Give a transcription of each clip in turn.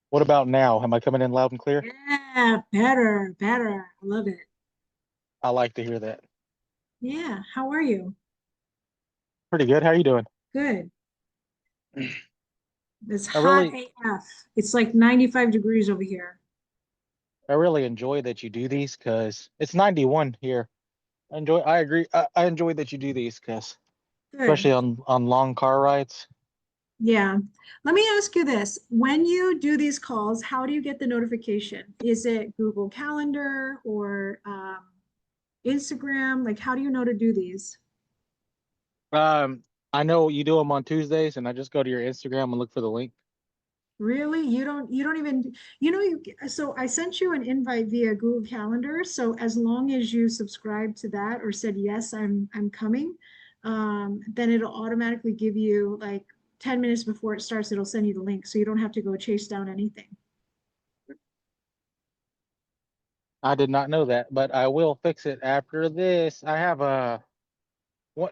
What about now? Am I coming in loud and clear? Yeah, better, better. I love it. I like to hear that. Yeah, how are you? Pretty good. How you doing? Good. It's I hot really, AF. It's like 95 degrees over here. I really enjoy that you do these because it's 91 here. I agree. I enjoy that you do these because, Good. especially on long car rides. Yeah. Let me ask you this. When you do these calls, how do you get the notification? Is it Google Calendar or Instagram? Like, how do you know to do these? Um, I know you do them on Tuesdays, and I just go to your Instagram and look for the link. Really? You don't even, so I sent you an invite via Google Calendar. So as long as you subscribe to that or said, yes, I'm coming, then it'll automatically give you like 10 minutes before it starts, it'll send you the link. So you don't have to go chase down anything. I did not know that, but I will fix it after this. I have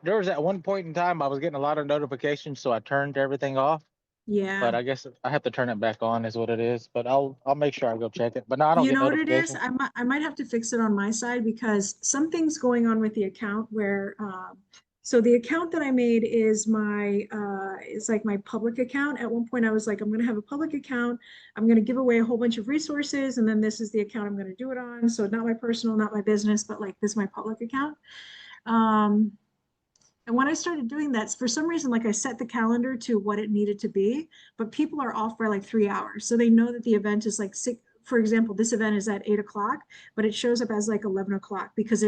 there was at one point in time I was getting a lot of notifications, so I turned everything off. Yeah. But I guess I have to turn it back on, is what it is. But I'll make sure I go check it. But no, I don't You get know what it is? notifications. I might have to fix it on my side because something's going on with the account where so the account that I made is like my public account. At one point I was like, I'm gonna have a public account, I'm gonna give away a whole bunch of resources, and then this is the account I'm gonna do it on. So not my personal, not my business, but like this is my public account. Um, and when I started doing that, for some reason, like I set the calendar to what it needed to be, but people are off for like 3 hours. So they know that the event is like six, for example, this event is at 8 o'clock, but it shows up as like 11 o'clock because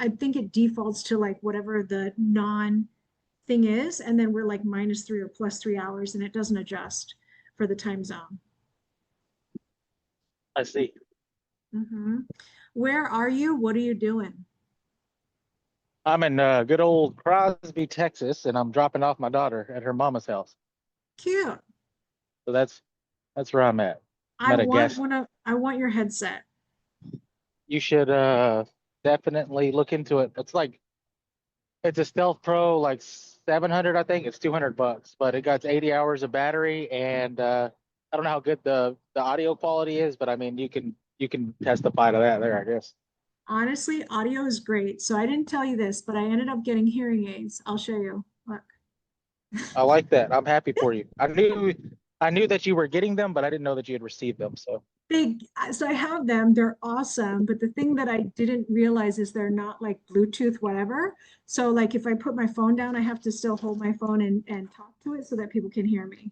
I think it defaults to like whatever the non thing is. And then we're like -3 or +3 hours and it doesn't adjust for the time zone. I see. Mhm. Where are you? What are you doing? I'm in good old Crosby, Texas, and I'm dropping off my daughter at her mama's house. Cute. So that's where I'm at. I'm I at a want guest. one of, I want your headset. You should definitely look into it. It's a Stealth Pro, like 700, I think. It's $200, but it got 80 hours of battery, and I don't know how good the audio quality is, but I mean you can testify to that there, I guess. Honestly, audio is great. So I didn't tell you this, but I ended up getting hearing aids. I'll show you. Look, I like that. I'm happy for you. I knew that you were getting them, but I didn't know that you had received them. So so I have them. They're awesome. But the thing that I didn't realize is they're not like Bluetooth, whatever. So like if I put my phone down, I have to still hold my phone and talk to it so that people can hear me.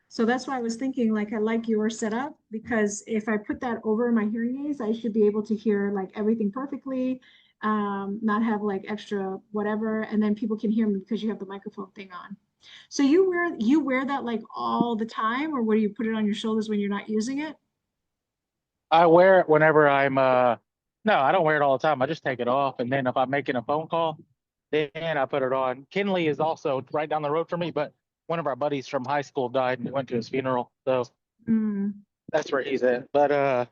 So that's why I was thinking like I like your setup because if I put that over my hearing aids, I should be able to hear like everything perfectly, not have like extra whatever, and then people can hear me because you have the microphone thing on. So you wear that like all the time, or what do you put it on your shoulders when you're not using it? I wear it whenever I'm no, I don't wear it all the time. I just take it off, and then if I'm making a phone call, then I put it on. Kinley is also right down the road from me, but one of our buddies from high school died and we went to his funeral. So Mm. that's where he's at. But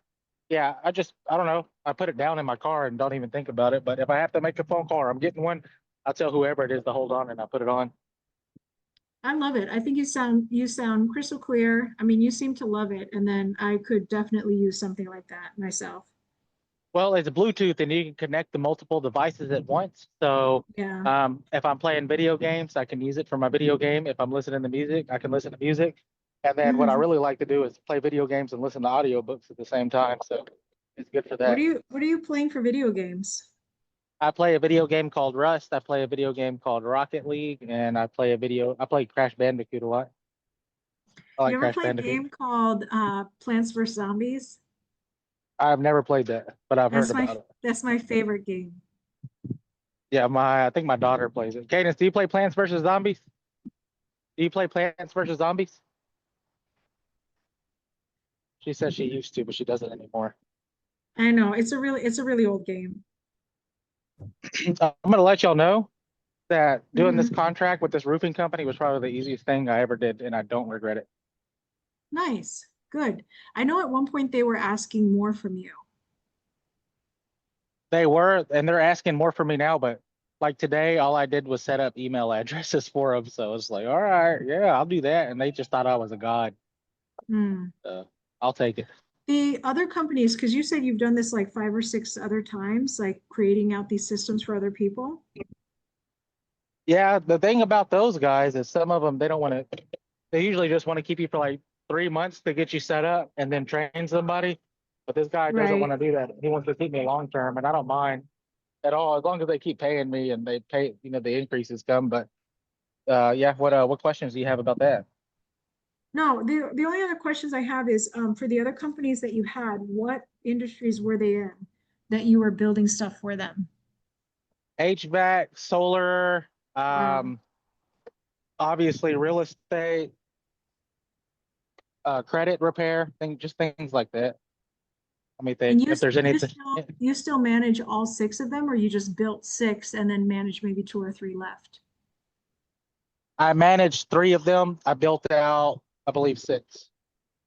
yeah, I don't know. I put it down in my car and don't even think about it. But if I have to make a phone call or I'm getting one, I'll tell whoever it is to hold on and I put it on. I love it. I think you sound crystal clear. I mean, you seem to love it, and then I could definitely use something like that myself. Well, it's Bluetooth and you can connect to multiple devices at once. So Yeah. if I'm playing video games, I can use it for my video game. If I'm listening to music, I can listen to music. And then what I Mhm. really like to do is play video games and listen to audiobooks at the same time. So it's good for What are that. you what are you playing for video games? I play a video game called Rust. I play a video game called Rocket League, and I play Crash Bandicoot a lot. I You like ever Crash play a Bandicoot. game called Plants vs. Zombies? I've never played that, but I've heard That's my about it. that's my favorite game. Yeah, I think my daughter plays it. Cadence, do you play Plants vs Zombies? Do you play Plants vs Zombies? She says she used to, but she doesn't anymore. I know it's a really old game. I'm gonna let y'all know that doing this Mhm. contract with this roofing company was probably the easiest thing I ever did, and I don't regret it. Nice. Good. I know at one point they were asking more from you. They were, and they're asking more from me now, but like today, all I did was set up email addresses for them. So it's like, all right, yeah, I'll do that. And they just thought I was a god. Hmm. Uh, I'll take it. The other companies, because you said you've done this like 5 or 6 other times, like creating out these systems for other people. Yeah, the thing about those guys is some of them they don't want to. They usually just want to keep you for like 3 months to get you set up and then train somebody. But this guy doesn't want Right. to do that. He wants to keep me long term, and I don't mind at all as long as they keep paying me and they pay. The increases come. But yeah, what questions do you have about that? No, the only other questions I have is for the other companies that you had, what industries were they in that you were building stuff for them? HVAC, solar, Wow. obviously real estate, credit repair, just things like that. I mean, And if there's you anything. still manage all 6 of them, or you just built 6 and then manage maybe 2 or 3 left? I managed 3 of them. I built out, I believe, 6,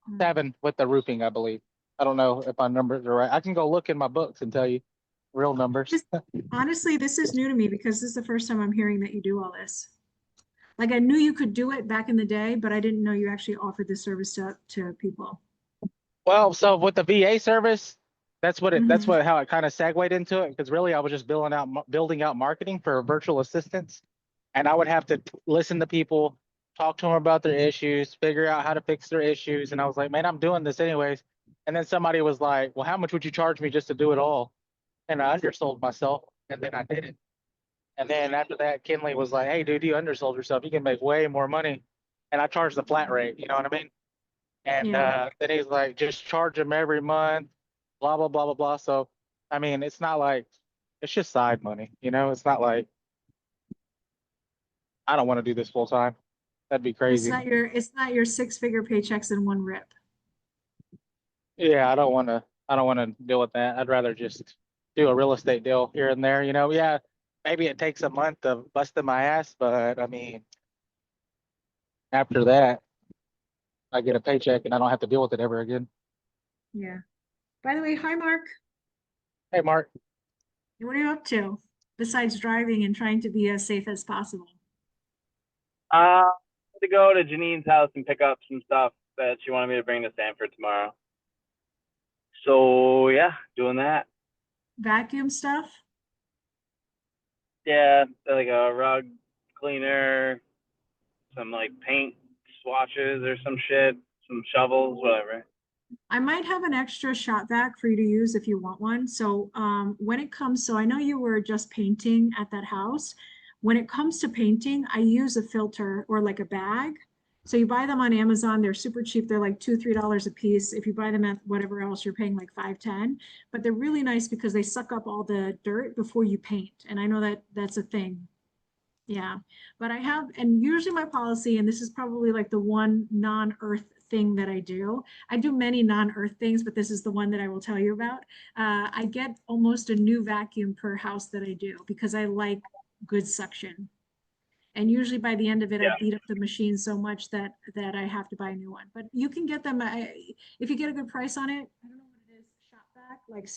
Hmm. 7 with the roofing, I believe. I don't know if my numbers are right. I can go look in my books and tell you real numbers. Honestly, this is new to me because this is the first time I'm hearing that you do all this. Like I knew you could do it back in the day, but I didn't know you actually offered this service to people. Well, so with the VA service, that's Mhm. what how it kind of segued into it because really I was just building out marketing for virtual assistants, and I would have to listen to people, talk to them about their issues, figure out how to fix their issues, and I was like, man, I'm doing this anyways. And then somebody was like, well, how much would you charge me just to do it all? And I undersold myself, and then I did it. And then after that, Kinley was like, hey, dude, you undersold yourself. You can make way more money. And I charged the flat rate. You know what I mean? And Yeah. then he's like, just charge him every month, blah, blah, blah, blah, blah. So, I mean, it's not like, it's just side money. It's not like I don't want to do this full time. That'd be crazy. It's not your 6-figure paychecks in one rip. Yeah, I don't want to deal with that. I'd rather just do a real estate deal here and there. Yeah, maybe it takes a month of busting my ass, but I mean, after that, I get a paycheck and I don't have to deal with it ever again. Yeah. By the way, hi Mark. Hey, Mark. What are you up to besides driving and trying to be as safe as possible? Uh, to go to Janine's house and pick up some stuff that she wanted me to bring to Stanford tomorrow. So yeah, doing that. Vacuum stuff? Yeah, like a rug cleaner, some like paint swatches or some shit, some shovels, whatever. I might have an extra shop vac for you to use if you want one. So when it comes, so I know you were just painting at that house. When it comes to painting, I use a filter or like a bag. So you buy them on Amazon, they're super cheap. They're like $2, $3 a piece. If you buy them at whatever else, you're paying like 5, 10. But they're really nice because they suck up all the dirt before you paint. And I know that that's a thing. Yeah, but I have, and usually my policy, and this is probably like the one non-earth thing that I do. I do many non-earth things, but this is the one that I will tell you about. I get almost a new vacuum per house that I do because I like good suction. And usually by the end of it, I Yeah. beat up the machine so much that I have to buy a new one. But you can get them if you get a good price on it. I don't know what it is, shop back. Like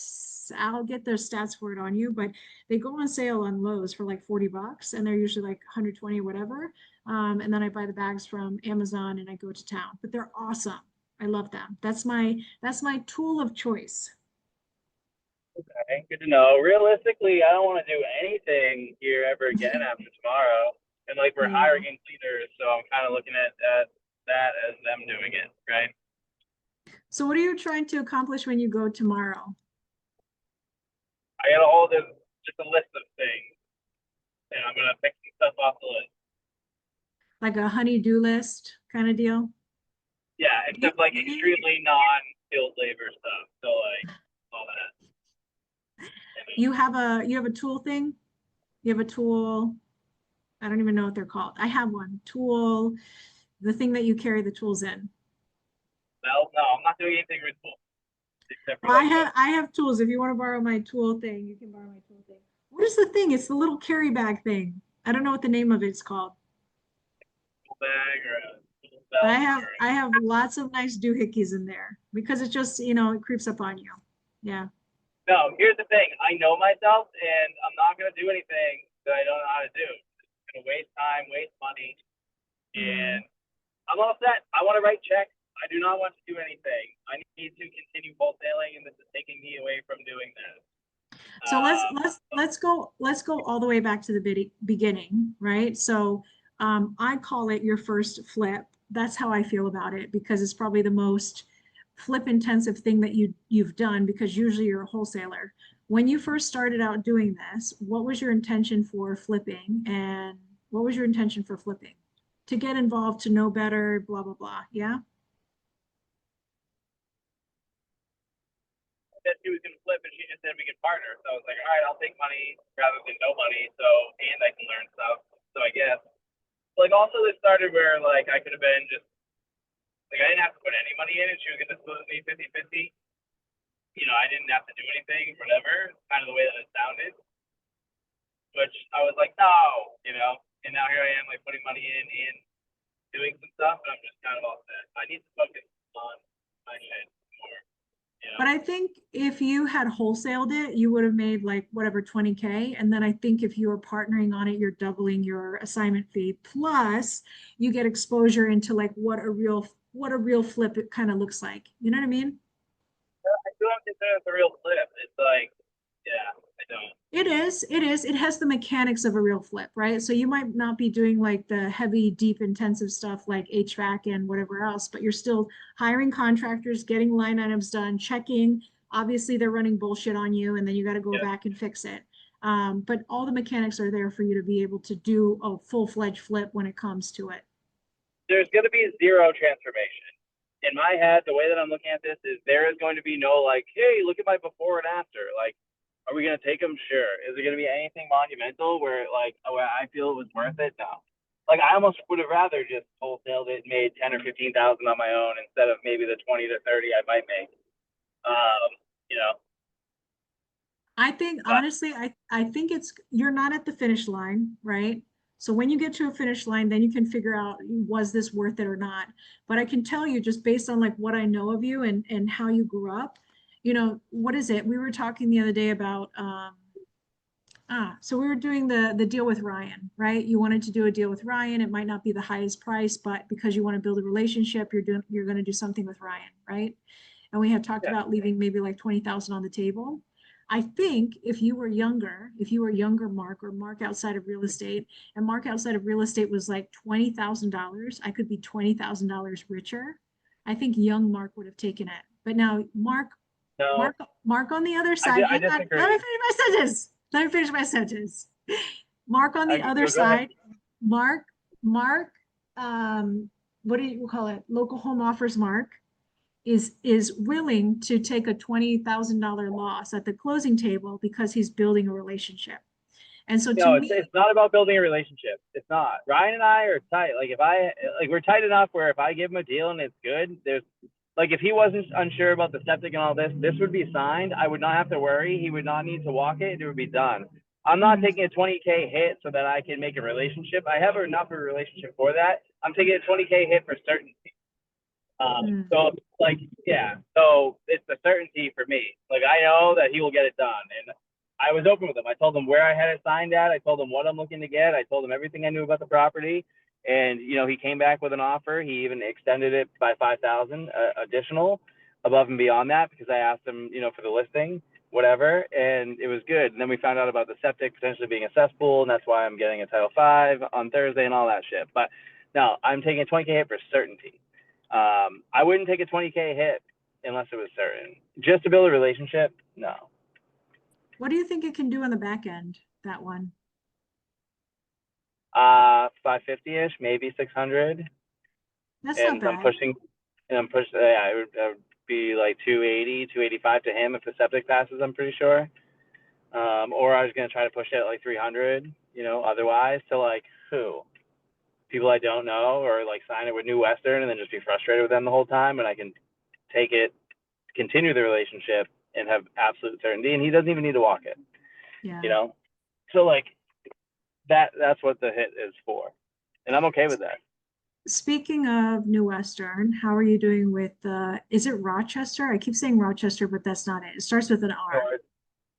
I'll get their stats for it on you, but they go on sale on Lowe's for like $40, and they're usually like 120 or whatever. And then I buy the bags from Amazon and I go to town. But they're awesome. I love them. That's my tool of choice. Okay, good to know. Realistically, I don't want to do anything here ever again after tomorrow. And like we're Yeah. hiring cleaners, so I'm kind of looking at that as them doing it, right? So what are you trying to accomplish when you go tomorrow? I got a hold of just a list of things, and I'm gonna pick some stuff off the list. Like a honey-do list kind of deal? Yeah, You, except like you extremely non-skilled labor stuff. So like all that. you have a tool thing? You have a tool, I don't even know what they're called. I have one. Tool, the thing that you carry the tools in. Well, no, I'm not doing anything ritual except for Well, I like have I have tools. If you want to borrow my tool thing, you can borrow my tool thing. What is the thing? It's the little carry bag thing. I don't know what the name of it's called. a bag or a tool But belt I have lots of nice doohickeys in there because it just, it creeps up on you. Yeah. no, here's the thing. I know myself, and I'm not gonna do anything that I don't know how to do. It's gonna waste time, waste money, Yeah. and I'm all set. I want to write checks. I do not want to do anything. I need to continue wholesaling, and this is taking me away from doing this. So let's go all the way back to the beginning, right? So I call it your first flip. That's how I feel about it because it's probably the most flip intensive thing that you've done because usually you're a wholesaler. When you first started out doing this, what was your intention for flipping and what was your intention for flipping? To get involved, to know better, blah blah blah. Yeah. Said she was gonna flip, and she just said we could partner. So I was like, all right, I'll take money rather than no money, so and I can learn stuff. So I guess, like, also this started where like I could have been just like I didn't have to put any money in, and she was gonna split with me 50-50. You know, I didn't have to do anything, whatever. Kind of the way that it sounded, which I was like, no, you know. And now here I am, like putting money in and doing some stuff, and I'm just kind of all set. I need to focus on my shit more. You know? But I think if you had wholesaled it, you would have made like whatever 20K. And then I think if you were partnering on it, you're doubling your assignment fee. Plus you get exposure into like what a real flip it kind of looks like. You know what I mean? I still don't consider it a real flip. It's like, yeah, I don't. It is. It has the mechanics of a real flip, right? So you might not be doing like the heavy, deep, intensive stuff like HVAC and whatever else, but you're still hiring contractors, getting line items done, checking. Obviously, they're running bullshit on you, and then you got to go Yeah. back and fix it. But all the mechanics are there for you to be able to do a full-fledged flip when it comes to it. There's going to be zero transformation. In my head, the way that I'm looking at this is there is going to be no like, hey, look at my before and after. Like, are we going to take them? Sure. Is it going to be anything monumental where like, oh, I feel it was worth it? No. Like, I almost would have rather just wholesaled it and made 10 or 15,000 on my own instead of maybe the 20 to 30 I might make. You know. I think honestly, I think you're not at the finish line, right? So when you get to a finish line, then you can figure out was this worth it or not. But I can tell you just based on like what I know of you and how you grew up, you know, what is it? We were talking the other day about so we were doing the deal with Ryan, right? You wanted to do a deal with Ryan. It might not be the highest price, but because you want to build a relationship, you're going to do something with Ryan, right? And we had talked about leaving maybe like 20,000 on the table. I think if you were younger, Mark, or Mark outside of real estate, and Mark outside of real estate was like $20,000, I could be $20,000 richer. I think young Mark would have taken it. But now Mark on the other side, I hang on, disagree. let me finish my sentence. Mark on the other side, Mark, what do you call it? Local home offers Mark is willing to take a $20,000 loss at the closing table because he's building a relationship. And so No, to me, it's not about building a relationship. It's not. Ryan and I are tight. Like we're tight enough where if I give him a deal and it's good, there's like if he wasn't unsure about the septic and all this would be signed. I would not have to worry. He would not need to walk it. It would be done. I'm not taking a 20K hit so that I can make a relationship. I have enough of a relationship for that. I'm taking a 20K hit for certainty. So like, yeah, so it's a certainty for me. Like I know that he will get it done. And I was open with him. I told him where I had it signed at. I told him what I'm looking to get. I told him everything I knew about the property. And, you know, he came back with an offer. He even extended it by 5,000 additional above and beyond that because I asked him, you know, for the listing, whatever. And it was good. And then we found out about the septic potentially being a cesspool. And that's why I'm getting a Title V on Thursday and all that shit. But no, I'm taking a 20K hit for certainty. I wouldn't take a 20K hit unless it was certain. Just to build a relationship, no. what do you think it can do on the back end, that one? 550-ish, maybe 600. That's And not bad. I'm pushing, yeah, it would be like 280, 285 to him if the septic passes, I'm pretty sure. Or I was going to try to push it at like 300, you know, otherwise to like who? People I don't know, or like sign it with New Western and then just be frustrated with them the whole time. And I can take it, continue the relationship and have absolute certainty. And he doesn't even need to walk it, Yeah. you know? So like that's what the hit is for. And I'm okay with that. Speaking of New Western, how are you doing with is it Rochester? I keep saying Rochester, but that's not it. It starts with an R.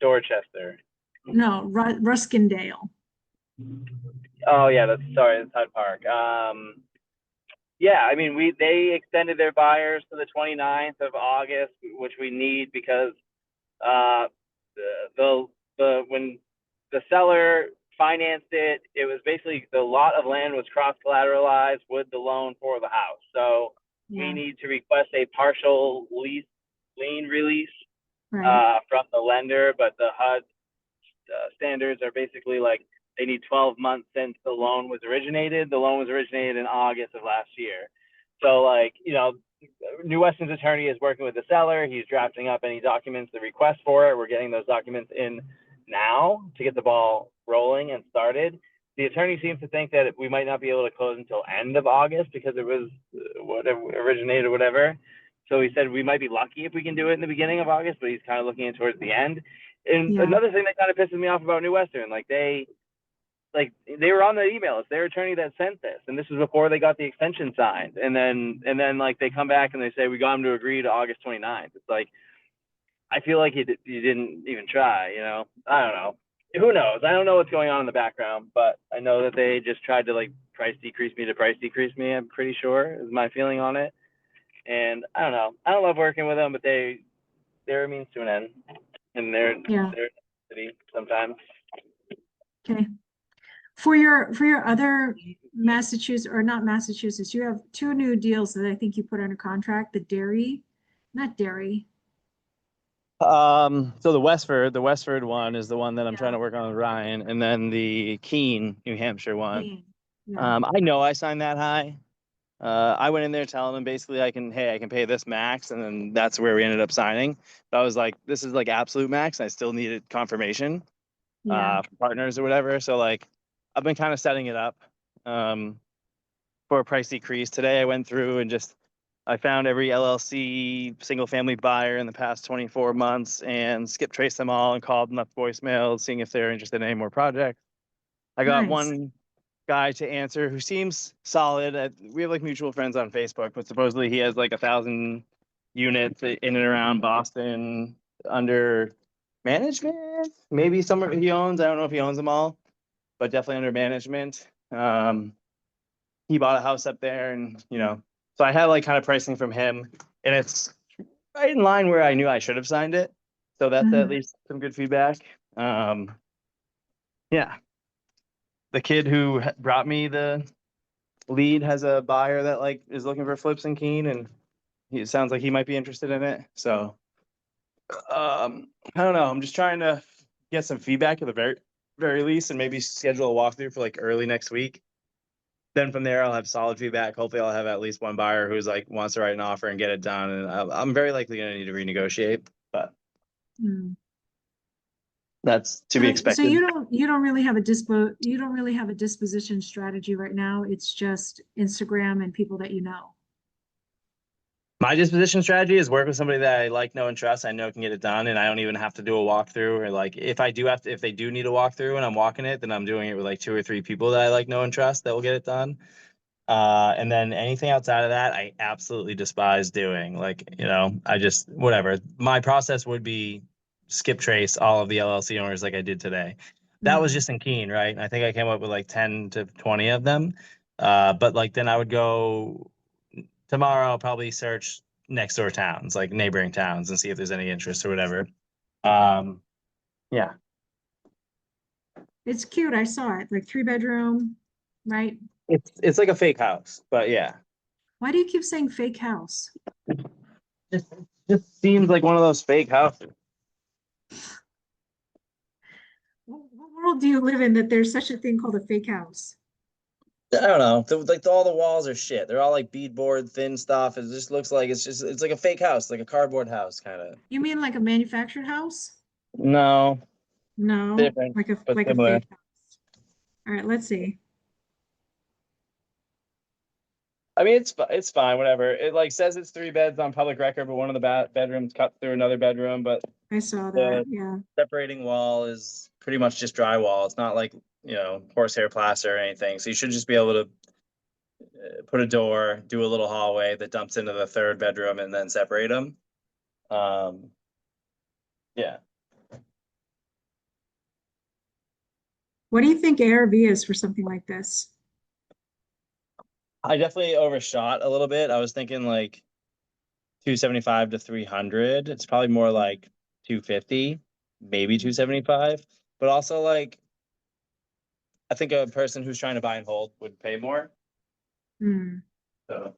Dorchester. No, Ruskindale. Oh yeah, that's Hyde Park. Yeah, I mean, they extended their buyers to the 29th of August, which we need because uh, when the seller financed it, it was basically the lot of land was cross collateralized with the loan for the house. So we Yeah, need to request a partial lien release right. from the lender, but the HUD standards are basically like they need 12 months since the loan was originated. The loan was originated in August of last year. So like, New Weston's attorney is working with the seller. He's drafting up any documents, the request for it. We're getting those documents in now to get the ball rolling and started. The attorney seems to think that we might not be able to close until end of August because it was whatever originated or whatever. So he said we might be lucky if we can do it in the beginning of August, but he's kind of looking towards the end. And Yeah. another thing that kind of pisses me off about New Western, they were on the email. It's their attorney that sent this, and this was before they got the extension signed. And then like they come back and they say we got them to agree to August 29th. It's like I feel like you didn't even try. I don't know. Who knows? I don't know what's going on in the background, but I know that they just tried to price decrease me. I'm pretty sure is my feeling on it. And I don't know. I don't love working with them, but they're a means to an end, and they're Yeah. city sometimes. Okay. For your other Massachusetts, or not Massachusetts, you have two new deals that I think you put under contract, not dairy. So the Westford one is the one that I'm trying Yeah. to work on with Ryan, and then the Keene, New Hampshire one. Yeah. I know I signed that high. I went in there telling them basically I can pay this max, and then that's where we ended up signing. But I was like, this is like absolute max. I still needed confirmation, Yeah. from partners or whatever. So like, I've been kind of setting it up, for a price decrease. Today I went through and I found every LLC single family buyer in the past 24 months and skip traced them all and called them, left voicemails, seeing if they're interested in any more projects. I got Nice. one guy to answer who seems solid. We have like mutual friends on Facebook, but supposedly he has like 1,000 units in and around Boston under management. Maybe some he owns. I don't know if he owns them all, but definitely under management. He bought a house up there, and so I had like kind of pricing from him, and it's right in line where I knew I should have signed it. So that's at Mhm. least some good feedback. Yeah. The kid who brought me the lead has a buyer that like is looking for flips in Keene, and it sounds like he might be interested in it. So I don't know. I'm just trying to get some feedback at the very least, and maybe schedule a walkthrough for like early next week. Then from there, I'll have solid feedback. Hopefully, I'll have at least one buyer who's like wants to write an offer and get it done. And I'm very likely going to need to renegotiate, but Mm. that's to be So expected. you don't really have a disposition strategy right now. It's just Instagram and people that you know. My disposition strategy is work with somebody that I like, know, and trust. I know can get it done, and I don't even have to do a walkthrough. Or like, if they do need a walkthrough and I'm walking it, then I'm doing it with like 2 or 3 people that I like, know, and trust that will get it done. And then anything outside of that, I absolutely despise doing. Like, I just whatever. My process would be skip trace all of the LLC owners like I did today. That was Mm. just in Keene, right? And I think I came up with like 10 to 20 of them. But like then I would go tomorrow, I'll probably search next door towns, like neighboring towns, and see if there's any interest or whatever. Yeah. It's cute. I saw it, like 3-bedroom, right? It's like a fake house, but yeah. Why do you keep saying fake house? Just seems like one of those fake houses. What world do you live in that there's such a thing called a fake house? I don't know. All the walls are shit. They're all like beadboard, thin stuff. It just looks like it's like a fake house, like a cardboard house kind of. You mean like a manufactured house? No, No, different, but like a similar. fake house. All right, let's see. I mean, it's fine, whatever. It like says it's 3 beds on public record, but one of the bedrooms cut through another bedroom. But I saw that. the Yeah. separating wall is pretty much just drywall. It's not like horsehair plaster or anything. So you should just be able to put a door, do a little hallway that dumps into the 3rd bedroom, and then separate them. Yeah. What do you think ARV is for something like this? I definitely overshot a little bit. I was thinking like 275 to 300. It's probably more like 250, maybe 275. But also like I think a person who's trying to buy and hold would pay more. Hmm. So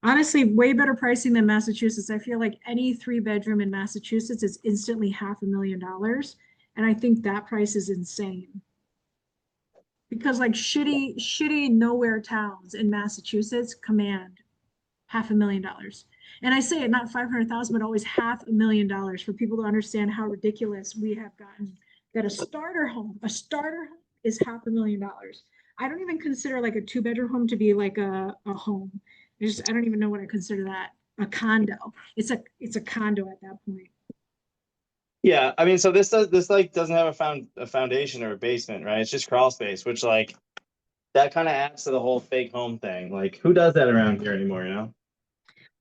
Honestly, way better pricing than Massachusetts. I feel like any 3 bedroom in Massachusetts is instantly $500,000. And I think that price is insane. Because like shitty nowhere towns in Massachusetts command $500,000. And I say it not 500,000, but always $500,000 for people to understand how ridiculous we have gotten. That a starter home is $500,000. I don't even consider like a 2 bedroom home to be like a home. I don't even know what I consider that. A condo. It's a condo at that point. yeah, I mean, so this like doesn't have a foundation or a basement, right? It's just crawl space, which like that kind of adds to the whole fake home thing. Like, who does that around here anymore? You know?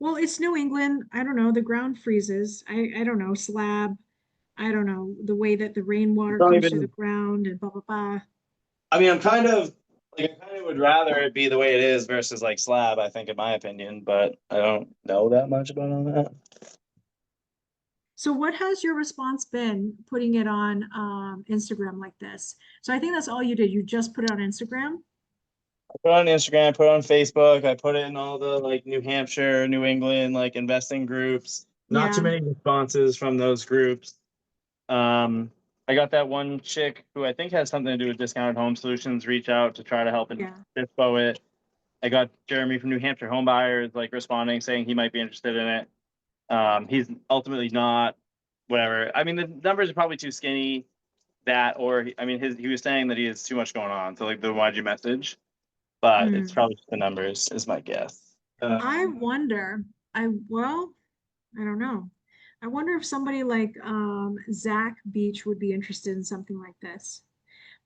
Well, it's New England. I don't know. The ground freezes. I don't know. Slab. I don't know. The way that the rainwater Don't comes through the even. ground and blah, blah, blah. I mean, I kind of would rather it be the way it is versus like slab. I think, in my opinion, but I don't know that much about all that. So what has your response been putting it on Instagram like this? So I think that's all you did. You just put it on Instagram? Put it on Instagram, put it on Facebook. I put it in all the like New Hampshire, New England like investing groups. Not too Yeah, many responses from those groups. Um, I got that one chick who I think has something to do with Discounted Home Solutions reach out to try to help yeah. dispo it. I got Jeremy from New Hampshire Home Buyers like responding saying he might be interested in it. He's ultimately not. Whatever. I mean, the numbers are probably too skinny. That or I mean, he was saying that he has too much going on. So like the why'd you message? But it's Hmm. probably just the numbers, is my guess. I wonder, well, I don't know. I wonder if somebody like Zach Beach would be interested in something like this.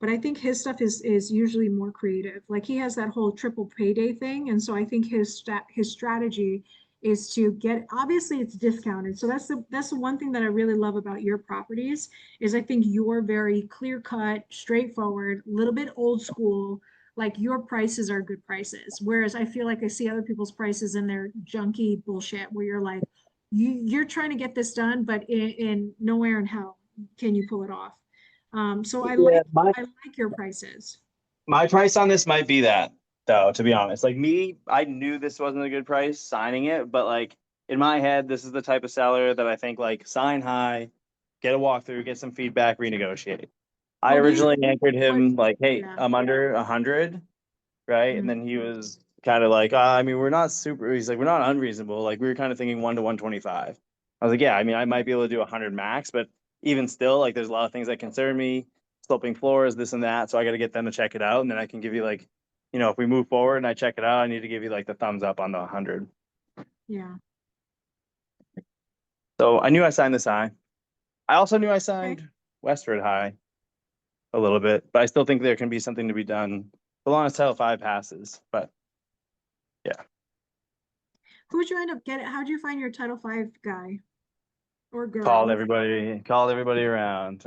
But I think his stuff is usually more creative. Like he has that whole triple payday thing, and so I think his strategy is to get, obviously it's discounted. So that's the one thing that I really love about your properties is I think you're very clear cut, straightforward, a little bit old school. Like your prices are good prices. Whereas I feel like I see other people's prices and they're junky bullshit where you're like, you're trying to get this done, but in nowhere in hell can you pull it off. So Yeah, I like your prices. my price on this might be that, though, to be honest. Like me, I knew this wasn't a good price signing it, but like in my head, this is the type of seller that I think like sign high, get a walkthrough, get some feedback, renegotiate. I Well, originally anchored what, him like, hey, yeah. I'm under 100, right? And Mm, then he was kind of like, I mean, we're not super, he's like, we're not unreasonable. Like we were kind of thinking 1 to 125. I was like, yeah, I mean, I might be able to do 100 max, but even still, like there's a lot of things that concern me, sloping floors, this and that. So I got to get them to check it out. And then I can give you like, if we move forward and I check it out, I need to give you like the thumbs up on the 100. yeah. So I knew I signed this high. I also knew I Okay. signed Westford high a little bit, but I still think there can be something to be done so long as Title 5 passes. But yeah. Who'd you end up getting? How'd you find your Title V guy or called girl? everybody called everybody around,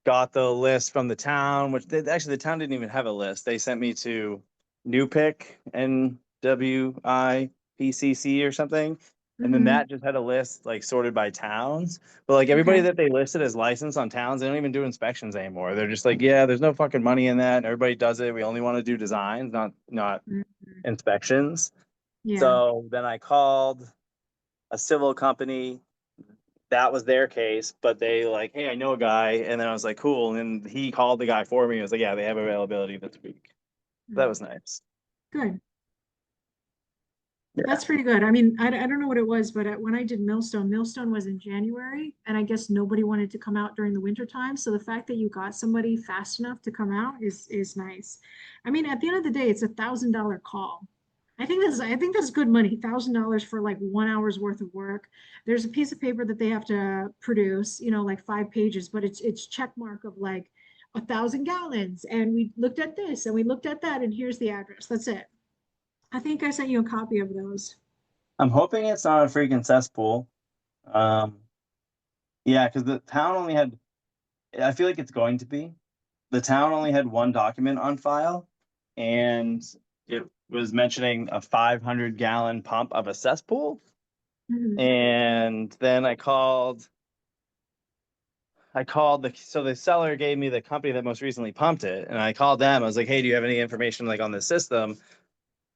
got the list from the town, which actually the town didn't even have a list. They sent me to NewPick, NWIPCC or something, and then Hmm. that just had a list like sorted by towns. But like everybody Okay. that they listed as licensed on towns, they don't even do inspections anymore. They're just like, yeah, there's no fucking money in that, and everybody does it. We only want to do designs, not Mhm. inspections. Yeah. So then I called a civil company. That was their case, but they like, hey, I know a guy, and then I was like, cool, and then he called the guy for me. He was like, yeah, they have availability this week. That Mm. was nice. Good. Yeah. That's pretty good. I mean, I don't know what it was, but when I did Millstone, Millstone was in January, and I guess nobody wanted to come out during the winter time. So the fact that you got somebody fast enough to come out is nice. I mean, at the end of the day, it's $1,000 call. I think that's good money. $1,000 for like 1 hour's worth of work. There's a piece of paper that they have to produce, like 5 pages, but it's check mark of like 1,000 gallons. And we looked at this and we looked at that, and here's the address. That's it. I think I sent you a copy of those. I'm hoping it's not a freaking cesspool. Um, yeah, because the town only had, I feel like it's going to be. The town only had one document on file, and it was mentioning a 500-gallon pump of a cesspool. Mhm. And then I called so the seller gave me the company that most recently pumped it. And I called them. I was like, hey, do you have any information like on this system?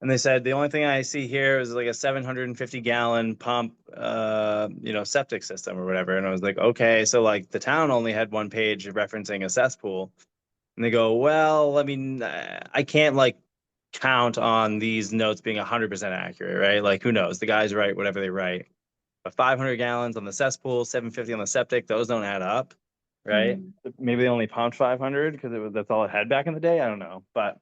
And they said, the only thing I see here is like a 750-gallon pump, septic system or whatever. And I was like, okay. So like the town only had one page referencing a cesspool. And they go, well, I mean, I can't like count on these notes being 100% accurate, right? Like, who knows? The guys write whatever they write. But 500 gallons on the cesspool, 750 on the septic, those don't add up, right? Mm. Maybe they only pumped 500 because that's all it had back in the day. I don't know, but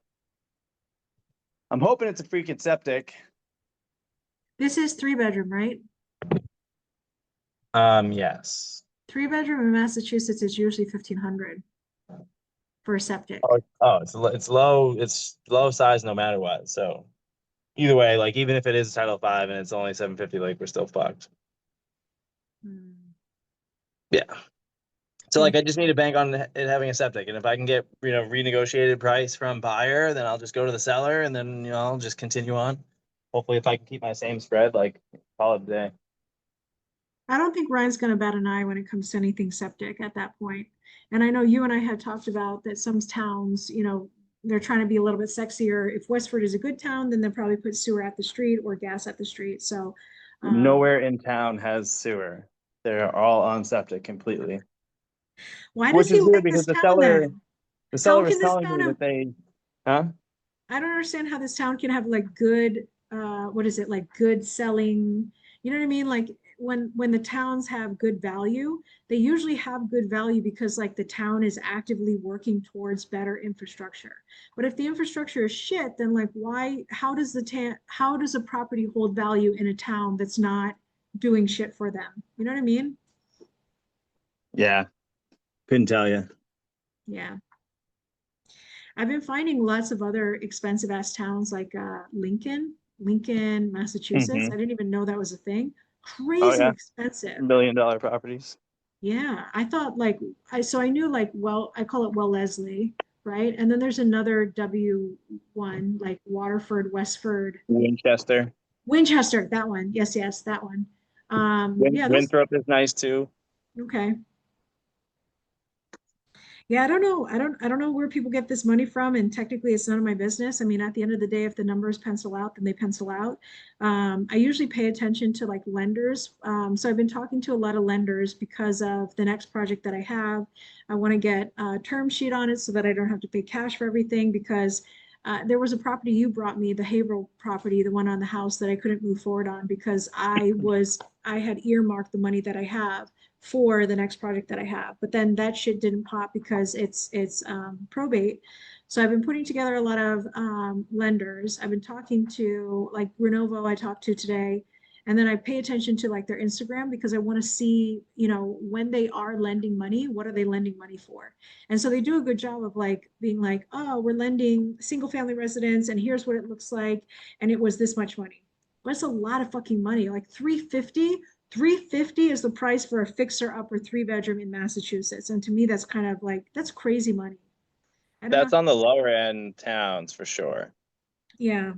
I'm hoping it's a freaking septic. This is 3-bedroom, right? Yes. 3-bedroom in Massachusetts is usually 1,500 for a septic. It's low size no matter what. So either way, like even if it is Title V and it's only 750, like we're still fucked. Mm. Yeah. So like I just need to bank on it having a septic, and if I can get renegotiated price from buyer, then I'll just go to the seller, and then I'll just continue on. Hopefully, if I can keep my same spread, like call it a day. I don't think Ryan's going to bat an eye when it comes to anything septic at that point. And I know you and I had talked about that some towns, they're trying to be a little bit sexier. If Westford is a good town, then they'll probably put sewer at the street or gas at the street. So, Nowhere in town has sewer. They're all on septic completely, why does which he is weird like because this town then? the How seller was can this telling town me have, that they, huh? I don't understand how this town can have like good, what is it, like good selling, you know what I mean? Like when the towns have good value, they usually have good value because like the town is actively working towards better infrastructure. But if the infrastructure is shit, then like how does a property hold value in a town that's not doing shit for them? You know what I mean? Yeah, couldn't tell you. Yeah. I've been finding lots of other expensive ass towns like Lincoln, Massachusetts. Hmm. I didn't even know that was a thing. Oh Crazy yeah, expensive. $1 million properties. Yeah, I thought like I knew like I call it Well Leslie, right? And then there's another W1 like Waterford, Westford, Winchester, Winchester, that one. Yes, yes, that one. Yeah, those Winthrop is nice too. okay. Yeah, I don't know. I don't know where people get this money from, and technically it's none of my business. I mean, at the end of the day, if the numbers pencil out, then they pencil out. I usually pay attention to like lenders. So I've been talking to a lot of lenders because of the next project that I have. I want to get a term sheet on it so that I don't have to pay cash for everything because there was a property you brought me, the Haverhill property, the one on the house that I couldn't move forward on because I had earmarked the money that I have for the next project that I have. But then that shit didn't pop because it's probate. So I've been putting together a lot of lenders. I've been talking to like Renovo I talked to today. And then I pay attention to like their Instagram because I want to see, when they are lending money, what are they lending money for? And so they do a good job of like being like, oh, we're lending single family residence and here's what it looks like. And it was this much money. But it's a lot of fucking money, like 350 is the price for a fixer upper 3-bedroom in Massachusetts. And to me, that's kind of like, that's crazy money. I don't know. That's on the lower end towns for sure. Yeah.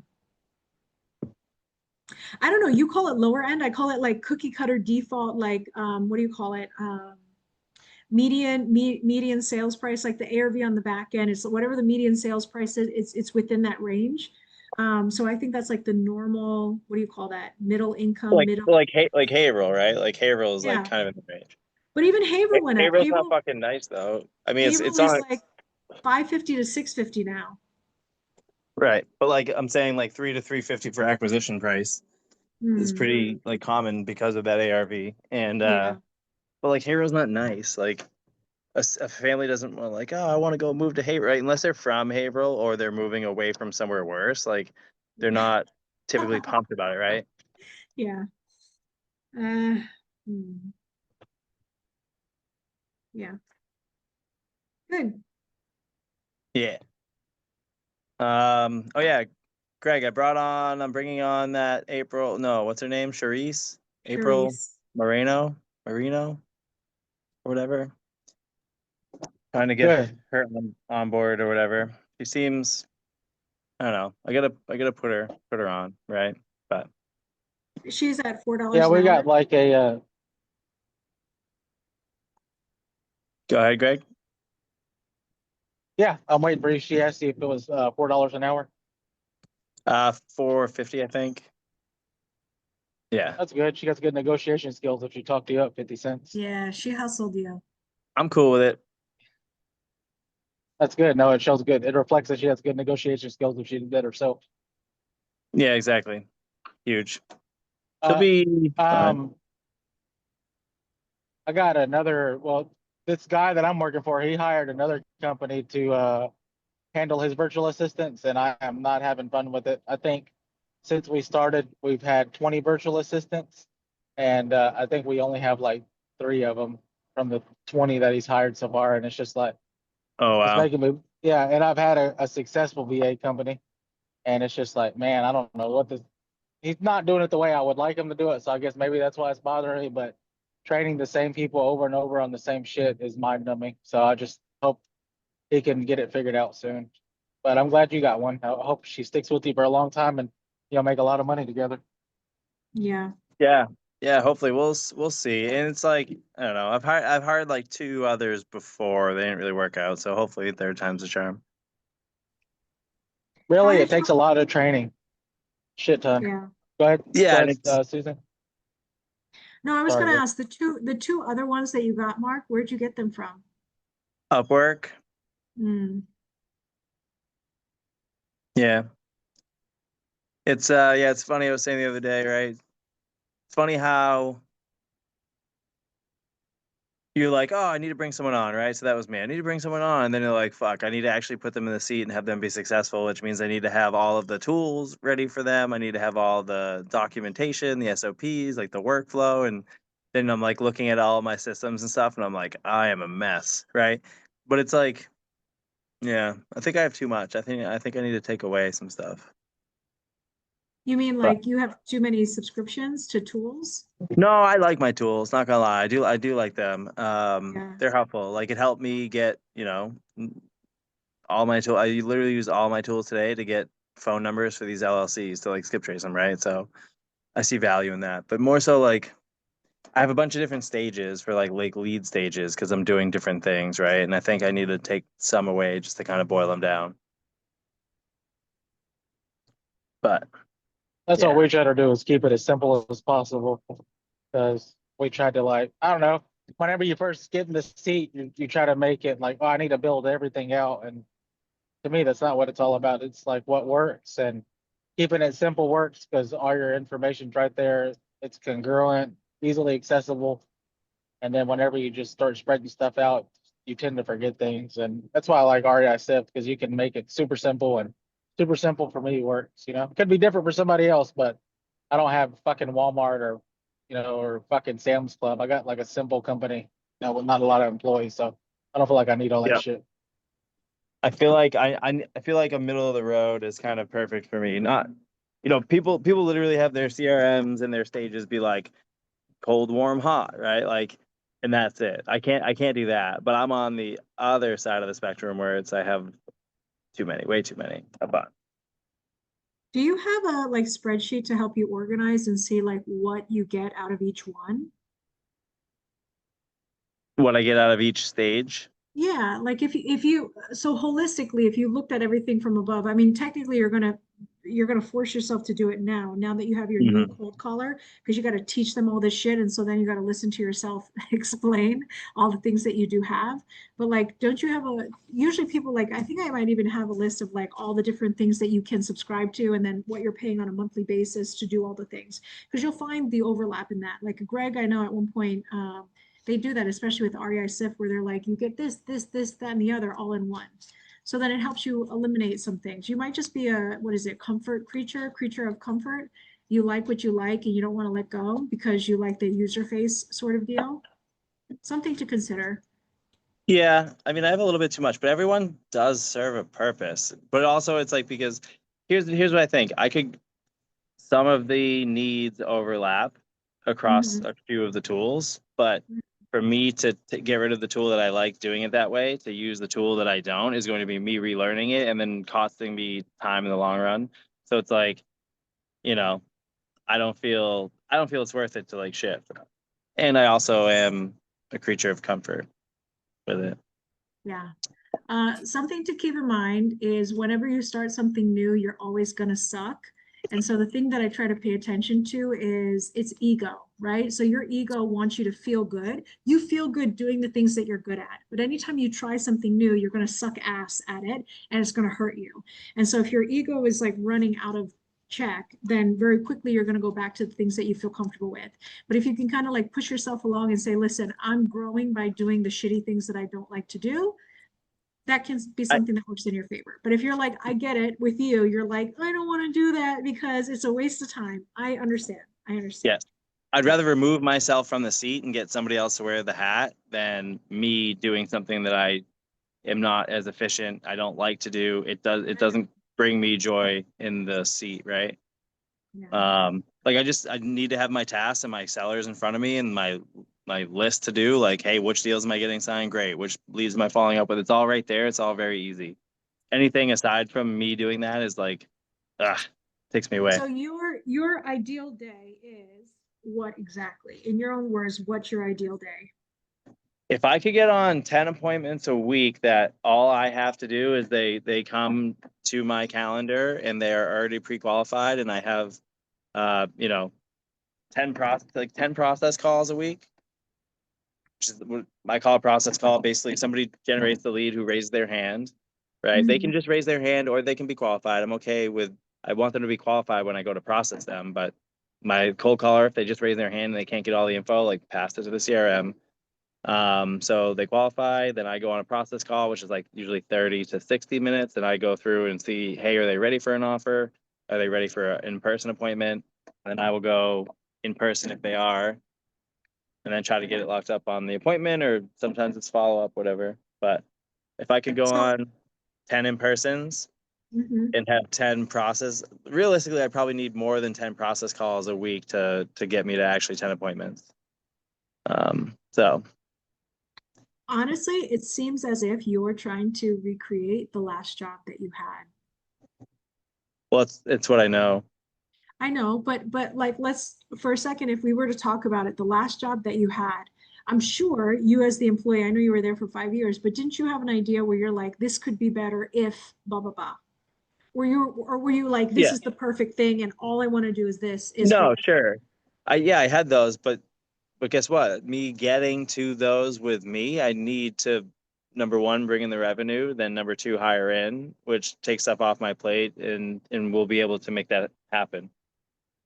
I don't know. You call it lower end. I call it like cookie cutter default, like, what do you call it? Median sales price, like the ARV on the back end. It's whatever the median sales price is, it's within that range. So I think that's like the normal, what do you call that? Middle income, middle. Like Haverhill, right? Like Haverhill is like Yeah. kind of in the range. But even Haverhill went up. Haverhill's not fucking nice though. I mean, Haverhill it's is on like 550 to 650 now. right, but like I'm saying, like 3 to 350 for acquisition price is Hmm. pretty like common because of that ARV. And Yeah. but like Haverhill's not nice. Like a family doesn't want like, oh, I want to go move to Haverhill, right? Unless they're from Haverhill or they're moving away from somewhere worse. Like they're not typically pumped about it, right? Yeah. Uh, hmm. Yeah. Good. Yeah. Oh yeah, Greg, I'm bringing on that April. No, what's her name? April Charisse. Marino, or whatever. Trying to get Good. her on board or whatever. She seems I don't know. I gotta put her on, right? But She's at $4 Yeah, an we hour. got like a, go ahead, Greg. yeah, I'm waiting for you. She asked you if it was $4 an hour. 450, I think. Yeah, That's good. She got good negotiation skills if she talked to you up 50 cents. Yeah, she hustled you. I'm cool with it. That's good. No, it shows good. It reflects that she has good negotiation skills if she did that herself. Yeah, exactly. Huge. She'll Uh, be fine. I got another, well, this guy that I'm working for, he hired another company to handle his virtual assistants, and I am not having fun with it. I think since we started, we've had 20 virtual assistants, and I think we only have like 3 of them from the 20 that he's hired so far, and it's just like Oh it's wow. making me, yeah. And I've had a successful VA company, and it's just like, man, I don't know what this. He's not doing it the way I would like him to do it, so I guess maybe that's why it's bothering me. But training the same people over and over on the same shit is mind numbing. So I just hope he can get it figured out soon. But I'm glad you got one. I hope she sticks with you for a long time and you'll make a lot of money together. Yeah. Yeah. Yeah, hopefully we'll see. And it's like, I don't know. I've hired like 2 others before. They didn't really work out, so hopefully third time's a charm. Really, How it did takes a lot of training. Shit ton. Yeah. Go ahead. Go Yeah, and ahead, it's Susan. No, I was Sorry. gonna ask the two other ones that you got, Mark, where'd you get them from? Upwork. Hmm. Yeah. It's yeah, it's funny. I was saying the other day, right? It's funny how you're like, oh, I need to bring someone on, right? So that was me. I need to bring someone on. And then you're like, fuck, I need to actually put them in the seat and have them be successful, which means I need to have all of the tools ready for them. I need to have all the documentation, the SOPs, like the workflow. And then I'm like looking at all my systems and stuff, and I'm like, I am a mess, right? But it's like, yeah, I think I have too much. I think I need to take away some stuff. You mean But like you have too many subscriptions to tools? no, I like my tools, not gonna lie. I do like them. Yeah. They're helpful. Like it helped me get, all my tool. I literally used all my tools today to get phone numbers for these LLCs to like skip trace them, right? So I see value in that. But more so like I have a bunch of different stages for like lead stages because I'm doing different things, right? And I think I need to take some away just to kind of boil them down. But That's what yeah. we try to do is keep it as simple as possible. Because we tried to like, I don't know, whenever you first get in the seat, you try to make it like, oh, I need to build everything out. And to me, that's not what it's all about. It's like what works, and keeping it simple works because all your information's right there. It's congruent, easily accessible. And then whenever you just start spreading stuff out, you tend to forget things. And that's why I like REI Sift because you can make it super simple, and super simple for me works, It could be different for somebody else, but I don't have fucking Walmart or, or fucking Sam's Club. I got like a simple company, with not a lot of employees. So I don't feel like I need all that Yeah. shit. I feel like I feel like a middle of the road is kind of perfect for me. Not, people literally have their CRMs and their stages be like cold, warm, hot, right? Like, and that's it. I can't do that. But I'm on the other side of the spectrum where it's I have too many, way too many. But Do you have a like spreadsheet to help you organize and see like what you get out of each one? what I get out of each stage. Yeah, like if you so holistically, if you looked at everything from above, I mean, technically you're gonna force yourself to do it now that you have your new Mhm. cold caller, because you got to teach them all this shit, and so then you got to listen to yourself explain all the things that you do have. But like, don't you have usually people like, I think I might even have a list of like all the different things that you can subscribe to, and then what you're paying on a monthly basis to do all the things, because you'll find the overlap in that. Like Greg, I know at one point, they do that, especially with REI Sift, where they're like, you get this, that, and the other all in one. So then it helps you eliminate some things. You might just be what is it, creature of comfort. You like what you like and you don't want to let go because you like the user face sort of deal. Something to consider. Yeah, I mean, I have a little bit too much, but everyone does serve a purpose. But also, it's like because here's what I think. I could some of the needs overlap across Mhm. a few of the tools, but for me to get rid of the tool that I like doing it that way, to use the tool that I don't, is going to be me relearning it and then costing me time in the long run. So it's like, you know, I don't feel it's worth it to like shift. And I also am a creature of comfort with it. Yeah. Something to keep in mind is whenever you start something new, you're always going to suck. And so the thing that I try to pay attention to is it's ego, right? So your ego wants you to feel good. You feel good doing the things that you're good at. But anytime you try something new, you're going to suck ass at it and it's going to hurt you. And so if your ego is like running out of check, then very quickly you're going to go back to the things that you feel comfortable with. But if you can kind of like push yourself along and say, listen, I'm growing by doing the shitty things that I don't like to do, that can be something that works in your favor. But if you're like, I get it with you, you're like, I don't want to do that because it's a waste of time. I understand. Yes. I'd rather remove myself from the seat and get somebody else to wear the hat than me doing something that I am not as efficient. I don't like to do. It doesn't bring me joy in the seat, right? Yeah. Like I need to have my tasks and my sellers in front of me and my list to do, like, hey, which deals am I getting signed? Great. Which leads am I following up with? It's all right there. It's all very easy. Anything aside from me doing that is like, takes me away. So your ideal day is what exactly? In your own words, what's your ideal day? If I could get on 10 appointments a week that all I have to do is they come to my calendar and they are already pre-qualified and I have 10 process calls a week, which is what I call a process call. Basically, somebody generates the lead who raised their hand, right? They can just raise their hand or they can be qualified. I'm okay with, I want them to be qualified when I go to process them, but my cold caller, if they just raise their hand and they can't get all the info, like pass it to the CRM. So they qualify, then I go on a process call, which is like usually 30 to 60 minutes. And I go through and see, hey, are they ready for an offer? Are they ready for an in-person appointment? And then I will go in person if they are, and then try to get it locked up on the appointment, or sometimes it's follow-up, whatever. But if I could go on 10 in-persons and have 10 process, realistically, I probably need more than 10 process calls a week to get me to actually 10 appointments. So honestly, it seems as if you're trying to recreate the last job that you had. well, it's what I know. I know, but like let's for a second, if we were to talk about it, the last job that you had, I'm sure you as the employee, I know you were there for 5 years, but didn't you have an idea where you're like, this could be better if blah blah blah? Were you like, this Yeah. is the perfect thing and all I want to do is this is No, what? sure. I had those, but guess what? Me getting to those with me, I need to, number one, bring in the revenue, then number two, hire in, which takes stuff off my plate, and we'll be able to make that happen.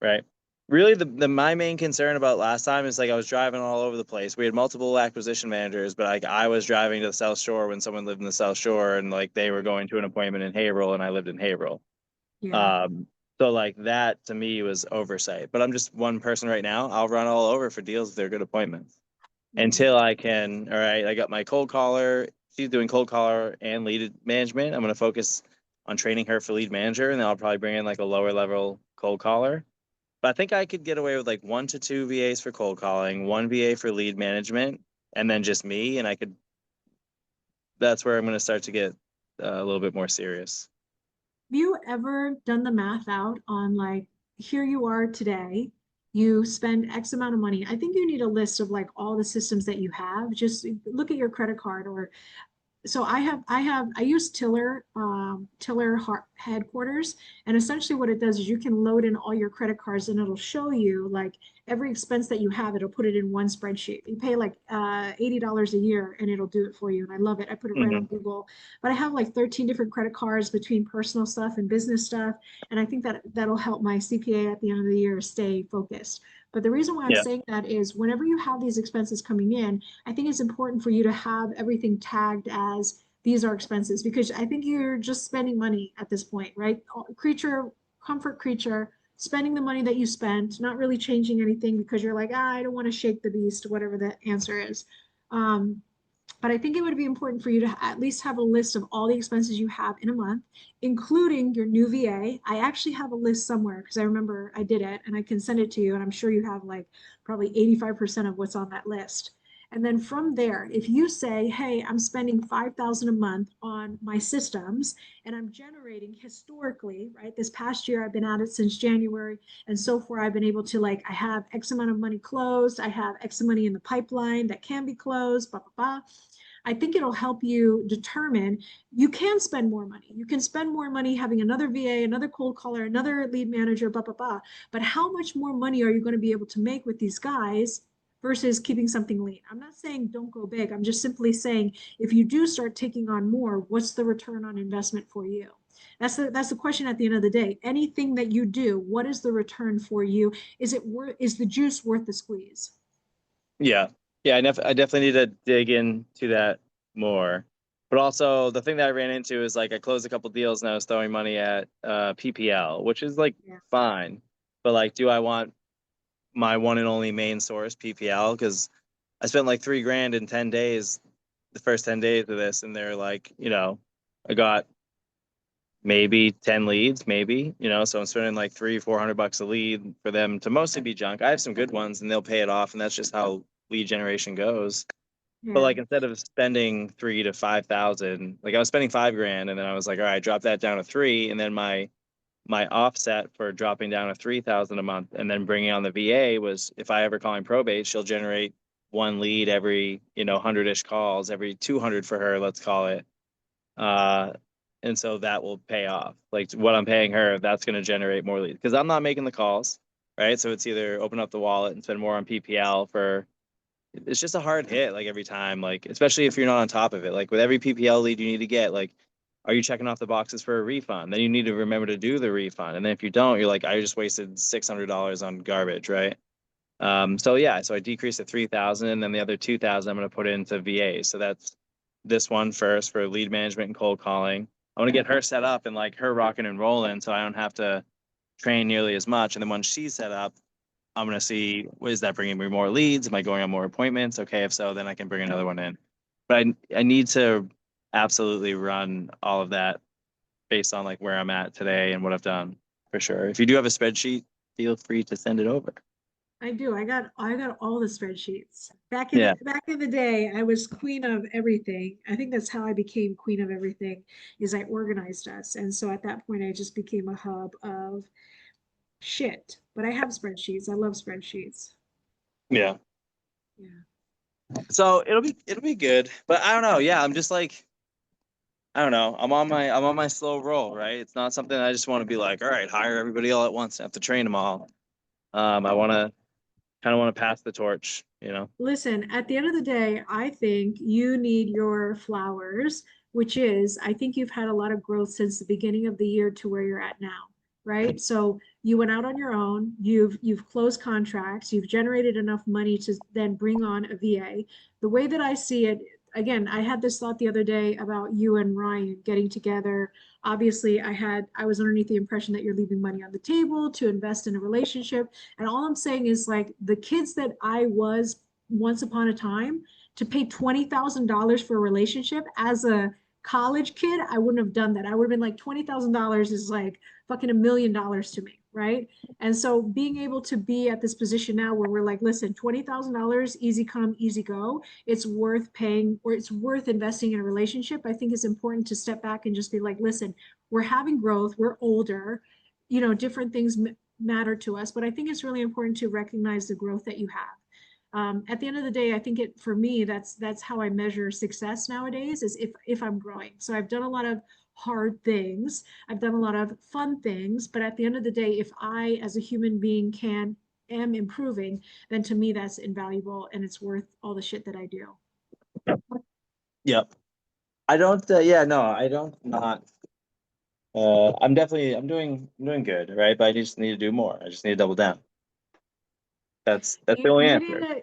Right. Really, the my main concern about last time is like I was driving all over the place. We had multiple acquisition managers, but like I was driving to the South Shore when someone lived in the South Shore, and like they were going to an appointment in Haverhill, and I lived in Haverhill. Yeah. So like that to me was oversight. But I'm just one person right now. I'll run all over for deals if they're good appointments until I can. All right, I got my cold caller. She's doing cold caller and lead management. I'm going to focus on training her for lead manager, and then I'll probably bring in like a lower level cold caller. But I think I could get away with like 1 to 2 VAs for cold calling, 1 VA for lead management, and then just me. And that's where I'm going to start to get a little bit more serious. Have you ever done the math out on like, here you are today, you spend X amount of money. I think you need a list of like all the systems that you have. Just look at your credit card or so I use Tiller headquarters, and essentially what it does is you can load in all your credit cards and it'll show you like every expense that you have. It'll put it in one spreadsheet. You pay like $80 a year and it'll do it for you, and I love it. I put it right on Google. But I have like 13 different credit cards between personal stuff and business stuff, and I think that that'll help my CPA at the end of the year stay focused. But the reason why I'm saying that is whenever you have these expenses coming in, I think it's important for you to have everything tagged as these are expenses, because I think you're just spending money at this point, right? Comfort creature, spending the money that you spent, not really changing anything because you're like, I don't want to shake the beast, whatever the answer is. But I think it would be important for you to at least have a list of all the expenses you have in a month, including your new VA. I actually have a list somewhere because I remember I did it, and I can send it to you, and I'm sure you have like probably 85% of what's on that list. And then from there, if you say, hey, I'm spending 5,000 a month on my systems and I'm generating historically, right? This past year, I've been at it since January. And so far, I've been able to I have X amount of money closed. I have X money in the pipeline that can be closed, blah, blah, blah. I think it'll help you determine you can spend more money. You can spend more money having another VA, another cold caller, another lead manager, blah, blah, blah. But how much more money are you going to be able to make with these guys versus keeping something lean? I'm not saying don't go big. I'm just simply saying if you do start taking on more, what's the return on investment for you? That's the question at the end of the day. Anything that you do, what is the return for you? Is the juice worth the squeeze? Yeah. Yeah, I definitely need to dig into that more. But also the thing that I ran into is like I closed a couple deals and I was throwing money at PPL, which is like Yeah. fine. But like, do I want my one and only main source PPL? Because I spent like $3,000 in 10 days, the first 10 days of this, and they're like, I got maybe 10 leads, maybe, so I'm spending like $300-400 a lead for them to mostly be junk. I have some good ones and they'll pay it off, and that's just how lead generation goes. But like, instead of spending 3,000 to 5,000, like I was spending $5,000, and then I was like, all right, drop that down to 3. And then my offset for dropping down to 3,000 a month and then bringing on the VA was, if I ever call in probate, she'll generate one lead every, 100-ish calls, every 200 for her, let's call it. And so that will pay off. Like what I'm paying her, that's going to generate more leads because I'm not making the calls, right? So it's either open up the wallet and spend more on PPL for, it's just a hard hit like every time, like, especially if you're not on top of it. Like with every PPL lead you need to get, like, are you checking off the boxes for a refund? Then you need to remember to do the refund. And then if you don't, you're like, I just wasted $600 on garbage, right? So yeah, so I decreased to 3,000, and then the other 2,000 I'm going to put into VA. So that's this one first for lead management and cold calling. I want to get her set up and like her rocking and rolling, so I don't have to train nearly as much. And then once she's set up, I'm going to see, is that bringing me more leads? Am I going on more appointments? Okay, if so, then I can bring another one in. But I need to absolutely run all of that based on like where I'm at today and what I've done, for sure. If you do have a spreadsheet, feel free to send it over. I do. I got all the spreadsheets. Yeah. Back in the day, I was queen of everything. I think that's how I became queen of everything, is I organized us. And so at that point I just became a hub of shit. But I have spreadsheets. I love spreadsheets. Yeah. Yeah. So it'll be good. But I don't know. Yeah, I'm just like, I don't know. I'm on my slow roll, right? It's not something I just want to be like, all right, hire everybody all at once and have to train them all. I kind of want to pass the torch, Listen, at the end of the day, I think you need your flowers, which is, I think you've had a lot of growth since the beginning of the year to where you're at now, right? So you went out on your own, you've closed contracts, you've generated enough money to then bring on a VA. The way that I see it, again, I had this thought the other day about you and Ryan getting together. Obviously, I was underneath the impression that you're leaving money on the table to invest in a relationship. And all I'm saying is like the kids that I was once upon a time, to pay $20,000 for a relationship as a college kid, I wouldn't have done that. I would have been like, $20,000 is like fucking $1 million to me, right? And so being able to be at this position now where we're like, listen, $20,000, easy come, easy go. It's worth paying, or it's worth investing in a relationship. I think it's important to step back and just be like, listen, we're having growth, we're older, different things matter to us, but I think it's really important to recognize the growth that you have. At the end of the day, I think for me, that's how I measure success nowadays, is if I'm growing. So I've done a lot of hard things. I've done a lot of fun things, but at the end of the day, if I, as a human being, am improving, then to me, that's invaluable and it's worth all the shit that I do. Yep. I don't, yeah, no, I don't not. I'm doing good, right? But I just need to do more. I just need to double down. That's the only answer.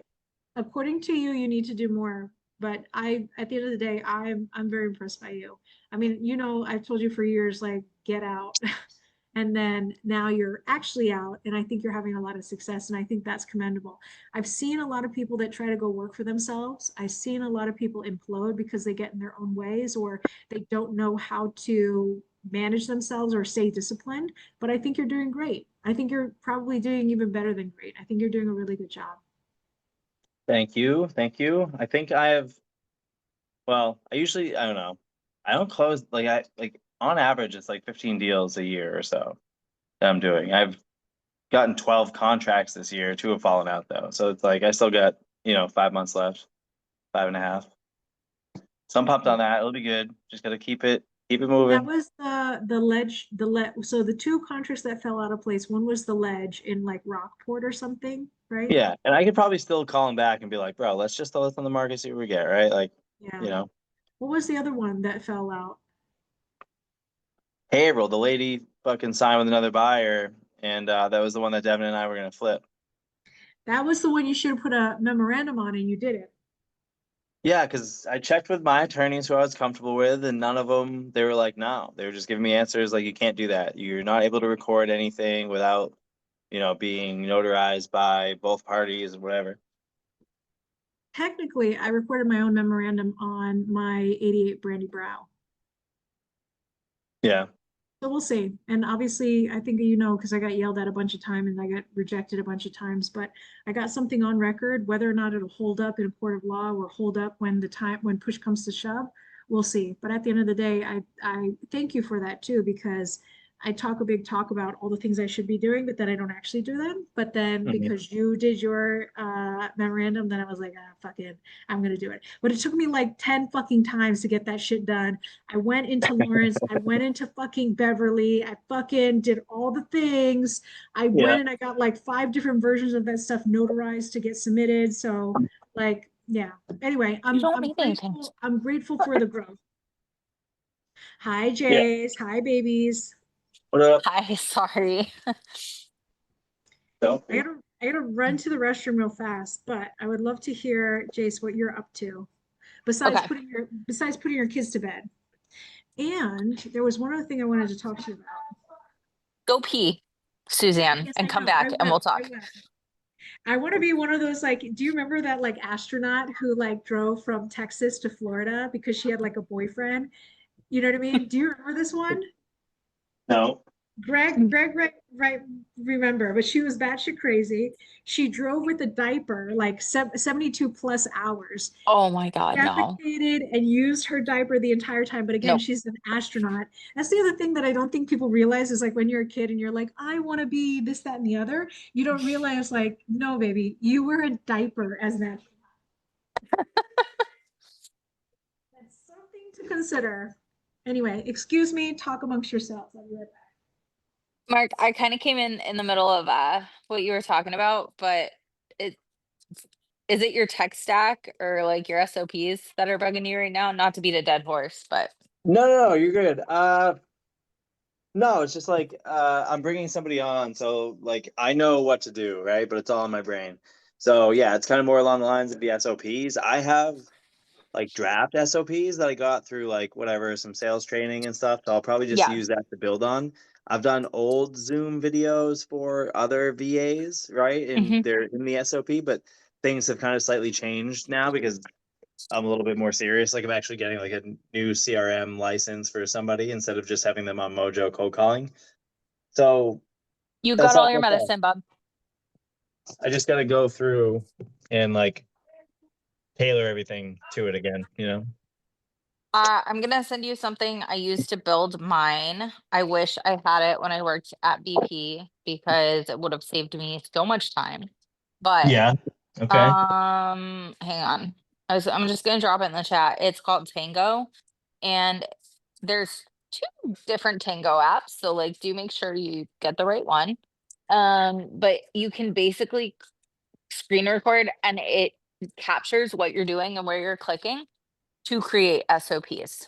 According to you, you need to do more. But at the end of the day, I'm very impressed by you. I mean, I've told you for years, like, get out. And then now you're actually out, and I think you're having a lot of success, and I think that's commendable. I've seen a lot of people that try to go work for themselves. I've seen a lot of people implode because they get in their own ways, or they don't know how to manage themselves or stay disciplined. But I think you're doing great. I think you're probably doing even better than great. I think you're doing a really good job. Thank you, thank you. I think I have, well, I usually, I don't know. I don't close, like on average, it's like 15 deals a year or so that I'm doing. I've gotten 12 contracts this year. 2 have fallen out though. So it's like I still got, 5 months left, 5.5. Some pumped on that. It'll be good. Just gotta keep it That moving. was the ledge, so the two contracts that fell out of place, one was the ledge in like Rockport or something, right? Yeah, and I could probably still call him back and be like, bro, let's just throw this on the market, see what we get, right? Like, Yeah. you know, What was the other one that fell out? Haverhill, the lady fucking signed with another buyer, and that was the one that Devin and I were gonna flip. That was the one you should have put a memorandum on and you did it. Yeah, because I checked with my attorneys who I was comfortable with, and none of them, they were like, no. They were just giving me answers like, you can't do that. You're not able to record anything without, being notarized by both parties and whatever. Technically, I recorded my own memorandum on my 88 Brandy Brow. Yeah. So we'll see. And obviously, I think you know, because I got yelled at a bunch of times and I got rejected a bunch of times, but I got something on record, whether or not it'll hold up in a court of law or hold up when push comes to shove, we'll see. But at the end of the day, I thank you for that too, because I talk a big talk about all the things I should be doing, but then I don't actually do them. But then Mhm. because you did your memorandum, then I was like, fucking, I'm gonna do it. But it took me like 10 fucking times to get that shit done. I went into Lawrence, I went into fucking Beverly, I fucking did all the things. I Yeah. went and I got like 5 different versions of that stuff notarized to get submitted. So like, yeah. Anyway, You don't need anything. I'm grateful for the growth. Hi, Yeah. Jays. Hi, babies. What up? Hi, sorry. I gotta run to the restroom real fast, but I would love to hear, Jace, what you're up to. Okay. Besides putting your kids to bed. And there was one other thing I wanted to talk to you about. Go pee, Suzanne, Yes, and I come know. I back and we'll will. I talk. will. I want to be one of those, like, do you remember that like astronaut who like drove from Texas to Florida because she had like a boyfriend? You know what I mean? Do you remember this one? No. Greg, right, remember, but she was batshit crazy. She drove with a diaper like 72 plus hours, Oh my God, no. defecated and used her diaper the entire time. But again, Nope. she's an astronaut. That's the other thing that I don't think people realize is like when you're a kid and you're like, I want to be this, that, and the other, you don't realize like, no, baby, you were a diaper as an astronaut. That's something to consider. Anyway, excuse me, talk amongst yourselves. I'll be right back. Mark, I kind of came in the middle of what you were talking about, but it is it your tech stack or like your SOPs that are bugging you right now? Not to beat a dead horse, but No, you're good. No, it's just like I'm bringing somebody on, so like I know what to do, right? But it's all in my brain. So yeah, it's kind of more along the lines of the SOPs. I have like draft SOPs that I got through like whatever, some sales training and stuff. So I'll probably just yeah. use that to build on. I've done old Zoom videos for other VAs, right? And Hmm. they're in the SOP, but things have kind of slightly changed now because I'm a little bit more serious. Like I'm actually getting like a new CRM license for somebody instead of just having them on Mojo cold calling. So You that's got all all your so far. medicine, bub. I just got to go through and like tailor everything to it again, you know? I'm gonna send you something I used to build mine. I wish I had it when I worked at BP because it would have saved me so much time. But Yeah. Okay. hang on. I'm just gonna drop it in the chat. It's called Tango, and there's 2 different Tango apps. So like, do make sure you get the right one. But you can basically screen record, and it captures what you're doing and where you're clicking to create SOPs.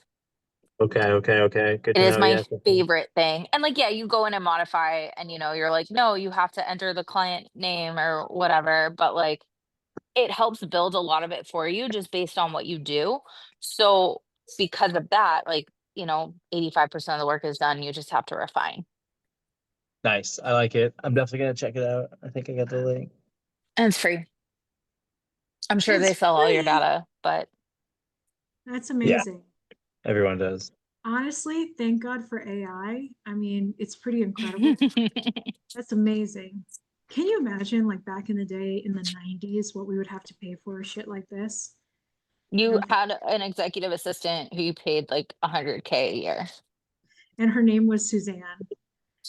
Okay. Good It to is know. my Yes. favorite thing. And like, yeah, you go in and modify and you're like, no, you have to enter the client name or whatever. But like, it helps build a lot of it for you just based on what you do. So because of that, like, 85% of the work is done. You just have to refine. Nice. I like it. I'm definitely gonna check it out. I think I got the link. And it's free. I'm sure they It's sell all your free. data, but That's Yeah, amazing. everyone does. Honestly, thank God for AI. I mean, it's pretty incredible. That's amazing. Can you imagine like back in the day in the 90s what we would have to pay for shit like this? You Okay. had an executive assistant who you paid like 100K a year. And her name was Suzanne.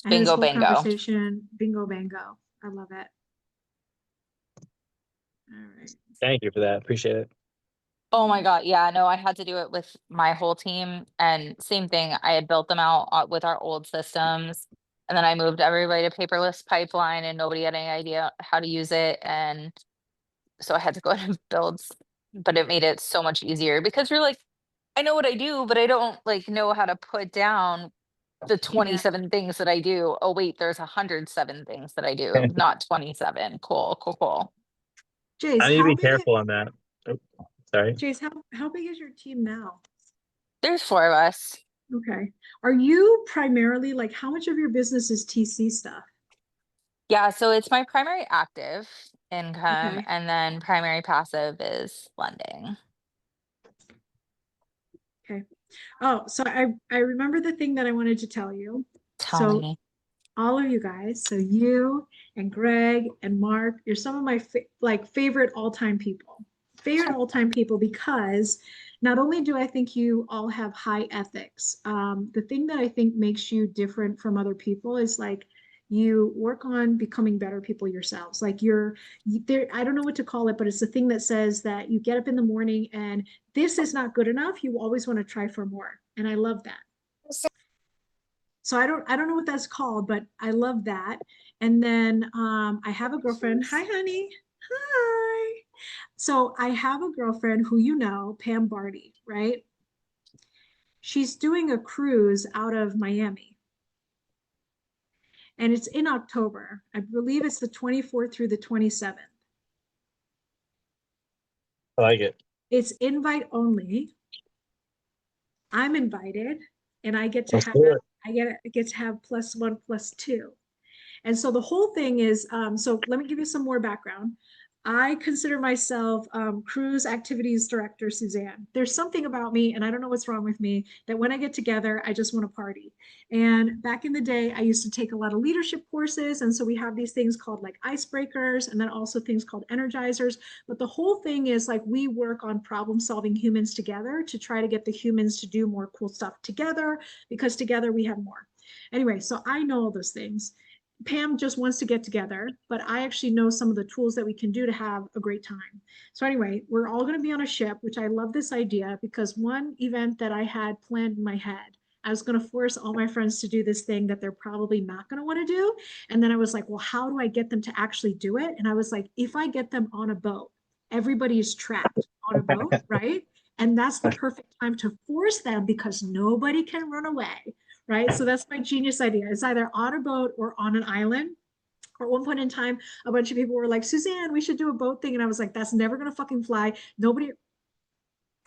And this Bingo, whole bango. conversation, bingo bango. I love it. All right. Thank you for that. Appreciate it. Oh my God. Yeah, no, I had to do it with my whole team. And same thing, I had built them out with our old systems. And then I moved everybody to paperless pipeline and nobody had any idea how to use it. And so I had to go ahead and build, but it made it so much easier because you're like, I know what I do, but I don't like know how to put down the 27 things that I do. Oh wait, there's 107 things that I do, not 27. Cool, cool, cool. Jace, I need to how be big, careful on that. Oh, sorry. Jace, how big is your team now? There's 4 of us. Okay. Are you primarily like how much of your business is TC stuff? Yeah, so it's my primary active income, Okay. and then primary passive is lending. Oh, so I remember the thing that I wanted to tell you. Tell So me. all of you guys, so you and Greg and Mark, you're some of my favorite all-time people. Favorite all-time people because not only do I think you all have high ethics, the thing that I think makes you different from other people is like you work on becoming better people yourselves. Like there, I don't know what to call it, but it's the thing that says that you get up in the morning and this is not good enough. You always want to try for more. And I love that. So I don't know what that's called, but I love that. And then I have a girlfriend. Hi, honey. Hi. So I have a girlfriend who you know, Pam Barty, right? She's doing a cruise out of Miami. And it's in October. I believe it's the 24th through the 27th. I like it. It's invite only. I'm invited and I get to Let's have do it. I get to have +1 +2. And so the whole thing is, so let me give you some more background. I consider myself cruise activities director, Suzanne. There's something about me, and I don't know what's wrong with me, that when I get together, I just want to party. And back in the day, I used to take a lot of leadership courses. And so we have these things called like icebreakers and then also things called energizers. But the whole thing is like we work on problem solving humans together to try to get the humans to do more cool stuff together because together we have more. Anyway, so I know all those things. Pam just wants to get together, but I actually know some of the tools that we can do to have a great time. So anyway, we're all going to be on a ship, which I love this idea because one event that I had planned in my head, I was going to force all my friends to do this thing that they're probably not going to want to do. And then I was like, well, how do I get them to actually do it? And I was like, if I get them on a boat, everybody is trapped on a boat, right? And that's the perfect time to force them because nobody can run away. Right. So that's my genius idea. It's either on a boat or on an island. Or at one point in time, a bunch of people were like, Suzanne, we should do a boat thing. And I was like, that's never going to fucking fly. Nobody,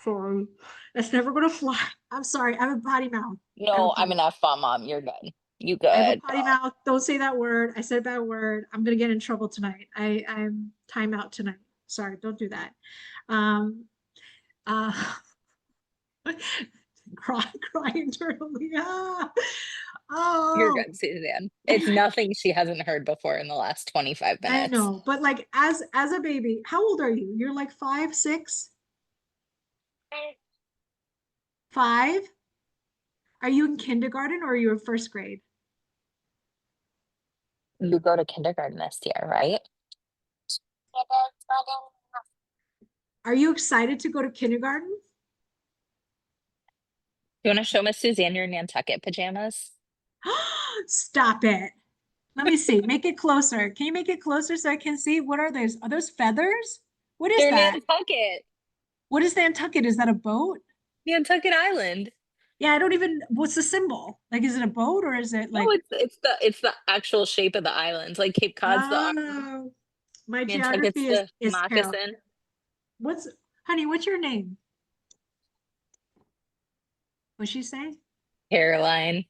sorry, that's never going to fly. I'm sorry. I have a potty mouth. No, I'm an F-bomb mom. You're good. You good. I have a potty mouth. Don't say that word. I said that word. I'm going to get in trouble tonight. I'm time out tonight. Sorry. Don't do that. Uh, cry internally. Ah. You're Oh, good, Suzanne. It's nothing she hasn't heard before in the last 25 I minutes. know, but like as a baby, how old are you? You're like 5, 6? 5? Are you in kindergarten or are you in first grade? You go to kindergarten this year, right? Are you excited to go to kindergarten? You want to show Miss Suzanne your Nantucket pajamas? Stop it. Let me see. Make it closer. Can you make it closer so I can see? What are those? Are those feathers? What is They're that? Nantucket. What is Nantucket? Is that a boat? Nantucket Island. Yeah, I don't even, what's the symbol? Like, is it a boat or is it like, No, it's the actual shape of the island. Like Cape Cod's the oh, my Nantucket's geography the is terrible. moccasin. Honey, what's your name? What'd she say? Caroline.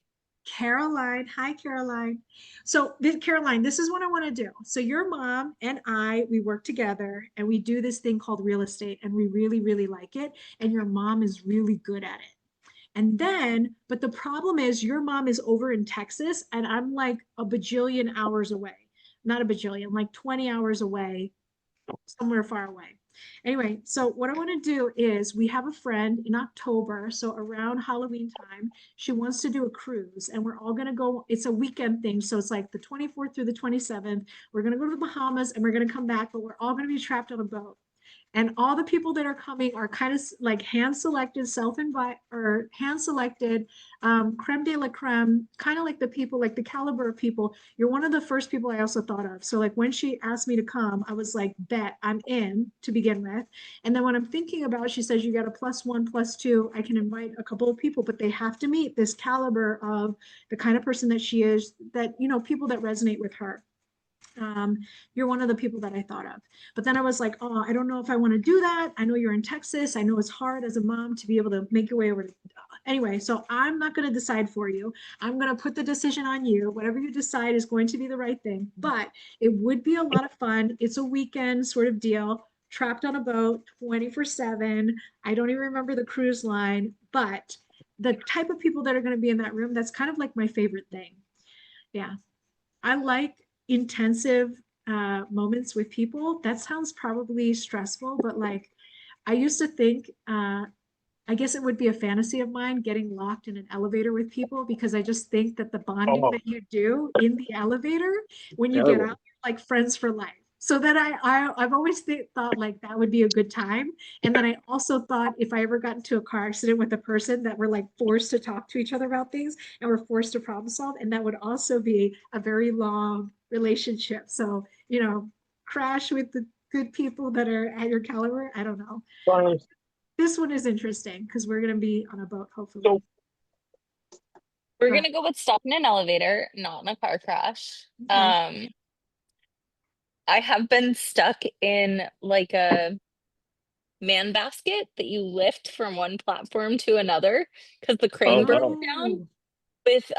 Caroline. Hi, Caroline. So, Caroline, this is what I want to do. So, your mom and I, we work together and we do this thing called real estate, and we really, really like it. And your mom is really good at it. And then, but the problem is, your mom is over in Texas, and I'm like a bajillion hours away. not a bajillion, like 20 hours away, somewhere far away. Anyway, so what I want to do is we have a friend in October, so around Halloween time, she wants to do a cruise and we're all going to go. It's a weekend thing. So it's like the 24th through the 27th. We're going to go to the Bahamas and we're going to come back, but we're all going to be trapped on a boat. And all the people that are coming are kind of like hand selected, self-invite or hand selected, creme de la creme, kind of like the people, like the caliber of people. You're one of the first people I also thought of. So like when she asked me to come, I was like, bet I'm in to begin with. And then when I'm thinking about, she says, you got a +1, +2, I can invite a couple of people, but they have to meet this caliber of the kind of person that she is, that, you know, people that resonate with her. You're one of the people that I thought of. But then I was like, oh, I don't know if I want to do that. I know you're in Texas. I know it's hard as a mom to be able to make your way over to. Anyway, so I'm not going to decide for you. I'm going to put the decision on you. Whatever you decide is going to be the right thing. But it would be a lot of fun. It's a weekend sort of deal, trapped on a boat 24/7. I don't even remember the cruise line, but the type of people that are going to be in that room, that's kind of like my favorite thing. Yeah. I like intensive moments with people. That sounds probably stressful, but like I used to think, I guess it would be a fantasy of mine getting locked in an elevator with people because I just think that the bonding Oh. that you do in the elevator when you get Terrible. out, you're like friends for life. So that I've always thought like that would be a good time. And then I also thought if I ever got into a car accident with a person that were like forced to talk to each other about things and were forced to problem solve, and that would also be a very long relationship. So, you know, crash with the good people that are at your caliber. I don't know. This one is interesting because we're going to be on a boat, hopefully. So- We're Go gonna go with stuck in an elevator, not in a car crash. Okay. I have been stuck in like a man basket that you lift from one platform to another because the crane Oh, broke no. down with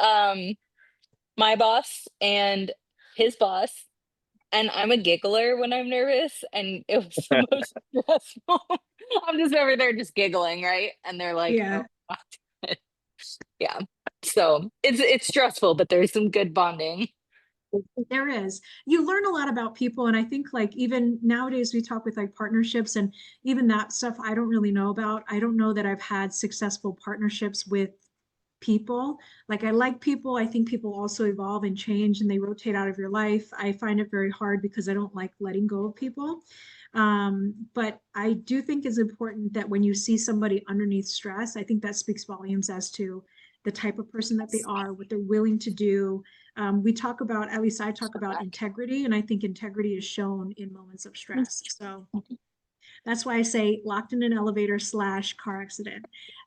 my boss and his boss. And I'm a giggler when I'm nervous, and it was the most stressful. I'm just over there just giggling, right? And they're like, Yeah. "Oh, yeah." So it's stressful, but there's some good bonding. There is. You learn a lot about people. And I think like even nowadays we talk with like partnerships and even that stuff I don't really know about. I don't know that I've had successful partnerships with people. Like I like people. I think people also evolve and change and they rotate out of your life. I find it very hard because I don't like letting go of people. But I do think it's important that when you see somebody underneath stress, I think that speaks volumes as to the type of person that they are, what they're willing to do. We talk about, at least I talk about integrity, and I think integrity is shown in moments of stress. So that's why I say locked in an elevator / car accident.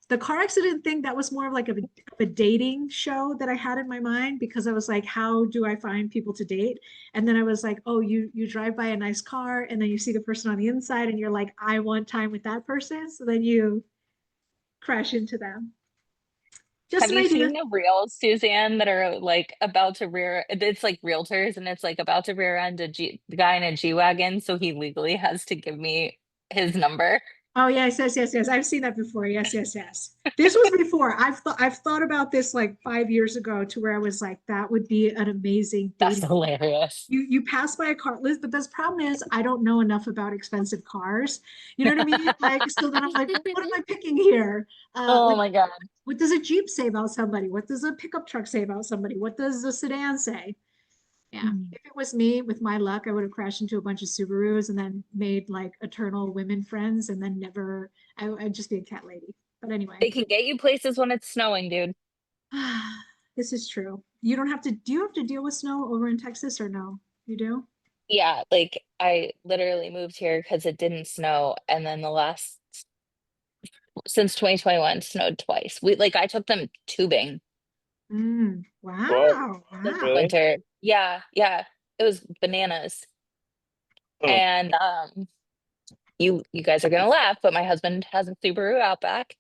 The car accident thing, that was more of like a dating show that I had in my mind because I was like, how do I find people to date? And then I was like, oh, you drive by a nice car and then you see the person on the inside and you're like, I want time with that person. So then you crash into them. Just Have an you idea. seen the reels, Suzanne, that are like about to rear? It's like realtors, and it's like about to rear end the guy in a G-Wagon, so he legally has to give me his number. Oh yes, yes, yes, yes. I've seen that before. Yes, yes, yes. This was before. I've thought about this like 5 years ago to where I was like, that would be an amazing That's dating. hilarious. You pass by a car, Liz, but the problem is I don't know enough about expensive cars. You know what I mean? Like, so then I'm like, well, what am I picking here? Oh Like, my God. what does a Jeep say about somebody? What does a pickup truck say about somebody? What does a sedan say? Yeah. If it was me with my luck, I would have crashed into a bunch of Subarus and then made like eternal women friends and then never, I'd just be a cat lady. But anyway, They can get you places when it's snowing, dude. this is true. You don't have to, do you have to deal with snow over in Texas or no? You do? Yeah, like I literally moved here because it didn't snow, and then the last since 2021 snowed twice. I took them tubing Wow. this Wow. Really? winter. Yeah, yeah. It was bananas. Hmm. And you guys are gonna laugh, but my husband has a Subaru Outback,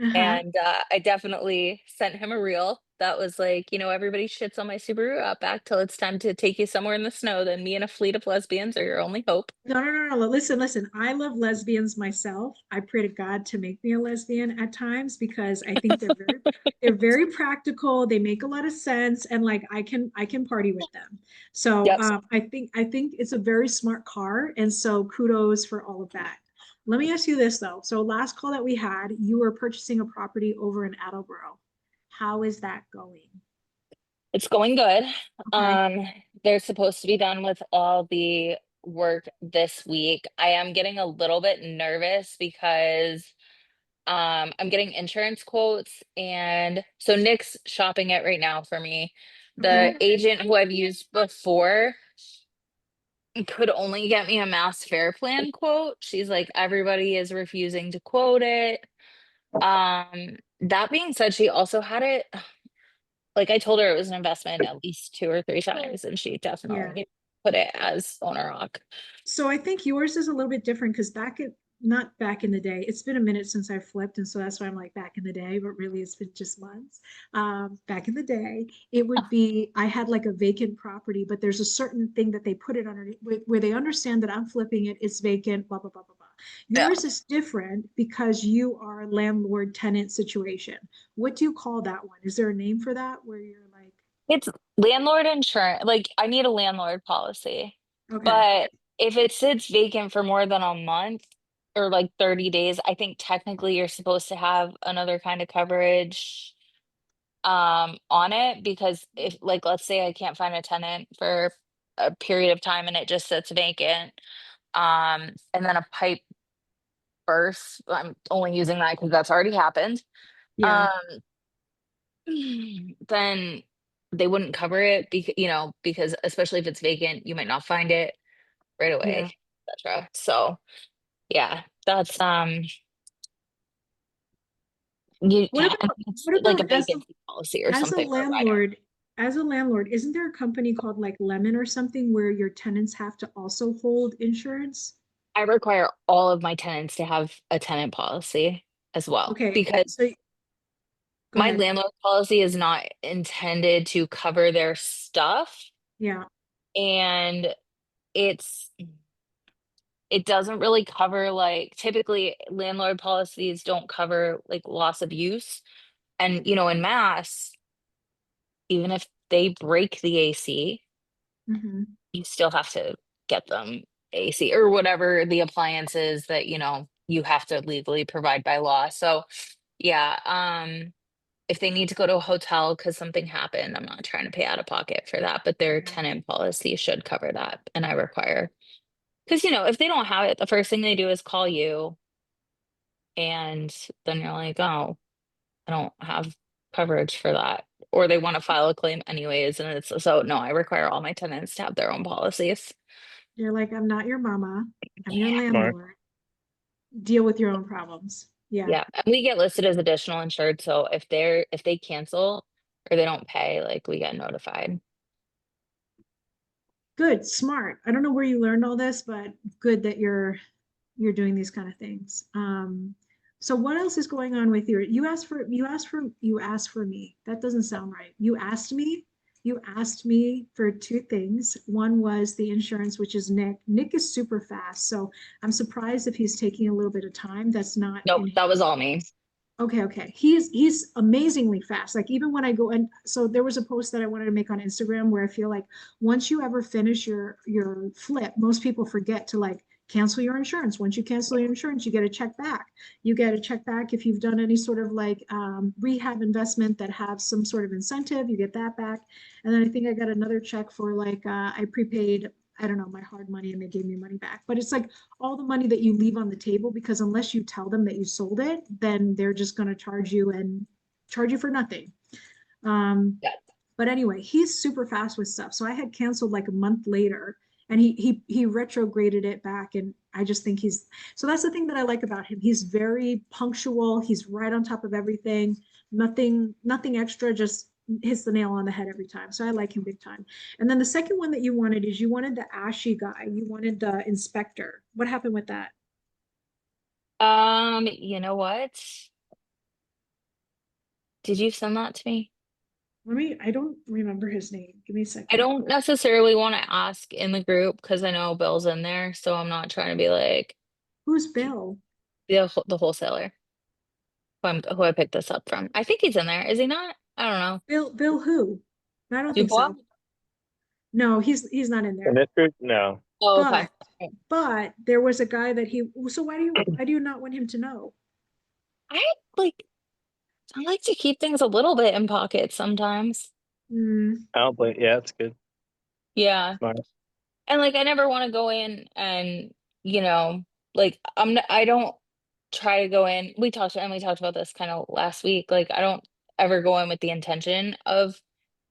Uh-huh. and I definitely sent him a reel that was like, everybody shits on my Subaru Outback till it's time to take you somewhere in the snow, then me and a fleet of lesbians are your only hope. No. Listen. I love lesbians myself. I pray to God to make me a lesbian at times because I think they're very practical. They make a lot of sense, and like I can party with them. So Yep. I think it's a very smart car, and so kudos for all of that. Let me ask you this though. So last call that we had, you were purchasing a property over in Attleboro. How is that going? It's going good. Okay. They're supposed to be done with all the work this week. I am getting a little bit nervous because I'm getting insurance quotes, and so Nick's shopping it right now for me. The Okay. agent who I've used before could only get me a mass fair plan quote. She's like, everybody is refusing to quote it. That being said, she also had it, like I told her it was an investment at least 2 or 3 times, and she Yeah. definitely put it as owner rock. So I think yours is a little bit different because not back in the day, it's been a minute since I flipped. And so that's why I'm like back in the day, but really it's been just months. Back in the day, it would be, I had like a vacant property, but there's a certain thing that they put it underneath where they understand that I'm flipping it, it's vacant, blah, blah, blah, blah, blah. Yeah. Yours is different because you are a landlord tenant situation. What do you call that one? Is there a name for that where you're like, It's landlord insurance. Like I need a landlord policy. okay, But if it sits vacant for more than a month or like 30 days, I think technically you're supposed to have another kind of coverage on it, because if, like, let's say I can't find a tenant for a period of time and it just sits vacant, and then a pipe bursts, I'm only using that because that's already happened. yeah, Um, then they wouldn't cover it because especially if it's vacant, you might not find it right yeah. away, etc. So yeah, that's you What I about think it's what like a about vacancy policy or as a something, or I don't. landlord, isn't there a company called like Lemon or something where your tenants have to also hold insurance? I require all of my tenants to have a tenant policy as well, Okay, because so go my ahead. landlord policy is not intended to cover their stuff, Yeah. and it's it doesn't really cover, like, typically landlord policies don't cover like loss of use. And in mass, even if they break the AC, Mhm. you still have to get them AC or whatever the appliance is that you have to legally provide by law. So yeah, if they need to go to a hotel because something happened, I'm not trying to pay out of pocket for that, but their Yeah. tenant policy should cover that. And I require, because if they don't have it, the first thing they do is call you, and then you're like, oh, I don't have coverage for that. Or they want to file a claim anyways. And it's so no, I require all my tenants to have their own policies. You're like, I'm not your mama. I'm your Yeah. Smart. landlord. Deal with your own problems. Yeah. Yeah. And we get listed as additional insured. So if they cancel or they don't pay, like, we get notified. Good, smart. I don't know where you learned all this, but good that you're doing these kind of things. So what else is going on with you asked for me. That doesn't sound right. You asked me for two things. One was the insurance, which is Nick. Nick is super fast, so I'm surprised if he's taking a little bit of time. That's not Nope, in that was his. all me. Okay. He's amazingly fast. Like even when I go and so there was a post that I wanted to make on Instagram where I feel like once you ever finish your flip, most people forget to like cancel your insurance. Once you cancel your insurance, you get a check back. You get a check back if you've done any sort of like rehab investment that have some sort of incentive, you get that back. And then I think I got another check for like I prepaid, I don't know, my hard money and they gave me money back. But it's like all the money that you leave on the table because unless you tell them that you sold it, then they're just going to charge you for nothing. Um, Yeah. but anyway, he's super fast with stuff. So I had canceled like a month later and he retrograded it back. And I just think so that's the thing that I like about him. He's very punctual. He's right on top of everything. Nothing extra, just hits the nail on the head every time. So I like him big time. And then the second one that you wanted is you wanted the ashy guy. You wanted the inspector. What happened with that? You know what? Did you send that to me? I don't remember his name. Give me a second. I don't necessarily want to ask in the group because I know Bill's in there, so I'm not trying to be like Who's Bill? the wholesaler who I picked this up from. I think he's in there. Is he not? I don't know. Bill who? I don't think Dubois? so. No, he's not in there. In this group, no. Oh, okay. But there was a guy that so why do you not want him to know? I like I like to keep things a little bit in pocket sometimes. Hmm, I don't blame. Yeah, that's good. Yeah. Smart. And like I never want to go in and, you know, like I don't try to go in. Emily talked about this kind of last week. Like I don't ever go in with the intention of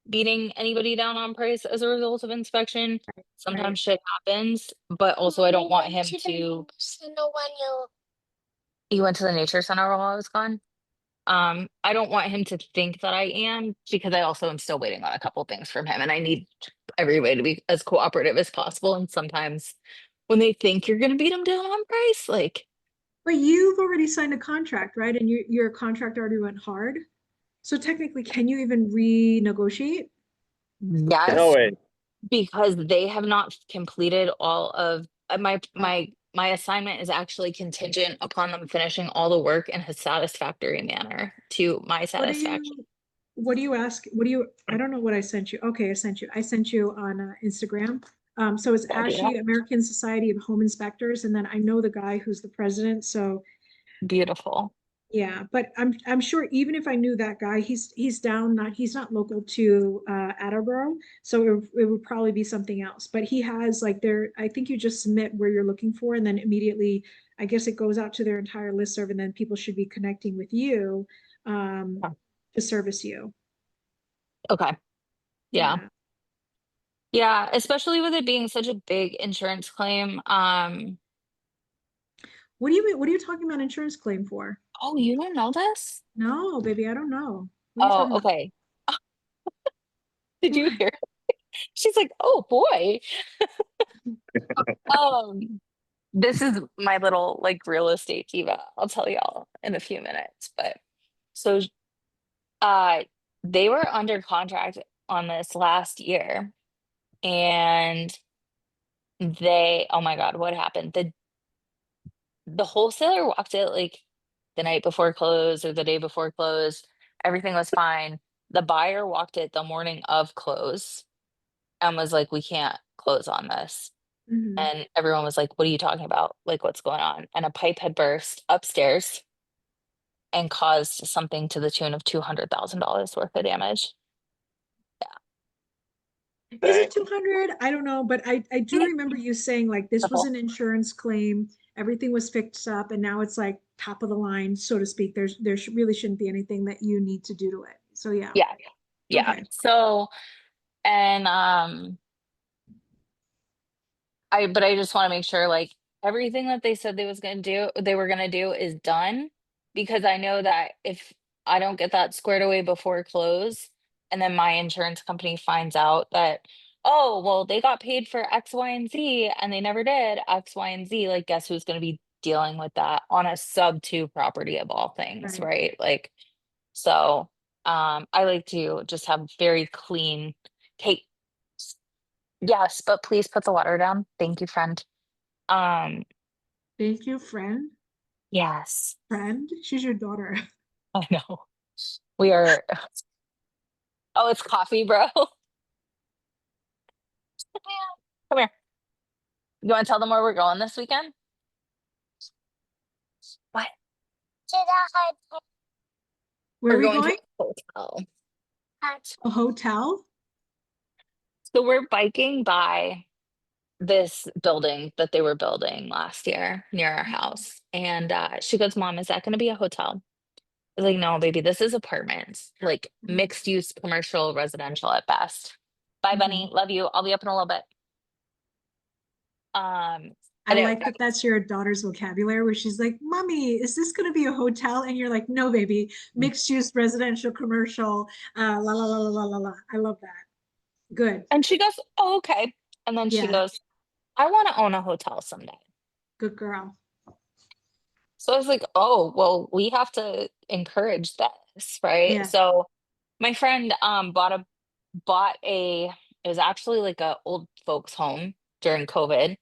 beating anybody down on price as a result of inspection. Sometimes shit happens, but also I don't want him to. You went to the nature center while I was gone. I don't want him to think that I am because I also am still waiting on a couple things from him and I need everybody to be as cooperative as possible. And sometimes when they think you're gonna beat them down on price, like but you've already signed a contract, right? And your contract already went hard. So technically, can you even renegotiate? No yes, way. because they have not completed all of my assignment is actually contingent upon them finishing all the work in a satisfactory manner to my What do satisfaction. what do you ask? I don't know what I sent you. Okay, I sent you on Instagram. So it's Yeah, do that. ASHI, American Society of Home Inspectors, and then I know the guy who's the president. So Beautiful. yeah, but I'm sure even if I knew that guy, he's down, not he's not local to Attleboro, so it would probably be something else. But he has like I think you just submit where you're looking for, and then immediately, I guess it goes out to their entire listserv, and then people should be connecting with you Yeah. to service you. Okay. Yeah. Yeah. Yeah, especially with it being such a big insurance claim. What do you mean? What are you talking about insurance claim for? Oh, you don't know this? No, baby, I don't know. What are you Oh, talking about? okay. Did you What? hear? She's like, "Oh boy." Um, this is my little like real estate diva. I'll tell y'all in a few minutes, but so uh they were under contract on this last year and oh my God, what happened? The wholesaler walked it like the night before close or the day before close. Everything was fine. The buyer walked it the morning of close and was like, "We can't close on this." Mhm. And everyone was like, "What are you talking about? Like, what's going on?" And a pipe had burst upstairs and caused something to the tune of $200,000 worth of damage. Is it 200? I don't know, but I do remember you saying like this was Beautiful. an insurance claim, everything was fixed up, and now it's like top of the line, so to speak. Really shouldn't be anything that you need to do to it. So yeah. Yeah, yeah. Okay. So, and but I just want to make sure like everything that they said they were gonna do is done because I know that if I don't get that squared away before close, and then my insurance company finds out that, oh, well, they got paid for X, Y, and Z and they never did X, Y, and Z, like guess who's gonna be dealing with that on a sub two property of all things, Right. right? Like, so I like to just have very clean take. Yes, but please put the water down. Thank you, friend. Um, Thank you, friend. yes, Friend? She's your daughter. I know. We are. Oh, it's coffee, bro. Come here. You want to tell them where we're going this weekend? What? Where are We're we going to going? a hotel. A hotel? So we're biking by this building that they were building last year near our house. And she goes, "Mom, is that going to be a hotel?" I was like, "No, baby, this is apartments, like Mhm. mixed use commercial residential at best." Bye, Bunny. Mhm. Love you. I'll be up in a little bit. I I don't. like that that's your daughter's vocabulary where she's like, Mommy, is this going to be a hotel? And you're like, no, baby, mixed use residential, commercial, la, la, la, la, la, la, la. I love that. Good. And she goes, "Oh, okay." And then she Yeah. goes, "I want to own a hotel someday." Good girl. So I was like, "Oh, well, we have to encourage this, right?" Yeah. So My friend bought a it was actually like a old folks home during COVID.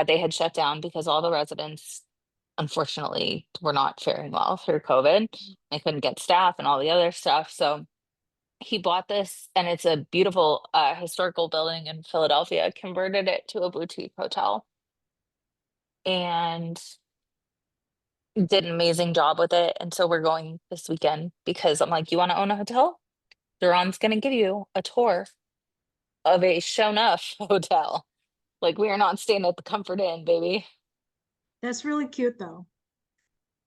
They had shut down because all the residents unfortunately were not faring well through COVID. They couldn't get staff and all the other stuff. So he bought this and it's a beautiful historical building in Philadelphia, converted it to a boutique hotel and did an amazing job with it. And so we're going this weekend because I'm like, you want to own a hotel? Duran's gonna give you a tour of a shown up hotel. Like we are not staying at the Comfort Inn, baby. That's really cute though.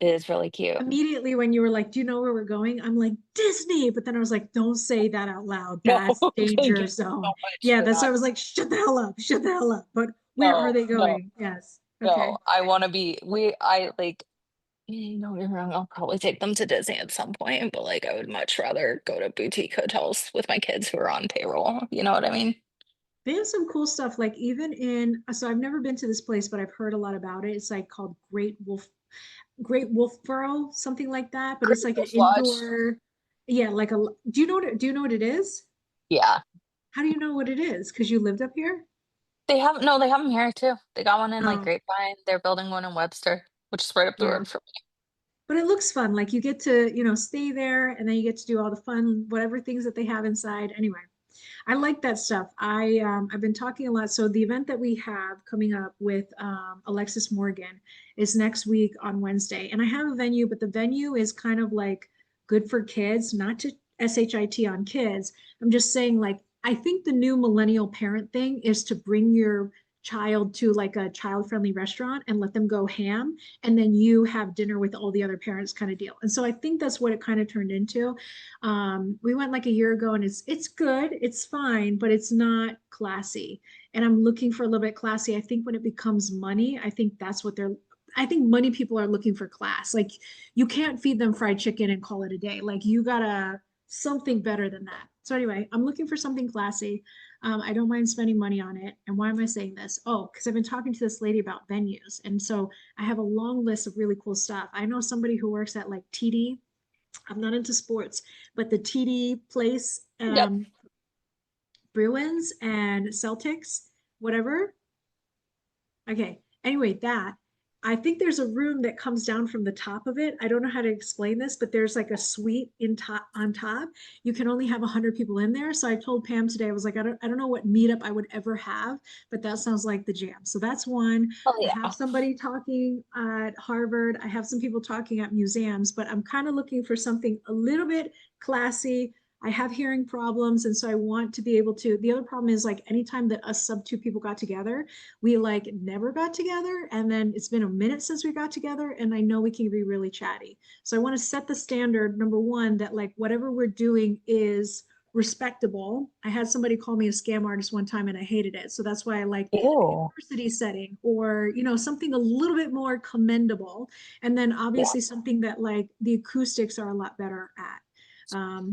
It is really cute. Immediately when you were like, do you know where we're going? I'm like, Disney. But then I was like, don't say that out loud. No, That's thank danger you so zone. much Yeah, for that's why that. I was like, shut the hell up, shut the hell up. But where are No, they no, going? Yes. Okay. no. I want to be. I like. Don't get me wrong. I'll probably take them to Disney at some point, but like I would much rather go to boutique hotels with my kids who are on payroll. You know what I mean? They have some cool stuff, like even in, so I've never been to this place, but I've heard a lot about it. It's like called Great Wolfboro, something like that. But Great it's like an Wolf Lodge. indoor, yeah, like a, do you know what it is? Yeah, How do you know what it is? Because you lived up here? they have no. They have them here too. They got one in like Oh, Grapevine. They're building one in Webster, which is right up the yeah. road from But it looks fun. Like you get to, stay there and then you get to do all the fun, whatever things that they have inside. Anyway, I like that stuff. I've been talking a lot. So the event that we have coming up with Alexis Morgan is next week on Wednesday. And I have a venue, but the venue is kind of like good for kids, not to SHIT on kids. I'm just saying, like, I think the new millennial parent thing is to bring your child to like a child friendly restaurant and let them go ham, and then you have dinner with all the other parents kind of deal. And so I think that's what it kind of turned into. We went like a year ago and it's good, it's fine, but it's not classy. And I'm looking for a little bit classy. I think when it becomes money, I think that's what they're, I think money people are looking for class. Like you can't feed them fried chicken and call it a day. Like you gotta something better than that. So anyway, I'm looking for something classy. I don't mind spending money on it. And why am I saying this? Oh, because I've been talking to this lady about venues. And so I have a long list of really cool stuff. I know somebody who works at like TD. I'm not into sports, but the TD place, Yep. Bruins and Celtics, whatever. Okay. Anyway, that I think there's a room that comes down from the top of it. I don't know how to explain this, but there's like a suite in top on top. You can only have 100 people in there. So I told Pam today, I was like, I don't know what meetup I would ever have, but that sounds like the jam. So that's one. Oh I yeah. have somebody talking at Harvard. I have some people talking at museums, but I'm kind of looking for something a little bit classy. I have hearing problems, and so I want to be able to. The other problem is like anytime that us sub two people got together, we like never got together, and then it's been a minute since we got together, and I know we can be really chatty. So I want to set the standard, number one, that like whatever we're doing is respectable. I had somebody call me a scam artist one time and I hated it. So that's why I like Ew. university setting, or something a little bit more commendable. And then Yeah. obviously something that like the acoustics are a lot better at.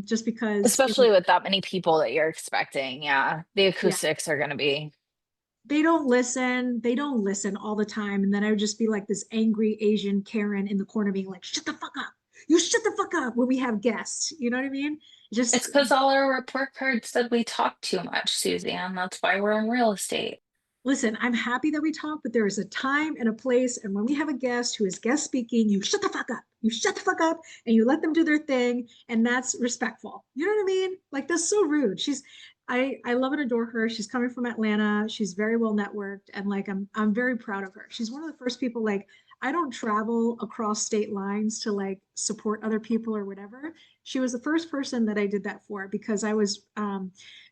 Just because Especially with that many people that you're expecting. Yeah. The yeah, acoustics are gonna be. they don't listen all the time. And then I would just be like this angry Asian Karen in the corner being like, shut the fuck up, you shut the fuck up when we have guests, you know what I mean? It's Just because all our report cards said we talk too much, Suzanne. That's why we're in real estate. listen, I'm happy that we talk, but there is a time and a place. And when we have a guest who is guest speaking, you shut the fuck up. You shut the fuck up and you let them do their thing. And that's respectful. You know what I mean? Like that's so rude. I love and adore her. She's coming from Atlanta. She's very well networked. And like, I'm very proud of her. She's one of the first people, like, I don't travel across state lines to like support other people or whatever. She was the first person that I did that for because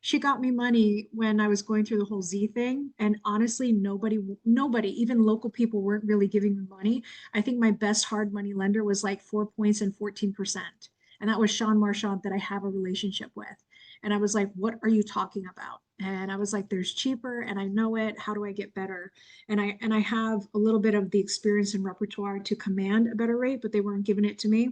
she got me money when I was going through the whole Z thing. And honestly, nobody, even local people weren't really giving me money. I think my best hard money lender was like 4 points and 14%. And that was Sean Marchand that I have a relationship with. And I was like, what are you talking about? And I was like, there's cheaper and I know it. How do I get better? And I have a little bit of the experience and repertoire to command a better rate, but they weren't giving it to me.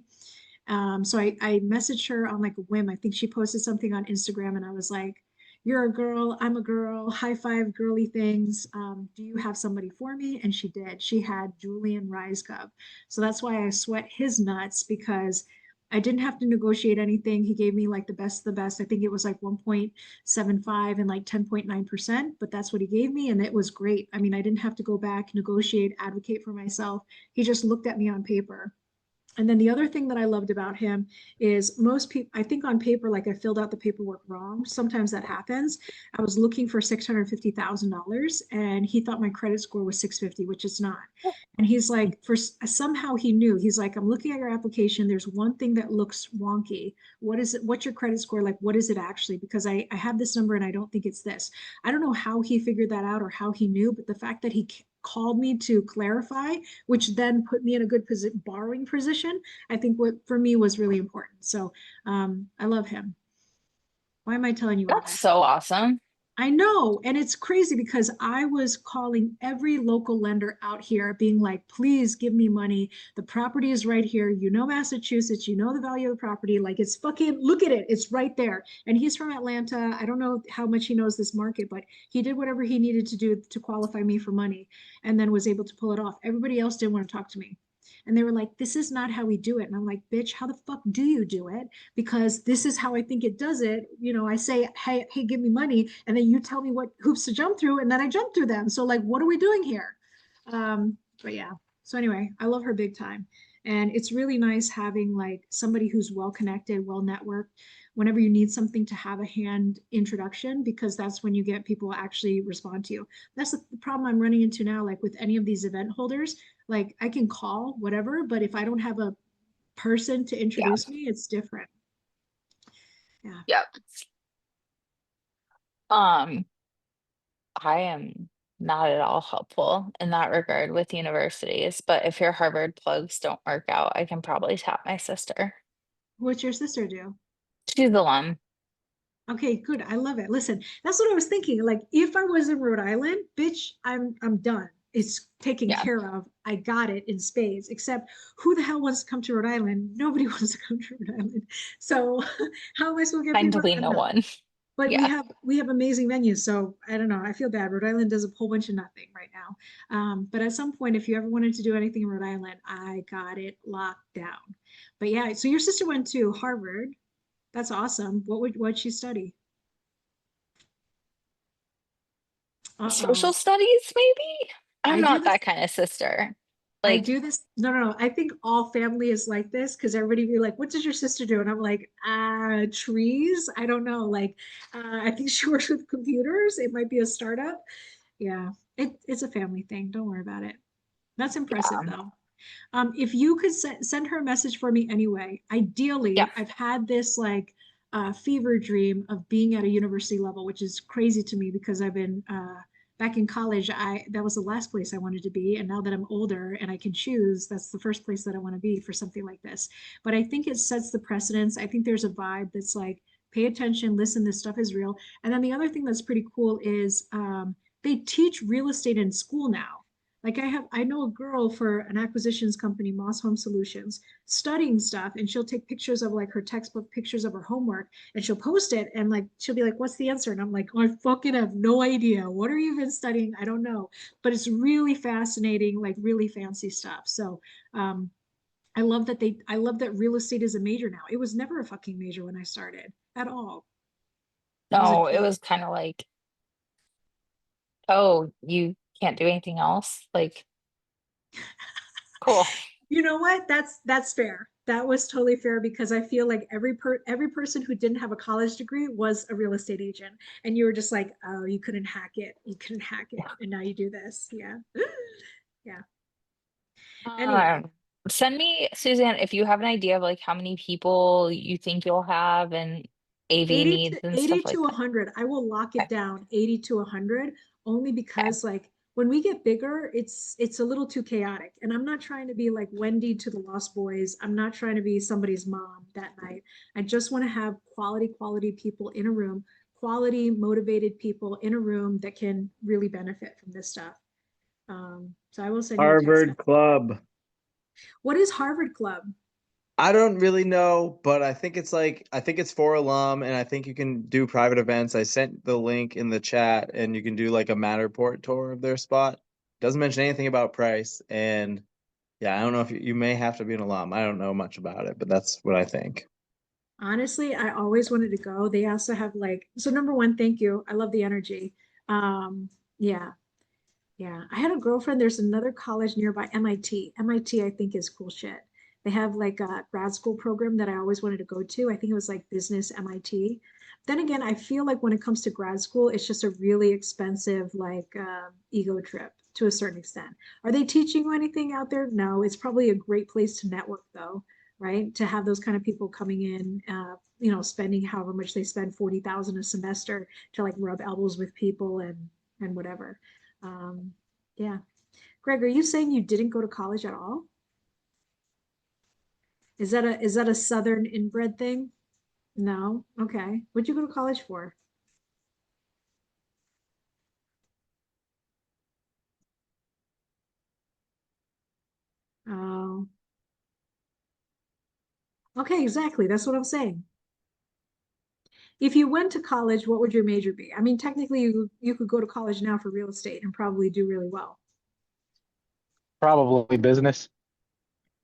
So I messaged her on like a whim. I think she posted something on Instagram and I was like, you're a girl, I'm a girl, high five girly things. Do you have somebody for me? And she did. She had Julian Reisgov. So that's why I sweat his nuts because I didn't have to negotiate anything. He gave me like the best of the best. I think it was like 1.75 and like 10.9%, but that's what he gave me. And it was great. I mean, I didn't have to go back, negotiate, advocate for myself. He just looked at me on paper. And then the other thing that I loved about him is most people, I think on paper, like I filled out the paperwork wrong. Sometimes that happens. I was looking for $650,000 and he thought my credit score was 650, which it's not. And he's like, somehow he knew, he's like, I'm looking at your application. There's one thing that looks wonky. What is it? What's your credit score? Like, what is it actually? Because I have this number and I don't think it's this. I don't know how he figured that out or how he knew, but the fact that he called me to clarify, which then put me in a good borrowing position, I think what for me was really important. So I love him. Why am I telling you all That's that? so awesome. I know. And it's crazy because I was calling every local lender out here being like, please give me money. The property is right here. You know, Massachusetts, you know, the value of the property. Like it's fucking, look at it. It's right there. And he's from Atlanta. I don't know how much he knows this market, but he did whatever he needed to do to qualify me for money and then was able to pull it off. Everybody else didn't want to talk to me. And they were like, this is not how we do it. And I'm like, bitch, how the fuck do you do it? Because this is how I think it does it. You know, I say, hey, give me money. And then you tell me what hoops to jump through. And then I jump through them. So like, what are we doing here? But yeah. So anyway, I love her big time. And it's really nice having like somebody who's well connected, well networked, whenever you need something to have a hand introduction, because that's when you get people actually respond to you. That's the problem I'm running into now, like with any of these event holders, like I can call whatever, but if I don't have a person to introduce me, it's different. Yeah. Yep. Um, I am not at all helpful in that regard with universities, but if your Harvard plugs don't work out, I can probably tap my sister. What's your sister do? She's the one. Okay, good. I love it. Listen, that's what I was thinking. Like, if I was in Rhode Island, bitch, I'm done. It's taken Yeah. care of. I got it in spades. Except, who the hell wants to come to Rhode Island? Nobody wants to come to Rhode Island. So, how am I supposed to get people? Kindly I no don't know. one. But Yeah. we have amazing venues. So I don't know. I feel bad. Rhode Island does a whole bunch of nothing right now. But at some point, if you ever wanted to do anything in Rhode Island, I got it locked down. But yeah, so your sister went to Harvard. That's awesome. What'd she study? Social Uh-oh. studies, maybe? I'm I do not this. that kind of sister. I Like, do this. No, no, no. I think all family is like this because everybody be like, "What does your sister do?" And I'm like, trees. I don't know. Like, I think she works with computers. It might be a startup. Yeah, it's a family thing. Don't worry about it. That's impressive yeah. though. If you could send her a message for me anyway, Yeah. ideally, I've had this like fever dream of being at a university level, which is crazy to me because I've been back in college. That was the last place I wanted to be, and now that I'm older and I can choose, that's the first place that I want to be for something like this. But I think it sets the precedence. I think there's a vibe that's like, pay attention, listen, this stuff is real. And then the other thing that's pretty cool is they teach real estate in school now. Like I know a girl for an acquisitions company, Moss Home Solutions, studying stuff, and she'll take pictures of like her textbook, pictures of her homework, and she'll post it, and like she'll be like, "What's the answer?" And I'm like, "Oh, I fucking have no idea. What are you even studying? I don't know." But it's really fascinating, like really fancy stuff. So I love that I love that real estate is a major now. It was never a fucking major when I started at all. It was a No, it joke. was kind of like, oh, you can't do anything else? Like, cool. You know what? That's fair. That was totally fair because I feel like every person who didn't have a college degree was a real estate agent, and you were just like, oh, you couldn't hack it, you couldn't hack it, and now you do this. Yeah, yeah. Anyway, Um, Send me, Suzanne, if you have an idea of like how many people you think you'll have and AV 80 needs to and 80 stuff like to that. 100. I will lock Okay. it down 80 to 100 only Okay. because like when we get bigger, it's a little too chaotic. And I'm not trying to be like Wendy to the Lost Boys. I'm not trying to be somebody's mom that night. I just want to have quality people in a room, quality motivated people in a room that can really benefit from this stuff. So I will send you a text Harvard message. Club. What is Harvard Club? I don't really know, but I think it's for alum, and I think you can do private events. I sent the link in the chat, and you can do like a Matterport tour of their spot. Doesn't mention anything about price, and Yeah, I don't know if you may have to be an alum. I don't know much about it, but that's what I think. Honestly, I always wanted to go. They also have like, so number one, thank you. I love the energy. Yeah, yeah. I had a girlfriend, there's another college nearby, MIT. MIT, I think is cool shit. They have like a grad school program that I always wanted to go to. I think it was like business MIT. Then again, I feel like when it comes to grad school, it's just a really expensive like ego trip to a certain extent. Are they teaching you anything out there? No, it's probably a great place to network though, right? To have those kind of people coming in, you know, spending however much they spend, 40,000 a semester to like rub elbows with people and whatever. Um, yeah. Greg, are you saying you didn't go to college at all? Is that a Southern inbred thing? No. Okay. What'd you go to college for? Oh, okay, exactly. That's what I'm saying. If you went to college, what would your major be? I mean, technically you could go to college now for real estate and probably do really well. Probably business.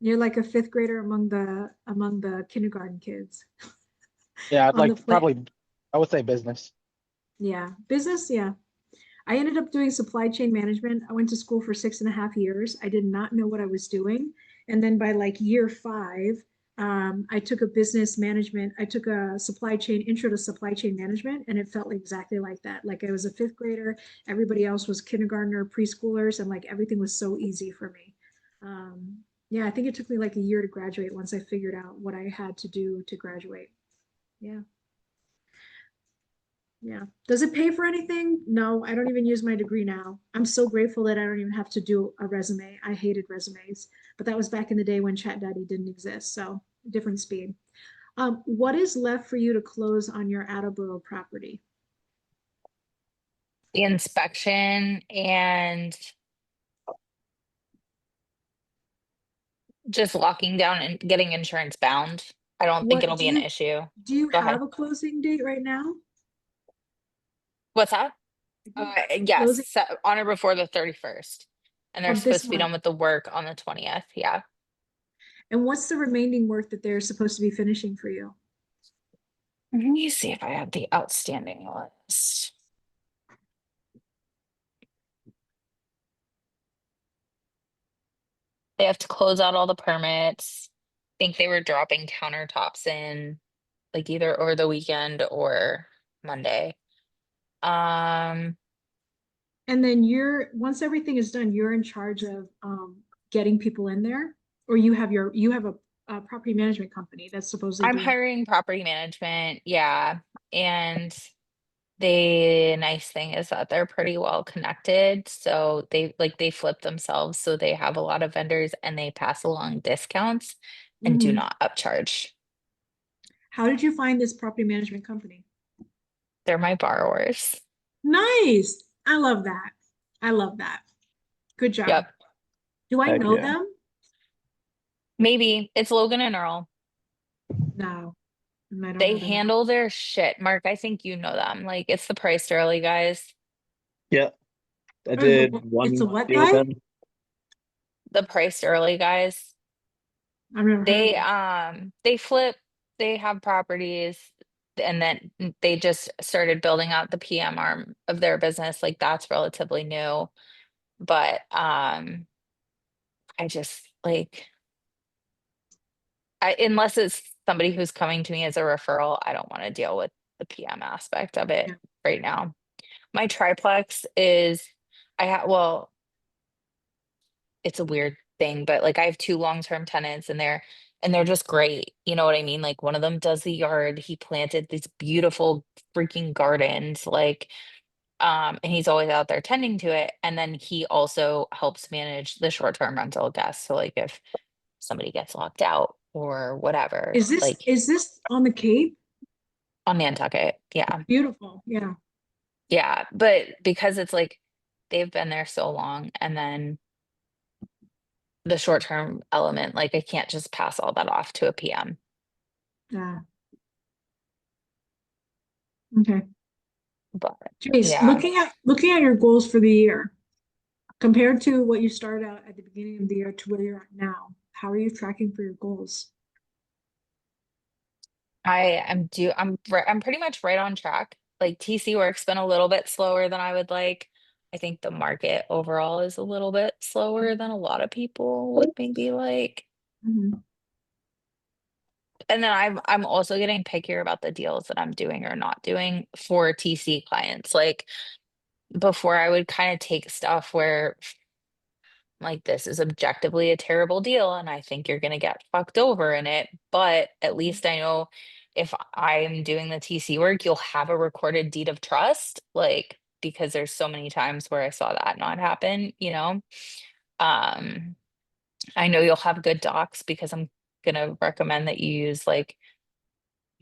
You're like a fifth grader among the kindergarten kids Yeah, I'd on the like play. probably, I would say business. Yeah, business. Yeah. I ended up doing supply chain management. I went to school for 6.5 years. I did not know what I was doing. And then by like year five, I took a business management, I took a supply chain intro to supply chain management, and it felt exactly like that. Like I was a fifth grader, everybody else was kindergartner, preschoolers, and like everything was so easy for me. Um, yeah, I think it took me like a year to graduate once I figured out what I had to do to graduate. Yeah. Yeah. Does it pay for anything? No, I don't even use my degree now. I'm so grateful that I don't even have to do a resume. I hated resumes, but that was back in the day when ChatDaddy didn't exist. So different speed. What is left for you to close on your Attleboro property? The inspection and just locking down and getting insurance bound. I don't think What it'll be an issue. do you Go ahead. have a closing date right now? What's that? Do you have a Yes, closing on or before the 31st. And they're of supposed this to be month? done with the work on the 20th. Yeah. And what's the remaining work that they're supposed to be finishing for you? Let me see if I have the outstanding list. They have to close out all the permits. I think they were dropping countertops in like either over the weekend or Monday. Um, And then once everything is done, you're in charge of getting people in there, or you have a property management company that's supposedly I'm doing. hiring property management, yeah. And the nice thing is that they're pretty well connected. So they flip themselves. So they have a lot of vendors and they pass along discounts and do Mhm. not upcharge. How did you find this property management company? They're my borrowers. Nice. I love that. I love that. Good job. Yep. Do I Heck know yeah. them? Maybe it's Logan and Earl. No, I don't They know them at all. handle their shit. Mark, I think you know them. Like it's the Price Early guys. Yeah, I Or did it's a one what deal with guy? them. The Price Early guys. I've never heard of them. They flip, they have properties, and then they just started building out the PM arm of their business. Like that's relatively new. But I just like unless it's somebody who's coming to me as a referral, I don't want to deal with the PM aspect of it Yeah. right now. My triplex is well, it's a weird thing, but like I have two long-term tenants and they're just great. You know what I mean? Like one of them does the yard. He planted these beautiful freaking gardens, like and he's always out there tending to it. And then he also helps manage the short-term rental guests. So like if somebody gets locked out or whatever, Is this like is this on the Cape? on Nantucket. Yeah. Beautiful. Yeah. Yeah. But because it's like they've been there so long and then the short term element, like I can't just pass all that off to a PM. Yeah. Okay. But Jace, yeah. looking at your goals for the year, Compared to what you started out at the beginning of the year to where you're at now, how are you tracking for your goals? I'm pretty much right on track. Like TC work's been a little bit slower than I would like. I think the market overall is a little bit slower than a lot of people would maybe like. Mhm. And then I'm also getting pickier about the deals that I'm doing or not doing for TC clients. Like before I would kind of take stuff where like this is objectively a terrible deal and I think you're gonna get fucked over in it. But at least I know if I'm doing the TC work, you'll have a recorded deed of trust, like because there's so many times where I saw that not happen, you know. Um, I know you'll have good docs because I'm gonna recommend that you use like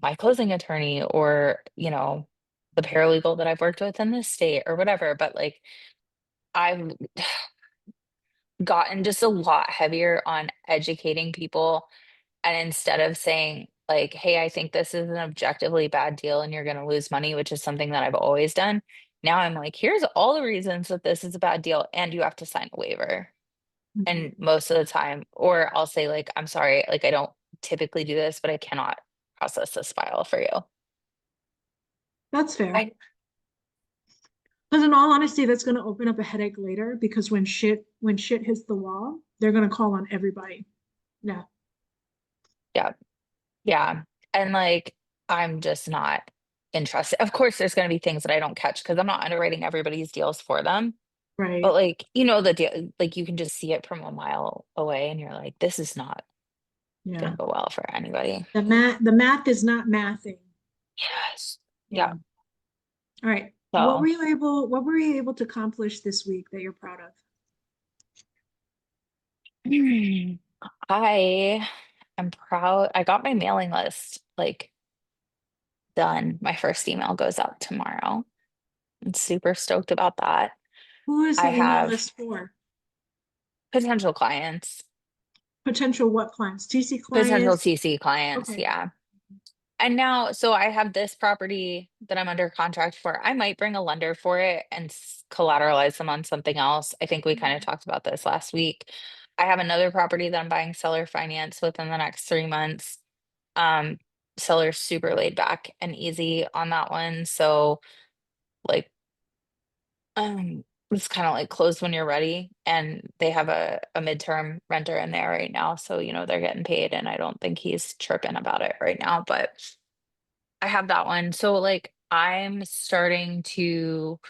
my closing attorney or, you know, the paralegal that I've worked with in this state or whatever. But like I've gotten just a lot heavier on educating people. And instead of saying, like, hey, I think this is an objectively bad deal and you're going to lose money, which is something that I've always done. Now I'm like, here's all the reasons that this is a bad deal and you have to sign a waiver. And most of the time, or I'll say, like, I'm sorry, like, I don't typically do this, but I cannot process this file for you. That's fair. I, Because in all honesty, that's gonna open up a headache later because when shit hits the wall, they're gonna call on everybody. Yeah. yeah. And like, I'm just not interested. Of course, there's going to be things that I don't catch because I'm not underwriting everybody's deals for them. Right. But like, you know, the deal, like you can just see it from a mile away and you're like, this is not Yeah. gonna go well for anybody. The math is not mathing. Yes. Yeah. Yeah. All right. So What were you able to accomplish this week that you're proud of? I am proud. I got my mailing list like done. My first email goes out tomorrow. I'm super stoked about that. Who is the I email have list for? potential clients, Potential what clients? TC potential clients? TC clients. Okay. Yeah. And now, so I have this property that I'm under contract for. I might bring a lender for it and collateralize them on something else. I think we kind of talked about this last week. I have another property that I'm buying seller finance within the next 3 months. Um, Seller's super laid back and easy on that one. So like, it's kind of like close when you're ready. And they have a midterm renter in there right now. So, you know, they're getting paid and I don't think he's chirping about it right now, but I have that one. So like I'm starting to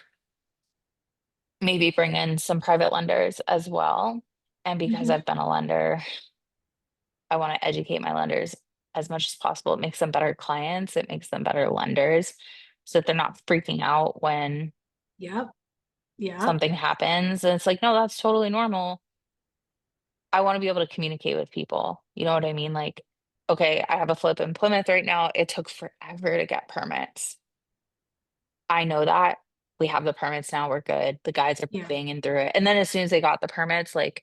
maybe bring in some private lenders as well. And because Mhm. I've been a lender, I want to educate my lenders as much as possible. It makes them better clients, it makes them better lenders so that they're not freaking out when Yep. Yep. something happens. And it's like, no, that's totally normal. I want to be able to communicate with people. You know what I mean? Like, okay, I have a flip in Plymouth right now. It took forever to get permits. I know that. We have the permits now, we're good. The guys are Yeah. banging through it. And then as soon as they got the permits, like,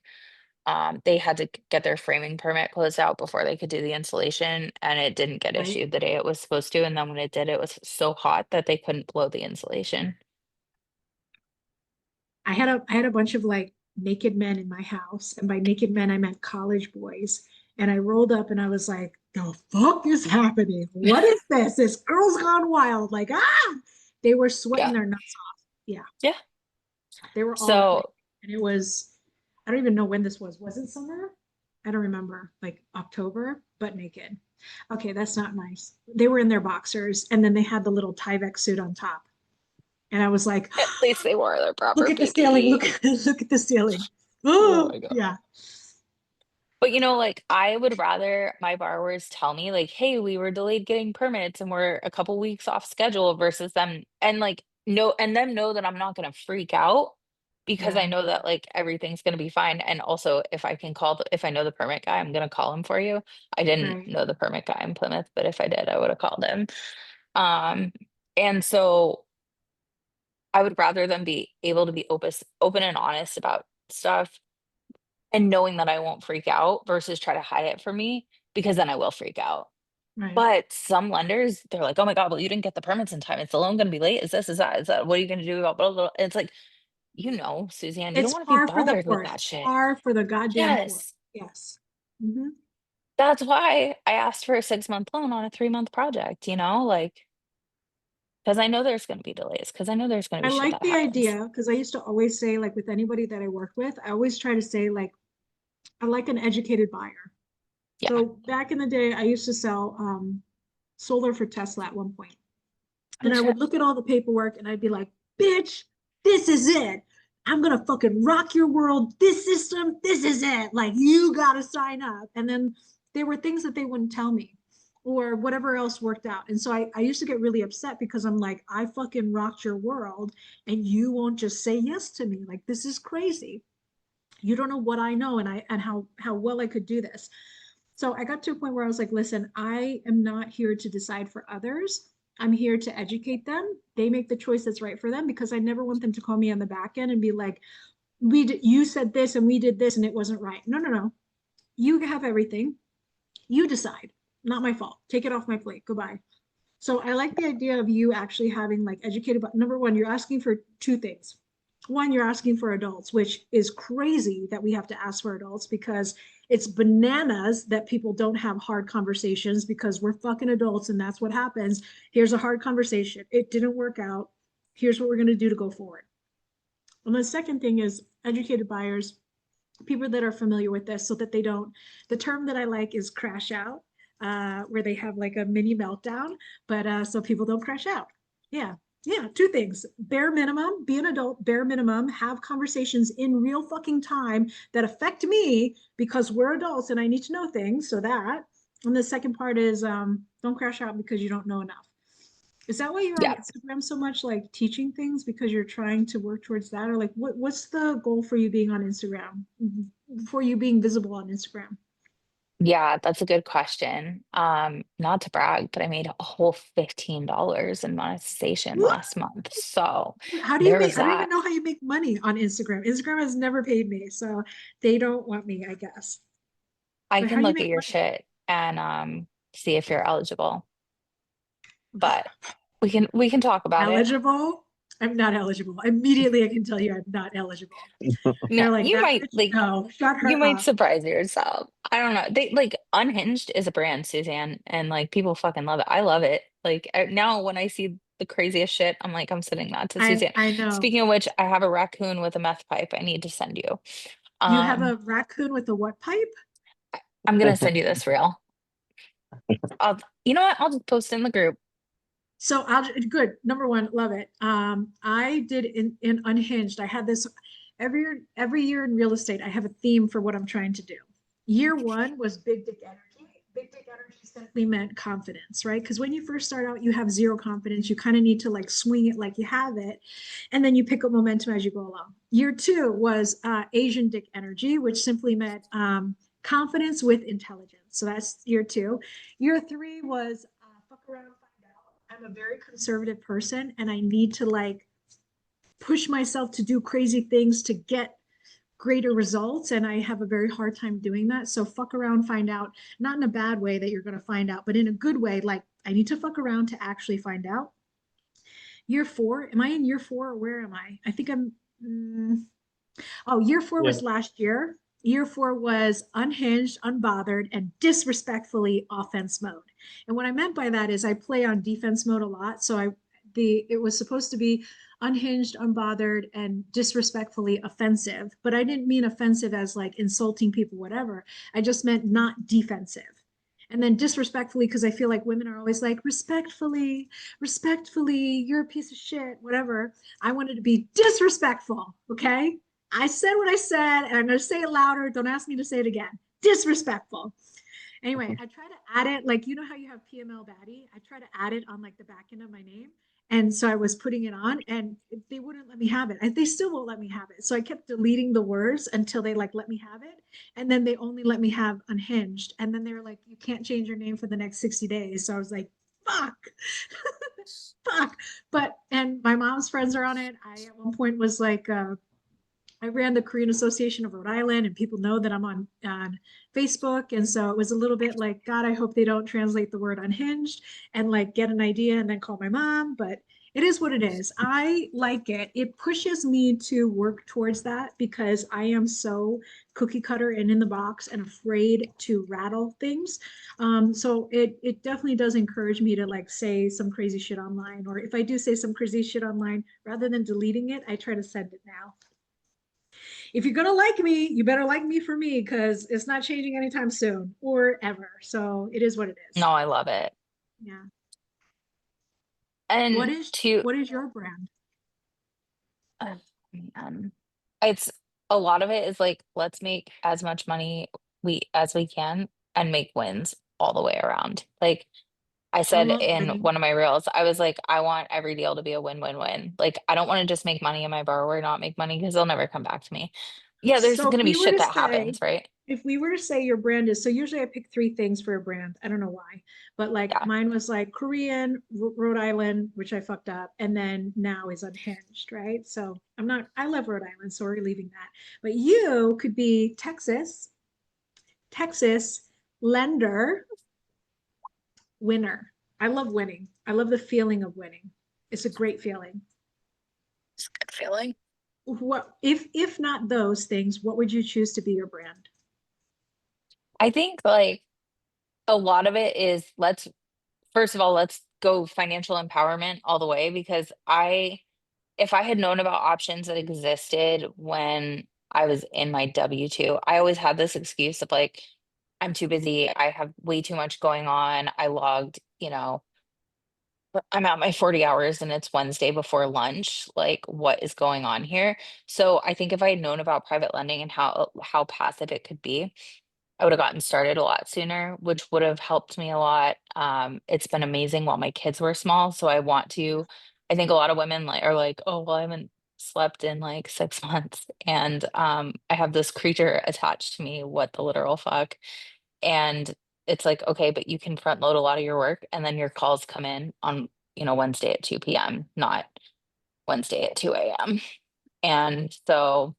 they had to get their framing permit closed out before they could do the installation, and it didn't get Right. issued the day it was supposed to. And then when it did, it was so hot that they couldn't blow the insulation. I had a bunch of like naked men in my house, and by naked men I meant college boys. And I rolled up and I was like, the fuck is happening? What is this? This girl's gone wild. Like, they were sweating Yeah. their nuts off. Yeah. Yeah. They were all naked. So And it was, I don't even know when this was. Was it summer? I don't remember, like October, but naked. Okay, that's not nice. They were in their boxers and then they had the little Tyvek suit on top. And I was like, at least they wore their proper look at the ceiling, PPE. look at the ceiling. Oh Oh, my God. yeah. But you know, like I would rather my borrowers tell me like, hey, we were delayed getting permits and we're a couple weeks off schedule versus them and like no and them know that I'm not gonna freak out because I Yeah. know that like everything's gonna be fine. And also if I can call if I know the permit guy, I'm gonna call him for you. I didn't Right. know the permit guy in Plymouth, but if I did, I would have called him. Um, and so I would rather them be able to be open and honest about stuff and knowing that I won't freak out versus try to hide it from me because then I will freak out. Right. But some lenders, they're like, oh my God, well, you didn't get the permits in time. Is the loan going to be late? Is this, is that, what are you going to do about blah, blah, blah? It's like, you know, Suzanne, you don't It's want to be par for the bothered with course, that shit. par for the goddamn course. Yes. Yes. Mhm. That's why I asked for a 6-month loan on a 3-month project, you know, like, because I know there's gonna be delays, because I know there's gonna I be shit like that the happens. idea because I used to always say, like, with anybody that I work with, I always try to say, like, I like an educated buyer. Yeah. So back in the day, I used to sell solar for Tesla at one point. And Oh, I would shit. look at all the paperwork and I'd be like, bitch, this is it. I'm gonna fucking rock your world. This system, this is it. Like, you gotta sign up. And then there were things that they wouldn't tell me or whatever else worked out. And so I used to get really upset because I'm like, I fucking rocked your world and you won't just say yes to me. Like, this is crazy. You don't know what I know and how well I could do this. So I got to a point where I was like, listen, I am not here to decide for others. I'm here to educate them. They make the choice that's right for them because I never want them to call me on the back end and be like, you said this and we did this and it wasn't right. No, no, no. You have everything. You decide. Not my fault. Take it off my plate. Goodbye. So I like the idea of you actually having like educated, but number one, you're asking for two things. One, you're asking for adults, which is crazy that we have to ask for adults because it's bananas that people don't have hard conversations because we're fucking adults and that's what happens. Here's a hard conversation. It didn't work out. Here's what we're going to do to go forward. And the second thing is educated buyers, people that are familiar with this so that they don't, the term that I like is crash out, where they have like a mini meltdown, but so people don't crash out. Yeah. Yeah, two things. Bare minimum, be an adult, bare minimum, have conversations in real fucking time that affect me because we're adults and I need to know things. So that. And the second part is don't crash out because you don't know enough. Is that why you're on Yeah. Instagram so much, like teaching things because you're trying to work towards that? Or like what's the goal for you being on Instagram, for you being visible on Instagram? Yeah, that's a good question. Not to brag, but I made a whole $15 in monetization What? last month. So How do you there make, was I don't even that. know how you make money on Instagram. Instagram has never paid me, so they don't want me, I guess. I But how can do you look at make your money? shit and see if you're eligible. But we can talk about it. Eligible? I'm not eligible. Immediately I can tell you I'm not eligible. No, They're like, you that might bitch, like no, shut you her might up. surprise yourself. I don't know. They like Unhinged is a brand, Suzanne, and like people fucking love it. I love it. Like now when I see the craziest shit, I'm like, I'm sending that to Suzanne. I know. Speaking of which, I have a raccoon with a meth pipe I need to send you. You have Um, a raccoon with a what pipe? I'm gonna send you this reel. You know what? I'll just post it in the group. So good. Number one, love it. I did in Unhinged. I had this every year in real estate. I have a theme for what I'm trying to do. Year one was big dick energy. Big dick energy simply meant confidence, right? Because when you first start out, you have zero confidence. You kind of need to like swing it like you have it, and then you pick up momentum as you go along. Year two was Asian dick energy, which simply meant confidence with intelligence. So that's year two. Year three was fuck around. I'm a very conservative person and I need to like push myself to do crazy things to get greater results. And I have a very hard time doing that. So fuck around, find out, not in a bad way that you're going to find out, but in a good way. Like I need to fuck around to actually find out. Year four, am I in year four or where am I? I think year four Yeah. was last year. Year four was unhinged, unbothered, and disrespectfully offense mode. And what I meant by that is I play on defense mode a lot. So it was supposed to be unhinged, unbothered, and disrespectfully offensive. But I didn't mean offensive as like insulting people, whatever. I just meant not defensive. And then disrespectfully, because I feel like women are always like, respectfully, you're a piece of shit, whatever. I wanted to be disrespectful, okay? I said what I said, and I'm going to say it louder. Don't ask me to say it again. Disrespectful. Anyway, I try to add it, like, you know how you have PML baddie? I try to add it on like the back end of my name. And so I was putting it on and they wouldn't let me have it. They still won't let me have it. So I kept deleting the words until they like let me have it. And then they only let me have unhinged. And then they were like, you can't change your name for the next 60 days. So I was like, fuck. Fuck. And my mom's friends are on it. I at one point was like, I ran the Korean Association of Rhode Island, and people know that I'm on Facebook. And so it was a little bit like, God, I hope they don't translate the word unhinged and like get an idea and then call my mom. But It is what it is. I like it. It pushes me to work towards that because I am so cookie cutter and in the box and afraid to rattle things. So it definitely does encourage me to like say some crazy shit online, or if I do say some crazy shit online, rather than deleting it, I try to send it now. If you're gonna like me, you better like me for me because it's not changing anytime soon or ever. So it is what it is. No, I love it. Yeah. And to What is your brand? uh, man, it's a lot of it is like, let's make as much money as we can and make wins all the way around. Like I I said love in winning. one of my reels, I was like, I want every deal to be a win-win-win. Like, I don't want to just make money and my borrower not make money because they'll never come back to me. Yeah, there's So gonna be shit that happens, right? if we were to say your brand is, so usually I pick three things for a brand. I don't know why, but like Yeah. mine was like Korean, Rhode Island, which I fucked up, and then now is Unhinged, right? So I love Rhode Island, so we're leaving that. But you could be Texas, lender, winner. I love winning. I love the feeling of winning. It's a great feeling. It's a good feeling. What if not those things, what would you choose to be your brand? I think like a lot of it is first of all, let's go financial empowerment all the way because if I had known about options that existed when I was in my W-2, I always had this excuse of like, I'm too busy. I have way too much going on. I logged, but I'm at my 40 hours and it's Wednesday before lunch. Like, what is going on here? So I think if I had known about private lending and how passive it could be, I would have gotten started a lot sooner, which would have helped me a lot. It's been amazing while my kids were small. So I think a lot of women are like, oh, well, I haven't slept in like 6 months. And I have this creature attached to me. What the literal fuck? And it's like, okay, but you can front load a lot of your work and then your calls come in on, Wednesday at 2 p.m., not Wednesday at 2 a.m. And so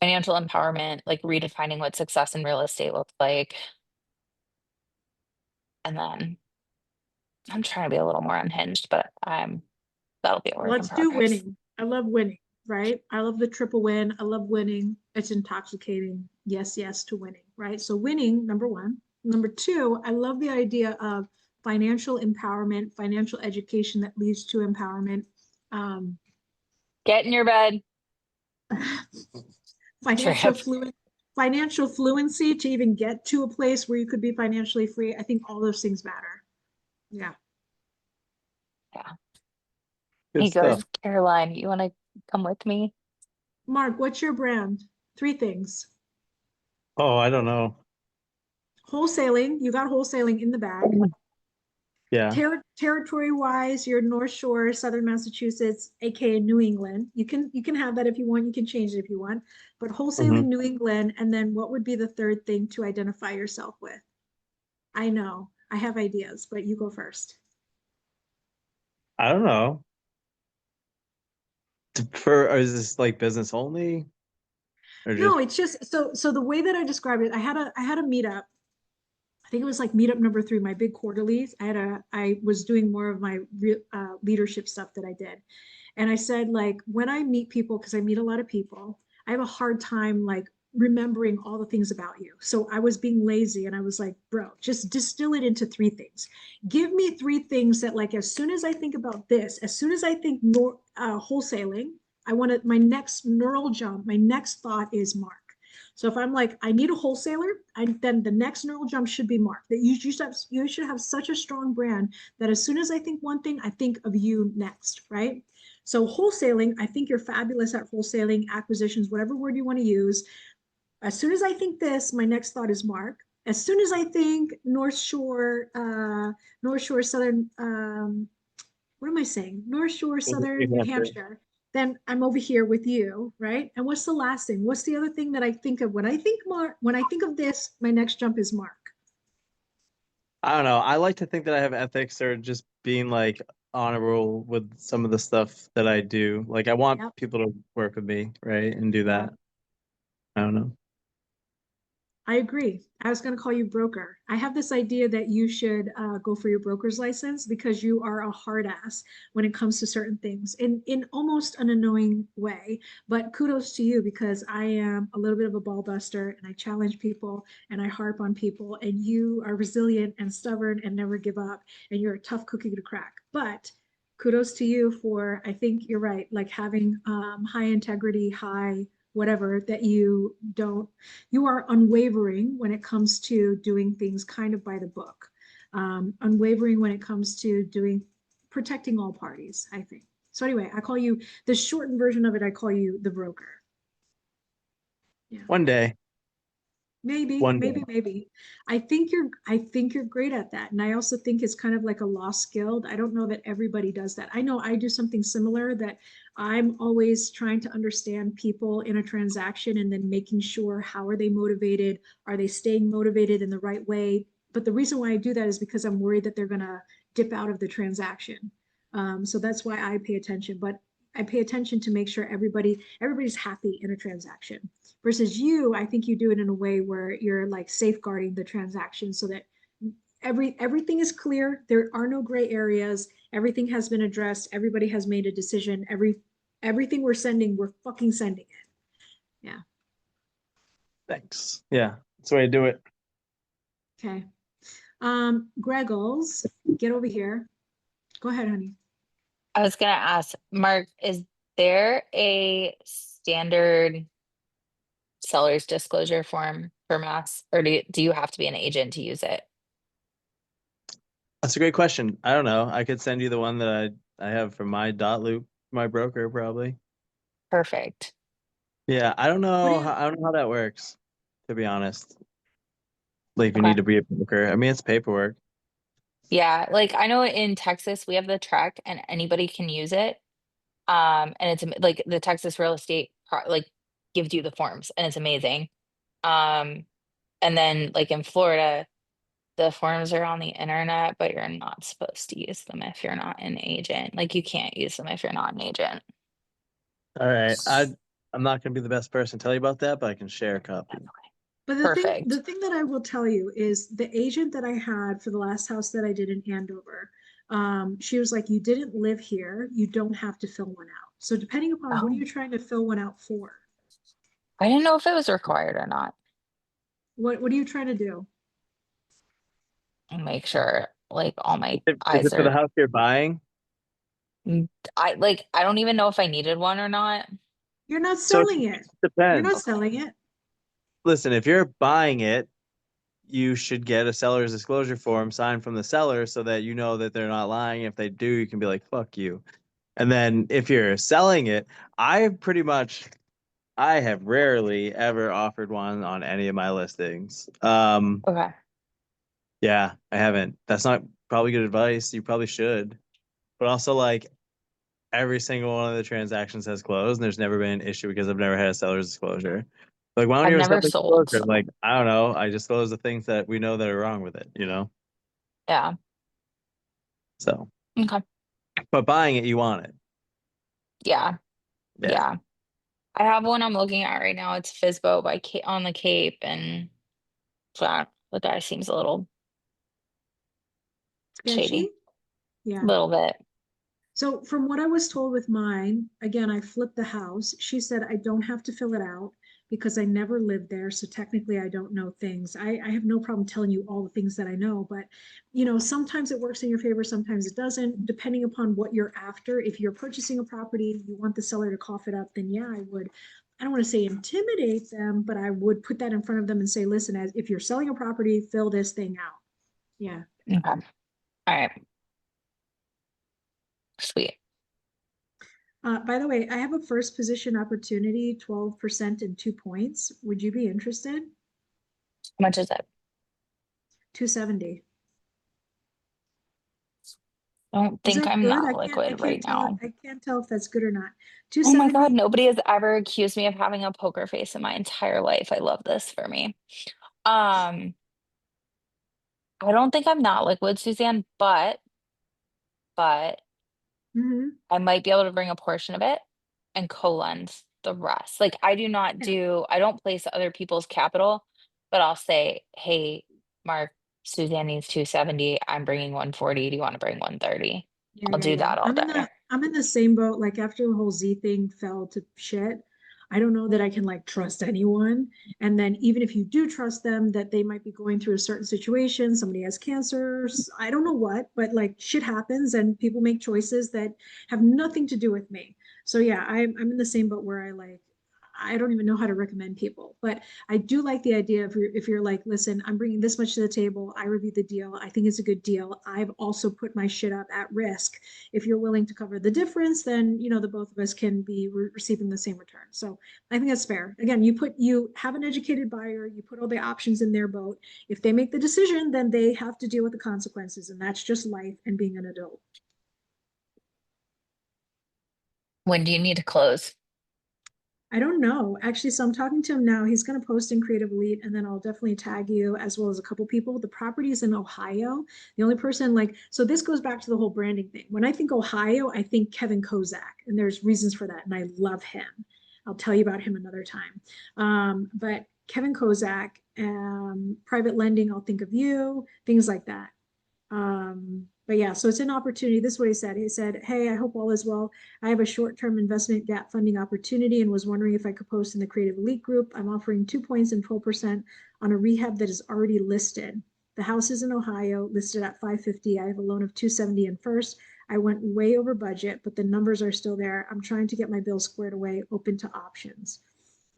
financial empowerment, like redefining what success in real estate looks like. And then I'm trying to be a little more unhinged, but that'll be a work in Let's do progress. winning. I love winning, right? I love the triple win. I love winning. It's intoxicating. Yes, yes to winning, right? So winning, number one. Number two, I love the idea of financial empowerment, financial education that leads to empowerment. Um, Get in your bed, financial trip. fluent, financial fluency to even get to a place where you could be financially free. I think all those things matter. Yeah. Yeah. Good Hey, stuff. good. Caroline, you want to come with me? Mark, what's your brand? Three things. Oh, I don't know. Wholesaling, you got wholesaling in the bag. Yeah. Territory wise, you're North Shore, Southern Massachusetts, aka New England. You can have that if you want, you can change it if you want. But wholesaling Mhm. New England, and then what would be the third thing to identify yourself with? I know, I have ideas, but you go first. I don't know. Or is this like business only or just? No, it's just so the way that I described it, I had a meetup. I think it was like meetup number 3, my big quarterlies. I was doing more of my leadership stuff that I did. And I said, like, when I meet people, because I meet a lot of people, I have a hard time like remembering all the things about you. So I was being lazy and I was like, bro, just distill it into 3 things. Give me 3 things that, like, as soon as I think about this, as soon as I think wholesaling, I want to, my next neural jump, my next thought is Mark. So if I'm like, I need a wholesaler, then the next neural jump should be Mark. That you should have such a strong brand that as soon as I think one thing, I think of you next, right? So wholesaling, I think you're fabulous at wholesaling, acquisitions, whatever word you want to use. As soon as I think this, my next thought is Mark. As soon as I think North Shore, Southern, what am I saying? North Shore, New Southern New Hampshire. Hampshire. Then I'm over here with you, right? And what's the last thing? What's the other thing that I think of when I think Mark? When I think of this, my next jump is Mark. I don't know. I like to think that I have ethics or just being like honorable with some of the stuff that I do. Like I want Yep. people to work with me, right? And do Yeah. that. I don't know. I agree. I was going to call you broker. I have this idea that you should go for your broker's license because you are a hard ass when it comes to certain things in almost an annoying way. But kudos to you because I am a little bit of a ball buster and I challenge people and I harp on people and you are resilient and stubborn and never give up and you're a tough cookie to crack. But kudos to you for, I think you're right, like having high integrity, high whatever that you don't, you are unwavering when it comes to doing things kind of by the book. Unwavering when it comes to protecting all parties, I think. So anyway, I call you, the shortened version of it, I call you the broker. Yeah. One day. Maybe, One maybe, day. maybe. I think you're great at that. And I also think it's kind of like a lost skill. I don't know that everybody does that. I know I do something similar that I'm always trying to understand people in a transaction and then making sure how are they motivated? Are they staying motivated in the right way? But the reason why I do that is because I'm worried that they're gonna dip out of the transaction. So that's why I pay attention. But I pay attention to make sure everybody's happy in a transaction versus you, I think you do it in a way where you're like safeguarding the transaction so that everything is clear. There are no gray areas. Everything has been addressed. Everybody has made a decision. Everything we're sending, we're fucking sending it. Yeah. Thanks. Yeah, that's the way to do it. Okay. Greggles, get over here. Go ahead, honey. I was gonna ask, Mark, is there a standard seller's disclosure form for mass, or do you have to be an agent to use it? That's a great question. I don't know. I could send you the one that I have from my dot loop, my broker probably. Perfect. Yeah, I don't What do know. you, I don't know how that works, to be honest. Like, if you Okay. need to be a broker. I mean, it's paperwork. Yeah, like I know in Texas we have the Trek and anybody can use it. And it's like the Texas real estate like gives you the forms and it's amazing. Um, and then like in Florida, the forms are on the internet, but you're not supposed to use them if you're not an agent. Like you can't use them if you're not an agent. All right. I'm not gonna be the best person to tell you about that, but I can share a copy. but Perfect. the thing that I will tell you is the agent that I had for the last house that I did in Andover, she was like, you didn't live here, you don't have to fill one out. So depending upon what are Oh, you trying to fill one out for? I didn't know if it was required or not. What are you trying to do? And make sure like all my Is I's it for the are. house you're buying? I don't even know if I needed one or not. You're not So it selling it. You're not depends. Okay. selling it. Listen, if you're buying it, you should get a seller's disclosure form signed from the seller so that you know that they're not lying. If they do, you can be like, fuck you. And then if you're selling it, I have rarely ever offered one on any of my listings. Okay. Yeah, I haven't. That's not probably good advice. You probably should. But also, like, every single one of the transactions has closed and there's never been an issue because I've never had a seller's disclosure. Like, why don't I've you have a never seller's sold, disclosure? so Like, I don't know. I disclose the things that we know that are wrong with it, you know? yeah. So, Okay. but buying it, you want it. Yeah. Yeah. Yeah. I have one I'm looking at right now. It's Fizbo by on the Cape, and that the guy seems a little Sketchy? shady, a Yeah. little bit. So from what I was told with mine, again, I flipped the house. She said I don't have to fill it out because I never lived there. So technically I don't know things. I have no problem telling you all the things that I know, but sometimes it works in your favor, sometimes it doesn't, depending upon what you're after. If you're purchasing a property, you want the seller to cough it up, then yeah, I don't want to say intimidate them, but I would put that in front of them and say, listen, as if you're selling a property, fill this thing out. Yeah. Okay. All right. Sweet. By the way, I have a first position opportunity, 12% and 2 points. Would you be interested? How much is it? 270. I don't Is think that I'm good? not liquid right now. I can't tell if that's good or not. Oh my God, 270. nobody has ever accused me of having a poker face in my entire life. I love this for me. Um, I don't think I'm not liquid, Suzanne, but Mhm. I might be able to bring a portion of it and co-lend the rest. Like I do not Yeah. I don't place other people's capital but I'll say, hey, Mark, Suzanne needs 270. I'm bringing 140. Do you want to bring 130? Yeah, I'll yeah, do yeah. that all day. I'm in the same boat. Like after the whole Z thing fell to shit, I don't know that I can like trust anyone. And then even if you do trust them, that they might be going through a certain situation, somebody has cancer, I don't know what, but like shit happens and people make choices that have nothing to do with me. So yeah, I'm in the same boat where I don't even know how to recommend people, but I do like the idea of if you're like, listen, I'm bringing this much to the table. I reviewed the deal. I think it's a good deal. I've also put my shit up at risk. If you're willing to cover the difference, then, you know, the both of us can be receiving the same return. So I think that's fair. Again, you have an educated buyer, you put all the options in their boat. If they make the decision, then they have to deal with the consequences. And that's just life and being an adult. When do you need to close? I don't know. Actually, so I'm talking to him now. He's going to post in Creative Elite, and then I'll definitely tag you as well as a couple people. The property is in Ohio. The only person like, so this goes back to the whole branding thing. When I think Ohio, I think Kevin Kozak, and there's reasons for that, and I love him. I'll tell you about him another time. But Kevin Kozak, private lending, I'll think of you, things like that. But yeah, so it's an opportunity. This is what he said. He said, hey, I hope all is well. I have a short-term investment gap funding opportunity and was wondering if I could post in the Creative Elite group. I'm offering 2 points and 12% on a rehab that is already listed. The house is in Ohio, listed at 550. I have a loan of 270 in first. I went way over budget, but the numbers are still there. I'm trying to get my bill squared away, open to options.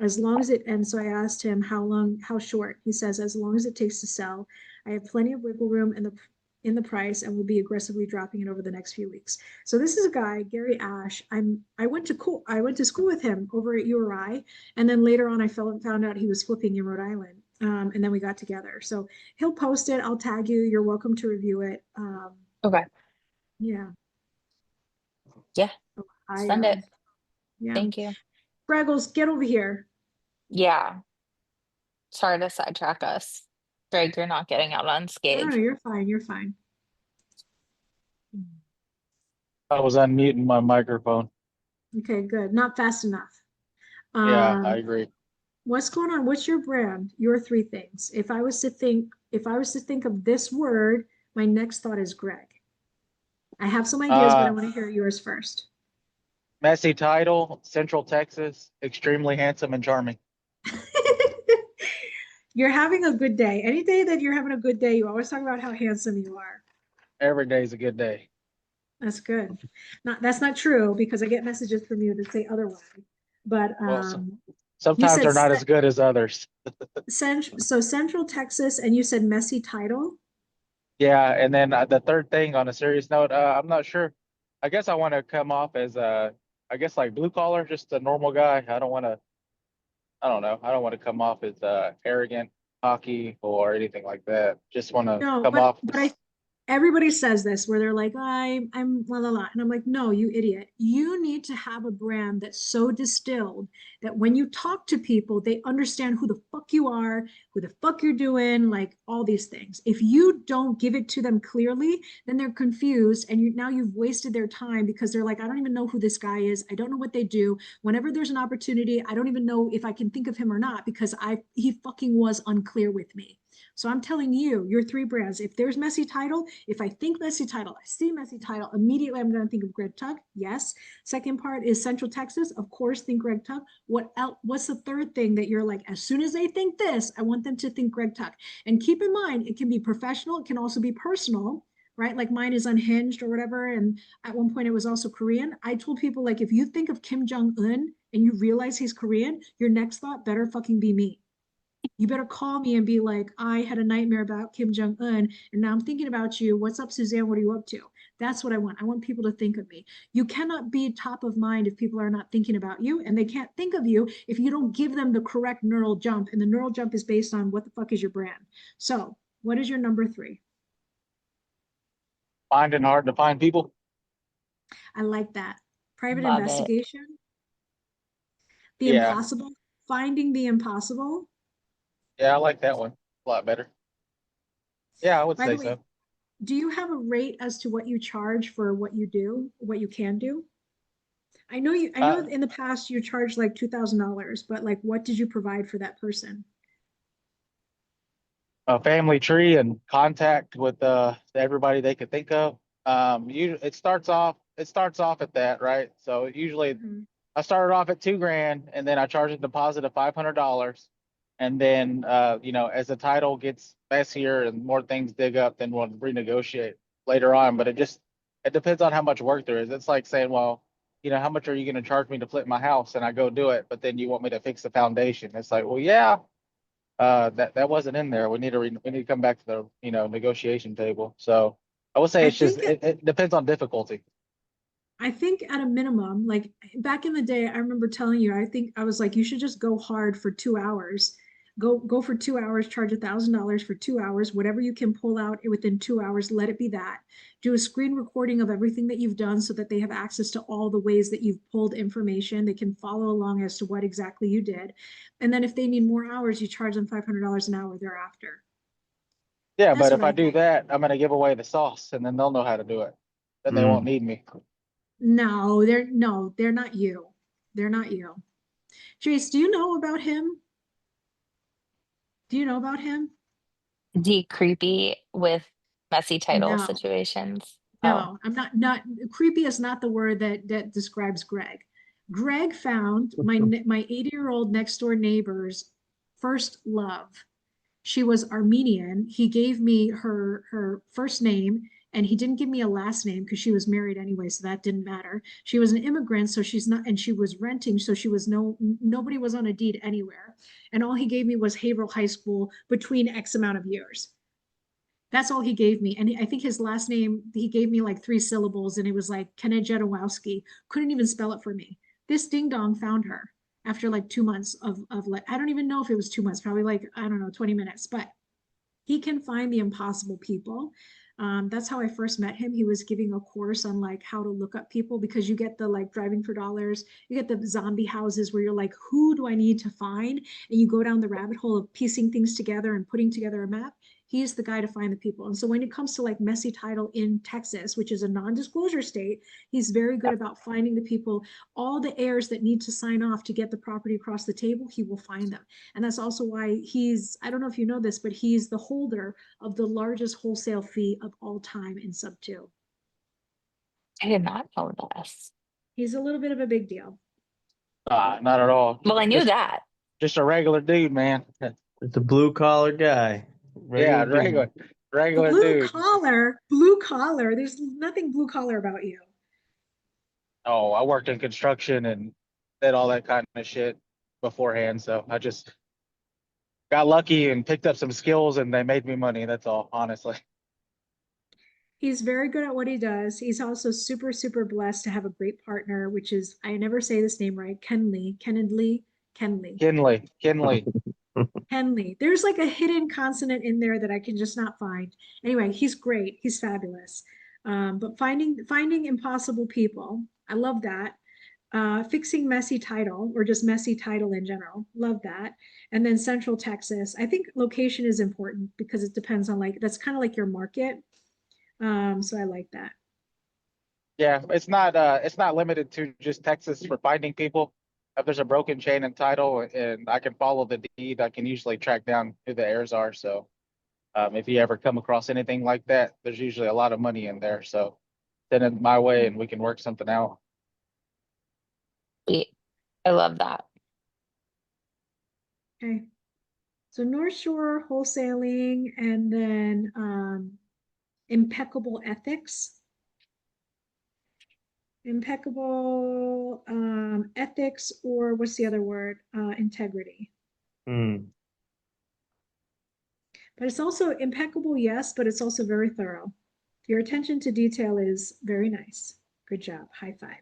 As long as it, and so I asked him how short. He says, as long as it takes to sell. I have plenty of wiggle room in the price and will be aggressively dropping it over the next few weeks. So this is a guy, Gary Ash. I went to school with him over at URI, and then later on I found out he was flipping in Rhode Island. And then we got together. So he'll post it. I'll tag you. You're welcome to review it. Okay. Yeah. Yeah. Send it. Yeah. Thank you. Fraggles, get over here. Yeah. Sorry to sidetrack us. Greg, you're not getting out No, unscathed. you're fine. You're fine. I was unmuting my microphone. Okay, good. Not fast enough. Yeah, I Um, agree. what's going on? What's your brand? Your three things. If I was to think of this word, my next thought is Greg. I have some ideas, but I Uh, want to hear yours first. Messy title, Central Texas, extremely handsome and charming. You're having a good day. Any day that you're having a good day, you always talk about how handsome you are. Every day's a good day. That's good. That's not true because I get messages from you that say otherwise. But Well, you sometimes said they're not as good as others. Central Texas, and you said messy title. Yeah, and then the third thing on a serious note, I'm not sure. I guess I want to come off as I guess like blue collar, just a normal guy. I don't want to. I don't know. I don't want to come off as arrogant, cocky, or anything like that. Just want to No, come off but as everybody says this where they're like, I'm la la la. And I'm like, no, you idiot. You need to have a brand that's so distilled that when you talk to people, they understand who the fuck you are, who the fuck you're doing, like all these things. If you don't give it to them clearly, then they're confused and now you've wasted their time because they're like, I don't even know who this guy is. I don't know what they do. Whenever there's an opportunity, I don't even know if I can think of him or not because he fucking was unclear with me. So I'm telling you, your three brands, if there's messy title, if I think messy title, I see messy title, immediately I'm going to think of Greg Tuck. Yes. Second part is Central Texas. Of course, think Greg Tuck. What else? What's the third thing that you're like, as soon as they think this, I want them to think Greg Tuck. And keep in mind, it can be professional. It can also be personal, right? Like mine is Unhinged or whatever. And at one point it was also Korean. I told people like, if you think of Kim Jong-un and you realize he's Korean, your next thought better fucking be me. You better call me and be like, I had a nightmare about Kim Jong-un, and now I'm thinking about you. What's up, Suzanne? What are you up to? That's what I want. I want people to think of me. You cannot be top of mind if people are not thinking about you, and they can't think of you if you don't give them the correct neural jump. And the neural jump is based on what the fuck is your brand. So, what is your number three? finding hard to find people. I like that. Private Love it. investigation, the Yeah, impossible, finding the impossible. yeah, I like that one a lot better. Yeah, I would By the say way, so. do you have a rate as to what you charge for what you do, what you can do? I know Uh, in the past you charged like $2,000, but like what did you provide for that person? a family tree and contact with everybody they could think of. It starts off at that, right? So usually Mhm. I started off at 2 grand and then I charge a deposit of $500. And then as the title gets messier and more things dig up, then we'll renegotiate later on. But it depends on how much work there is. It's like saying, well, how much are you going to charge me to flip my house? And I go do it, but then you want me to fix the foundation. It's like, well, yeah, that wasn't in there. We need to come back to the, negotiation table. So I would say I it's just, think it depends on difficulty. I think at a minimum, like back in the day, I remember telling you, I think I was like, you should just go hard for 2 hours. Go for 2 hours, charge $1,000 for 2 hours, whatever you can pull out within 2 hours, let it be that. Do a screen recording of everything that you've done so that they have access to all the ways that you've pulled information. They can follow along as to what exactly you did. And then if they need more hours, you charge them $500 an hour thereafter. Yeah, That's but what if I I do think. that, I'm gonna give away the sauce and then they'll know how to do it. Then they won't Mm. need me. No, they're not you. They're not you. Jace, do you know about him? Do you know about him? D creepy with messy title No, situations. Oh, no, I'm not creepy is not the word that describes Greg. Greg found my 80-year-old next door neighbor's first love. She was Armenian. He gave me her first name, and he didn't give me a last name because she was married anyway, so that didn't matter. She was an immigrant, so she's not, and she was renting, so she was nobody was on a deed anywhere. And all he gave me was Haverhill High School between X amount of years. That's all he gave me. And I think his last name, he gave me like 3 syllables, and it was like Kenedjetowski. Couldn't even spell it for me. This ding dong found her after like 2 months of like, I don't even know if it was 2 months, probably like, I don't know, 20 minutes, but he can find the impossible people. That's how I first met him. He was giving a course on like how to look up people, because you get the like driving for dollars, you get the zombie houses where you're like, who do I need to find? And you go down the rabbit hole of piecing things together and putting together a map. He's the guy to find the people. And so when it comes to like messy title in Texas, which is a non-disclosure state, he's very good about finding the people, all the heirs that need to sign off to get the property across the table, he will find them. And that's also why I don't know if you know this, but he's the holder of the largest wholesale fee of all time in sub two. I did not know this. He's a little bit of a big deal. Not at all. Well, I knew Just that. just a regular dude, man. It's a blue collar guy. Yeah, Regular dude. regular Blue dude. blue collar. There's nothing blue collar about you. Oh, I worked in construction and did all that kind of shit beforehand, so I just got lucky and picked up some skills and they made me money. That's all, honestly. He's very good at what he does. He's also super, super blessed to have a great partner, which is, I never say this name right, Kenley. Kinley. Henley. There's like a hidden consonant in there that I can just not find. Anyway, he's great. He's fabulous. But finding impossible people, I love that. Fixing messy title, or just messy title in general, love that. And then Central Texas, I think location is important because it depends on like, that's kind of like your market. So I like that. Yeah, it's not limited to just Texas for finding people. If there's a broken chain and title and I can follow the deed, I can usually track down who the heirs are. So if you ever come across anything like that, there's usually a lot of money in there. So send it my way and we can work something out. Sweet. I love that. Okay. So North Shore wholesaling, and then impeccable ethics. Impeccable ethics, or what's the other word? Integrity. Hmm. But it's also impeccable, yes, but it's also very thorough. Your attention to detail is very nice. Good job. High five.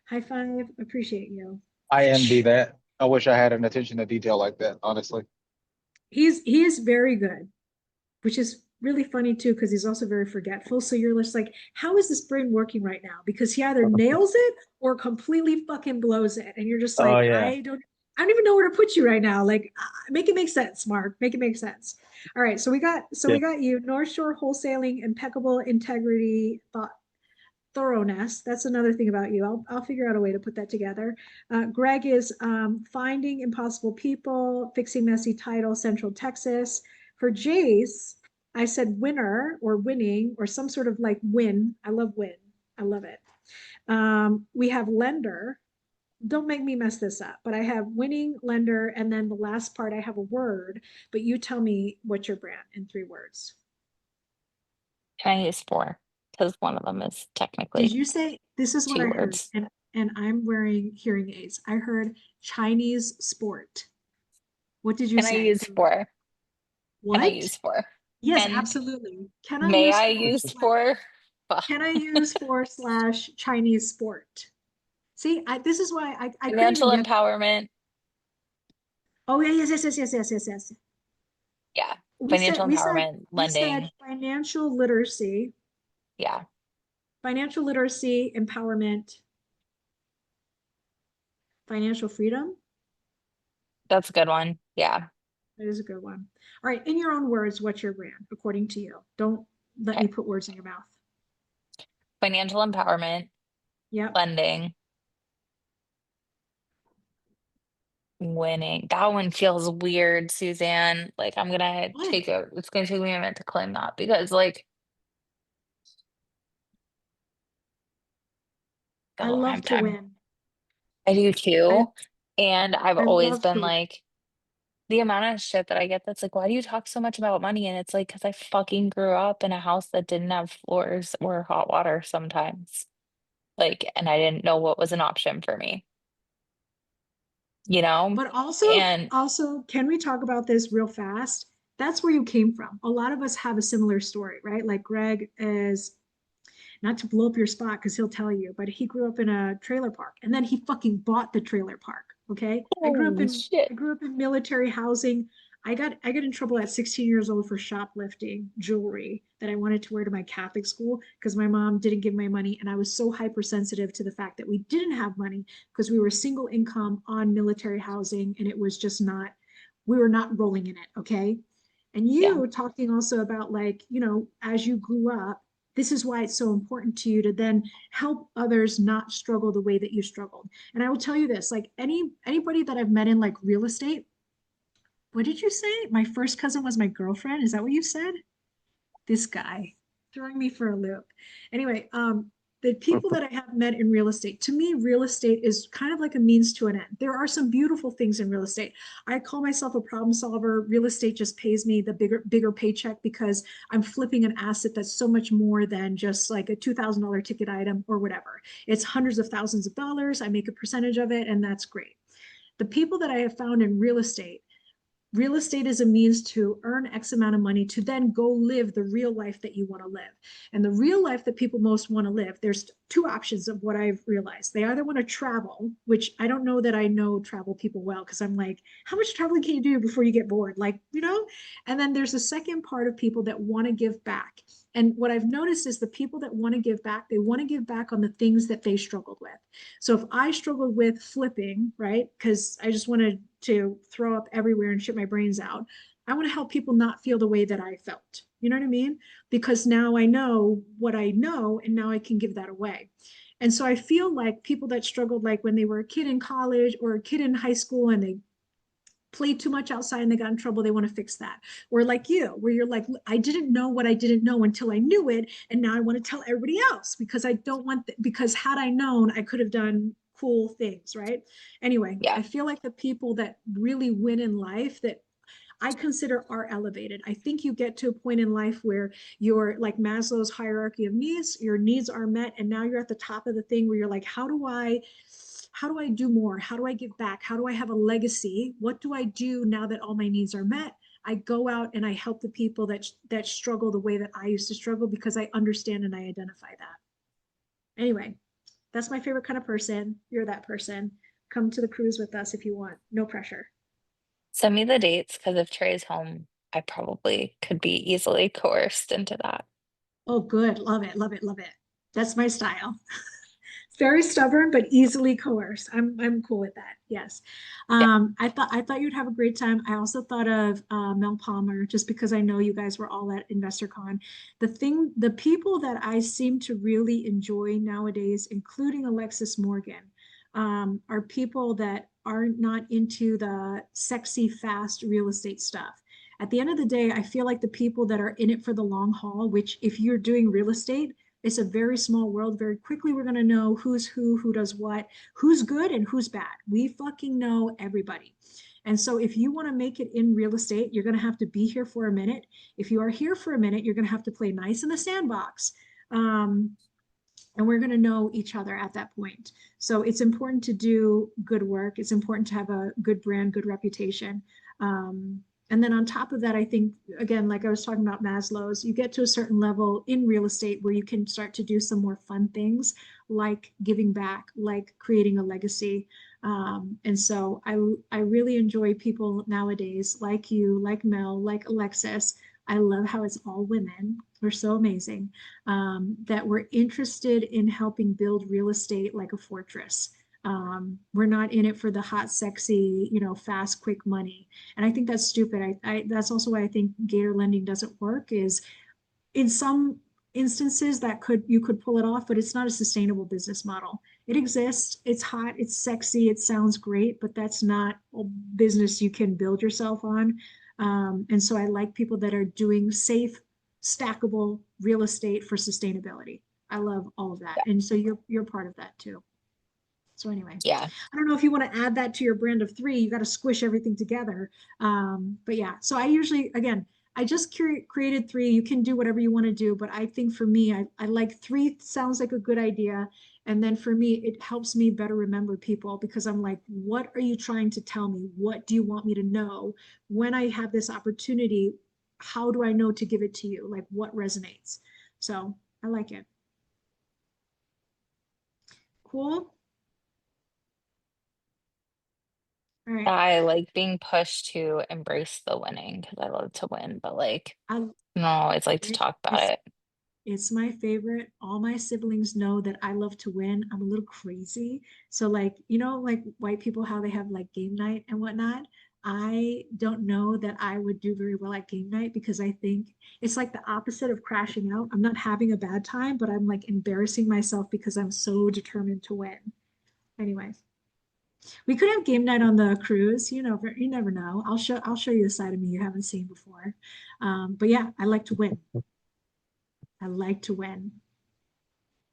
High five. Appreciate you. I envy that. I wish I had an attention to detail like that, honestly. He is very good, which is really funny too, because he's also very forgetful. So you're just like, how is this brain working right now? Because he either nails it or completely fucking blows it. And you're just like, Oh, yeah. I don't even know where to put you right now. Like, make it make sense, Mark. Make it make sense. All right. So we got you, North Shore wholesaling, impeccable integrity, thoroughness. That's another thing about you. I'll figure out a way to put that together. Greg is finding impossible people, fixing messy title, Central Texas, For Jace, I said winner or winning or some sort of like win. I love win. I love it. We have lender. Don't make me mess this up, but I have winning, lender, and then the last part I have a word, but you tell me what's your brand in 3 words. Can I use 4? Because one of them is Did technically you say, this is what 2 I heard, words. and I'm wearing hearing aids. I heard Chinese sport. What did you Can I say? use 4? Can I What? use 4? Yes, And absolutely. Can I may use I 4 use 4? Fuck. can I use / Chinese sport? See, this is why I couldn't even Financial get. empowerment. Oh yeah, yes. Yeah. We said Financial we said empowerment, we said lending. Yeah. financial literacy, empowerment, financial freedom. That's a good one. Yeah. That is a good one. All right, in your own words, what's your brand according to you? Don't let Okay. me put words in your mouth. Financial empowerment, Yep. lending, winning. That one feels weird, Suzanne. Like I'm gonna What? take it. It's gonna take me a minute to claim that because like I oh love I'm to time. win. I do I too. And I've I always love to been win. like the amount of shit that I get that's like, why do you talk so much about money? And it's like, because I fucking grew up in a house that didn't have floors or hot water sometimes. Like, and I didn't know what was an option for me, you know? But And also, can we talk about this real fast? That's where you came from. A lot of us have a similar story, right? Like Greg is, not to blow up your spot because he'll tell you, but he grew up in a trailer park and then he fucking bought the trailer park. Okay. holy I shit. grew up in military housing. I got in trouble at 16 years old for shoplifting jewelry that I wanted to wear to my Catholic school because my mom didn't give my money. And I was so hypersensitive to the fact that we didn't have money because we were single income on military housing and it was just not, we were not rolling in it. Okay. And Yeah. you talking also about like, as you grew up, this is why it's so important to you to then help others not struggle the way that you struggled. And I will tell you this, like anybody that I've met in like real estate, what did you say? My first cousin was my girlfriend. Is that what you said? This guy throwing me for a loop. Anyway, the people that I have met in real estate, to me, real estate is kind of like a means to an end. There are some beautiful things in real estate. I call myself a problem solver. Real estate just pays me the bigger paycheck because I'm flipping an asset that's so much more than just like a $2,000 ticket item or whatever. It's hundreds of thousands of dollars. I make a percentage of it, and that's great. The people that I have found in real estate is a means to earn X amount of money to then go live the real life that you want to live. And the real life that people most want to live, there's 2 options of what I've realized. They either want to travel, which I don't know that I know travel people well, because I'm like, how much traveling can you do before you get bored? Like, And then there's a second part of people that want to give back. And what I've noticed is the people that want to give back, they want to give back on the things that they struggled with. So if I struggled with flipping, right, because I just wanted to throw up everywhere and shit my brains out, I want to help people not feel the way that I felt. You know what I mean? Because now I know what I know and now I can give that away. And so I feel like people that struggled, like when they were a kid in college or a kid in high school and they played too much outside and they got in trouble, they want to fix that. Or like you, where you're like, I didn't know what I didn't know until I knew it, and now I want to tell everybody else because I don't want because had I known, I could have done cool things, right? Anyway, Yeah. I feel like the people that really win in life that I consider are elevated. I think you get to a point in life where you're like Maslow's hierarchy of needs, your needs are met, and now you're at the top of the thing where you're like, how do I do more? How do I give back? How do I have a legacy? What do I do now that all my needs are met? I go out and I help the people that struggle the way that I used to struggle because I understand and I identify that. Anyway, that's my favorite kind of person. You're that person. Come to the cruise with us if you want. No pressure. Send me the dates because if Trey's home, I probably could be easily coerced into that. Oh, good. Love it. Love it. Love it. That's my style. Very stubborn, but easily coerced. I'm cool with that. Yes. Yeah. I thought you'd have a great time. I also thought of Mel Palmer, just because I know you guys were all at InvestorCon. The people that I seem to really enjoy nowadays, including Alexis Morgan, are people that are not into the sexy, fast real estate stuff. At the end of the day, I feel like the people that are in it for the long haul, which if you're doing real estate, it's a very small world. Very quickly, we're going to know who's who does what, who's good and who's bad. We fucking know everybody. And so if you want to make it in real estate, you're going to have to be here for a minute. If you are here for a minute, you're going to have to play nice in the sandbox. And we're going to know each other at that point. So it's important to do good work. It's important to have a good brand, good reputation. And then on top of that, I think, again, like I was talking about Maslow's, you get to a certain level in real estate where you can start to do some more fun things like giving back, like creating a legacy. And so I really enjoy people nowadays like you, like Mel, like Alexis. I love how it's all women. We're so amazing that we're interested in helping build real estate like a fortress. We're not in it for the hot, sexy, fast, quick money. And I think that's stupid. That's also why I think Gator lending doesn't work is in some instances you could pull it off, but it's not a sustainable business model. It exists, it's hot, it's sexy, it sounds great, but that's not a business you can build yourself on. And so I like people that are doing safe, stackable real estate for sustainability. I love all of that. And so you're part of that too. So anyway, Yeah. I don't know if you want to add that to your brand of 3, you got to squish everything together. But yeah, so I usually, again, I just created 3. You can do whatever you want to do, but I think for me, I like 3 sounds like a good idea. And then for me, it helps me better remember people because I'm like, what are you trying to tell me? What do you want me to know? When I have this opportunity, how do I know to give it to you? Like what resonates? So I like it. Cool. All right. I like being pushed to embrace the winning because I love to win, but like, I no, always like to talk about it. It's my favorite. All my siblings know that I love to win. I'm a little crazy. So like, like white people, how they have like game night and whatnot. I don't know that I would do very well at game night because I think it's like the opposite of crashing out. I'm not having a bad time, but I'm like embarrassing myself because I'm so determined to win. Anyway, we could have game night on the cruise. You never know. I'll show you a side of me you haven't seen before. But yeah, I like to win. I like to win.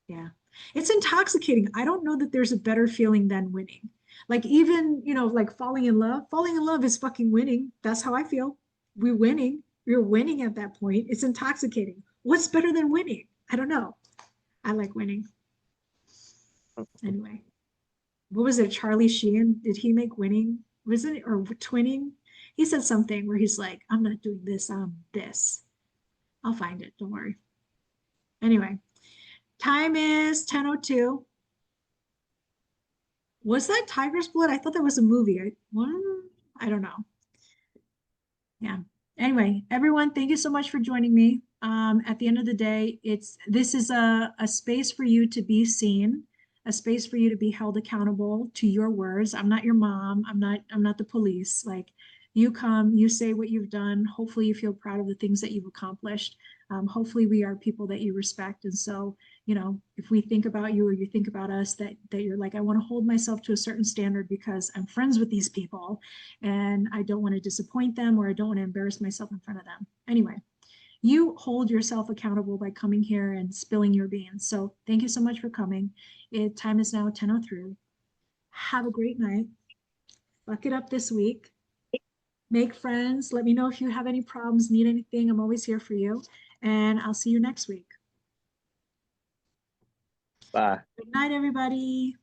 Yeah. It's intoxicating. I don't know that there's a better feeling than winning. Like even, like falling in love. Falling in love is fucking winning. That's how I feel. We're winning. You're winning at that point. It's intoxicating. What's better than winning? I don't know. I like winning. Anyway, what was it? Charlie Sheen? Did he make winning? Was it or twinning? He said something where he's like, I'm not doing this, I'm this. I'll find it. Don't worry. Anyway, time is 10:02. Was that Tiger's Blood? I thought that was a movie. I don't know. Yeah. Anyway, everyone, thank you so much for joining me. At the end of the day, this is a space for you to be seen, a space for you to be held accountable to your words. I'm not your mom. I'm not the police. Like you come, you say what you've done. Hopefully you feel proud of the things that you've accomplished. Hopefully we are people that you respect. And so, if we think about you or you think about us, that you're like, I want to hold myself to a certain standard because I'm friends with these people and I don't want to disappoint them or I don't want to embarrass myself in front of them. Anyway, you hold yourself accountable by coming here and spilling your beans. So thank you so much for coming. Time is now 10:03. Have a great night. Fuck it up this week. Make friends. Let me know if you have any problems, need anything. I'm always here for you. And I'll see you next week. Bye. Good night, everybody.